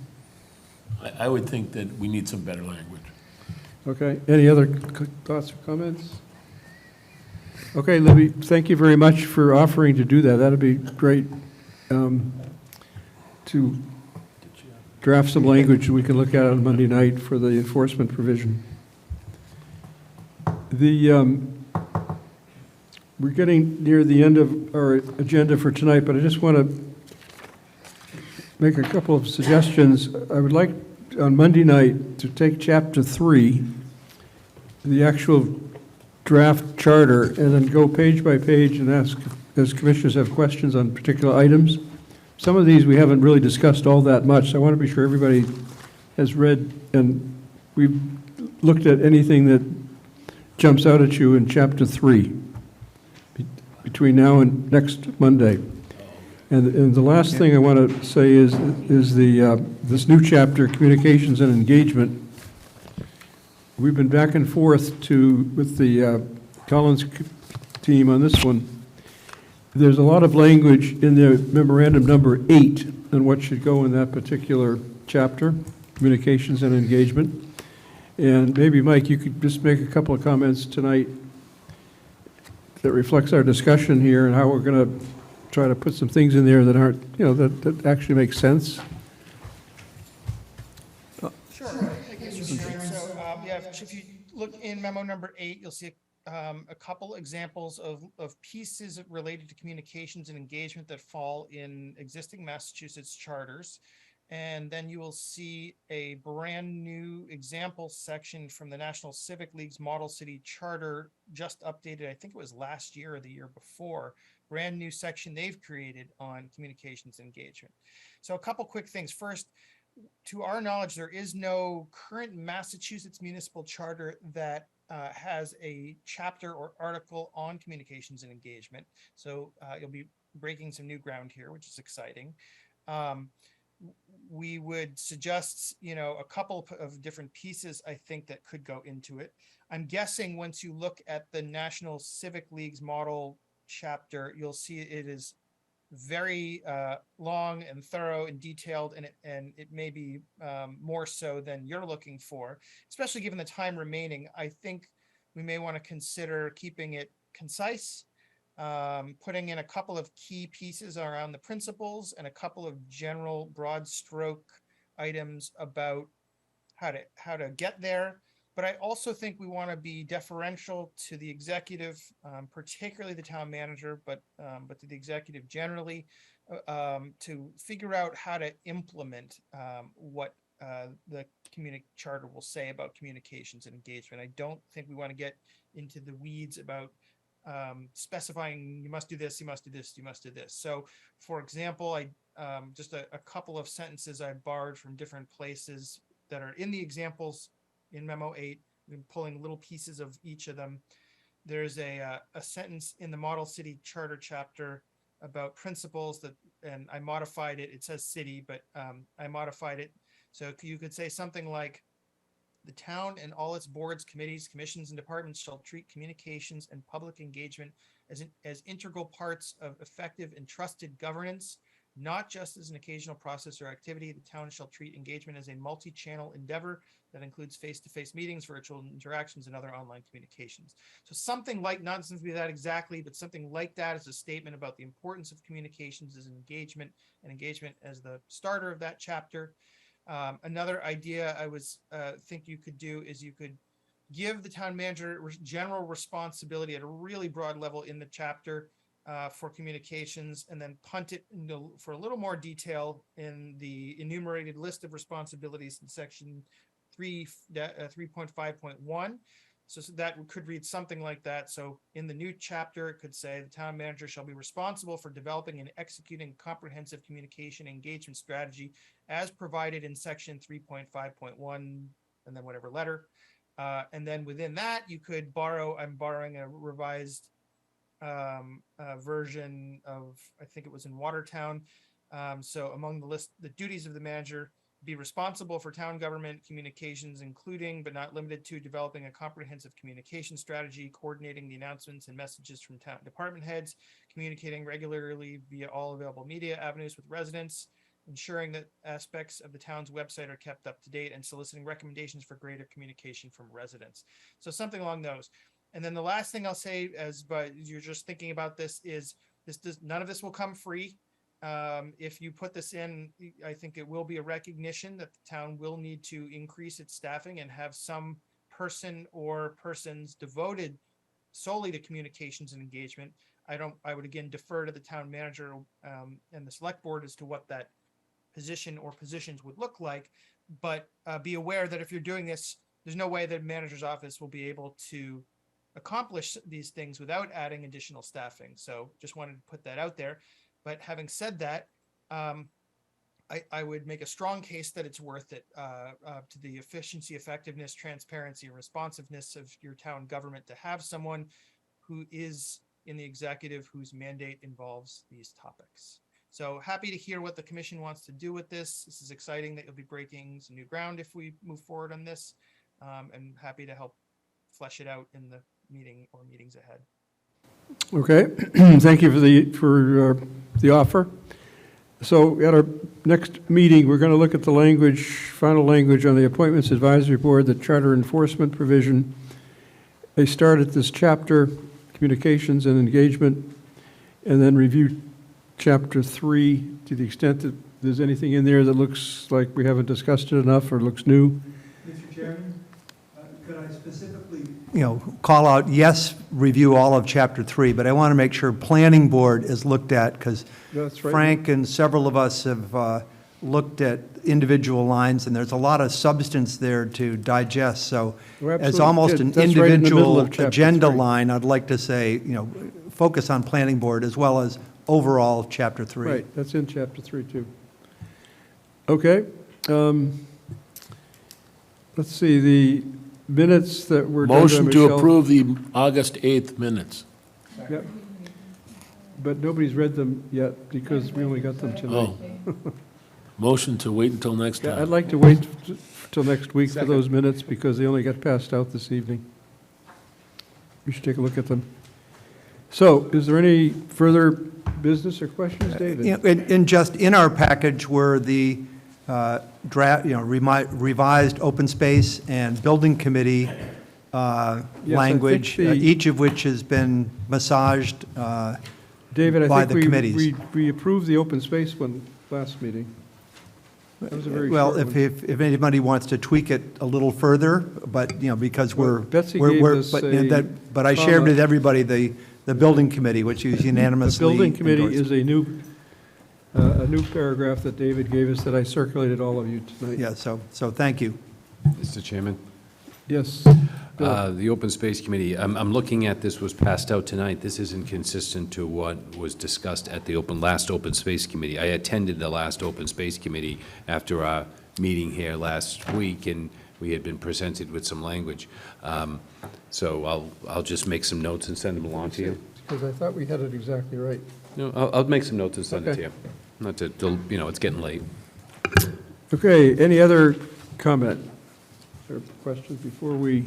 S9: I would think that we need some better language.
S1: Okay, any other thoughts or comments? Okay, Libby, thank you very much for offering to do that. That'd be great to draft some language we can look at on Monday night for the enforcement provision. We're getting near the end of our agenda for tonight, but I just want to make a couple of suggestions. I would like on Monday night to take Chapter 3, the actual draft charter, and then go page by page and ask, as commissioners have questions on particular items. Some of these we haven't really discussed all that much, so I want to be sure everybody has read and we've looked at anything that jumps out at you in Chapter 3 between now and next Monday. And the last thing I want to say is this new chapter, Communications and Engagement. We've been back and forth with the Collins team on this one. There's a lot of language in the memorandum number 8 on what should go in that particular chapter, Communications and Engagement. And maybe, Mike, you could just make a couple of comments tonight that reflects our discussion here and how we're going to try to put some things in there that aren't, that actually make sense.
S11: Sure. Thank you, Mr. Chairman. So, yeah, if you look in memo number 8, you'll see a couple examples of pieces related to communications and engagement that fall in existing Massachusetts charters. And then you will see a brand new example section from the National Civic League's Model City Charter, just updated, I think it was last year or the year before, brand new section they've created on communications and engagement. So a couple quick things. First, to our knowledge, there is no current Massachusetts municipal charter that has a chapter or article on communications and engagement. So you'll be breaking some new ground here, which is exciting. We would suggest, a couple of different pieces, I think, that could go into it. I'm guessing once you look at the National Civic League's model chapter, you'll see it is very long and thorough and detailed, and it may be more so than you're looking for, especially given the time remaining. I think we may want to consider keeping it concise, putting in a couple of key pieces around the principles and a couple of general broad stroke items about how to get there. But I also think we want to be deferential to the executive, particularly the town manager, but to the executive generally, to figure out how to implement what the charter will say about communications and engagement. I don't think we want to get into the weeds about specifying you must do this, you must do this, you must do this. So, for example, I just a couple of sentences I borrowed from different places that are in the examples in memo 8. I'm pulling little pieces of each of them. There's a sentence in the Model City Charter chapter about principles that, and I modified it. It says city, but I modified it. So you could say something like, the town and all its boards, committees, commissions, and departments shall treat communications and public engagement as integral parts of effective and trusted governance, not just as an occasional process or activity. The town shall treat engagement as a multi-channel endeavor that includes face-to-face meetings, virtual interactions, and other online communications. So something like, not simply that exactly, but something like that is a statement about the importance of communications as an engagement, and engagement as the starter of that chapter. Another idea I was think you could do is you could give the town manager general responsibility at a really broad level in the chapter for communications, and then punt it for a little more detail in the enumerated list of responsibilities in section 3.5.1. So that could read something like that. So in the new chapter, it could say the town manager shall be responsible for developing and executing comprehensive communication engagement strategy as provided in section 3.5.1, and then whatever letter. And then within that, you could I'm borrowing a revised version of, I think it was in Watertown. So among the duties of the manager, be responsible for town government communications, including but not limited to developing a comprehensive communication strategy, coordinating the announcements and messages from town department heads, communicating regularly via all available media avenues with residents, ensuring that aspects of the town's website are kept up to date, and soliciting recommendations for greater communication from residents. So something along those. And then the last thing I'll say, but you're just thinking about this, is none of this will come free. If you put this in, I think it will be a recognition that the town will need to increase its staffing and have some person or persons devoted solely to communications and engagement. I would again defer to the town manager and the select board as to what that position or positions would look like. But be aware that if you're doing this, there's no way that manager's office will be able to accomplish these things without adding additional staffing. So just wanted to put that out there. But having said that, I would make a strong case that it's worth it to the efficiency, effectiveness, transparency, and responsiveness of your town government to have someone who is in the executive whose mandate involves these topics. So happy to hear what the commission wants to do with this. This is exciting that you'll be breaking some new ground if we move forward on this, and happy to help flesh it out in the meeting or meetings ahead.
S1: Okay, thank you for the offer. So at our next meeting, we're going to look at the language, final language on the Appointments Advisory Board, the Charter Enforcement Provision. They start at this chapter, Communications and Engagement, and then review Chapter 3 to the extent that there's anything in there that looks like we haven't discussed it enough or looks new.
S4: Mr. Chairman, could I specifically, call out, yes, review all of Chapter 3, but I want to make sure Planning Board is looked at, because
S1: That's right.
S4: Frank and several of us have looked at individual lines, and there's a lot of substance there to digest. So
S1: We're
S4: as
S1: absolutely-
S4: almost an
S1: that's right in the middle
S4: individual
S1: of Chapter
S4: agenda
S1: 3.
S4: line, I'd like to say, focus on Planning Board as well as overall Chapter 3.
S1: Right, that's in Chapter 3 too. Okay. Let's see, the minutes that were done by
S9: Motion to
S1: Michelle-
S9: approve the August 8th minutes.
S1: Yep. But nobody's read them yet because we only got them tonight.
S9: Oh. Motion to wait until next
S1: Yeah, I'd
S9: time.
S1: like to wait till next week for those minutes because they only got passed out this evening. We should take a look at them. So, is there any further business or questions, David?
S4: In our package were the draft, revised open space and building committee language,
S1: think
S4: each of which has been massaged
S1: David,
S4: by
S1: I
S4: the
S1: think
S4: committees.
S1: we approved the open space one last meeting. That was a very
S4: Well,
S1: short
S4: if
S1: one.
S4: anybody wants to tweak it a little further, but, because
S1: Well, Betsy gave us
S4: but I shared with everybody the building committee, which is
S1: The
S4: unanimously
S1: building committee
S4: endorsed.
S1: is a new paragraph that David gave us that I circulated all of you tonight.
S4: Yeah, so thank you.
S7: Mr. Chairman?
S1: Yes.
S7: The Open Space Committee, I'm looking at this was passed out tonight. This isn't consistent to what was discussed at the last Open Space Committee. I attended the last Open Space Committee after our meeting here last week, and we had been presented with some language. So I'll just make some notes and send them along to you.
S1: Because I thought we had it exactly right.
S7: No, I'll make some notes and send it to
S1: Okay.
S7: you. Not to, it's getting late.
S1: Okay, any other comment or questions before we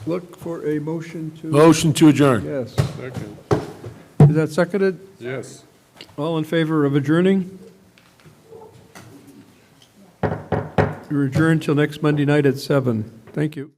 S1: look for a motion to?
S9: Motion to adjourn.
S1: Yes.
S10: Second.
S1: Is that seconded?
S10: Yes.
S1: All in favor of adjourning? We're adjourned till next Monday night at 7. Thank you.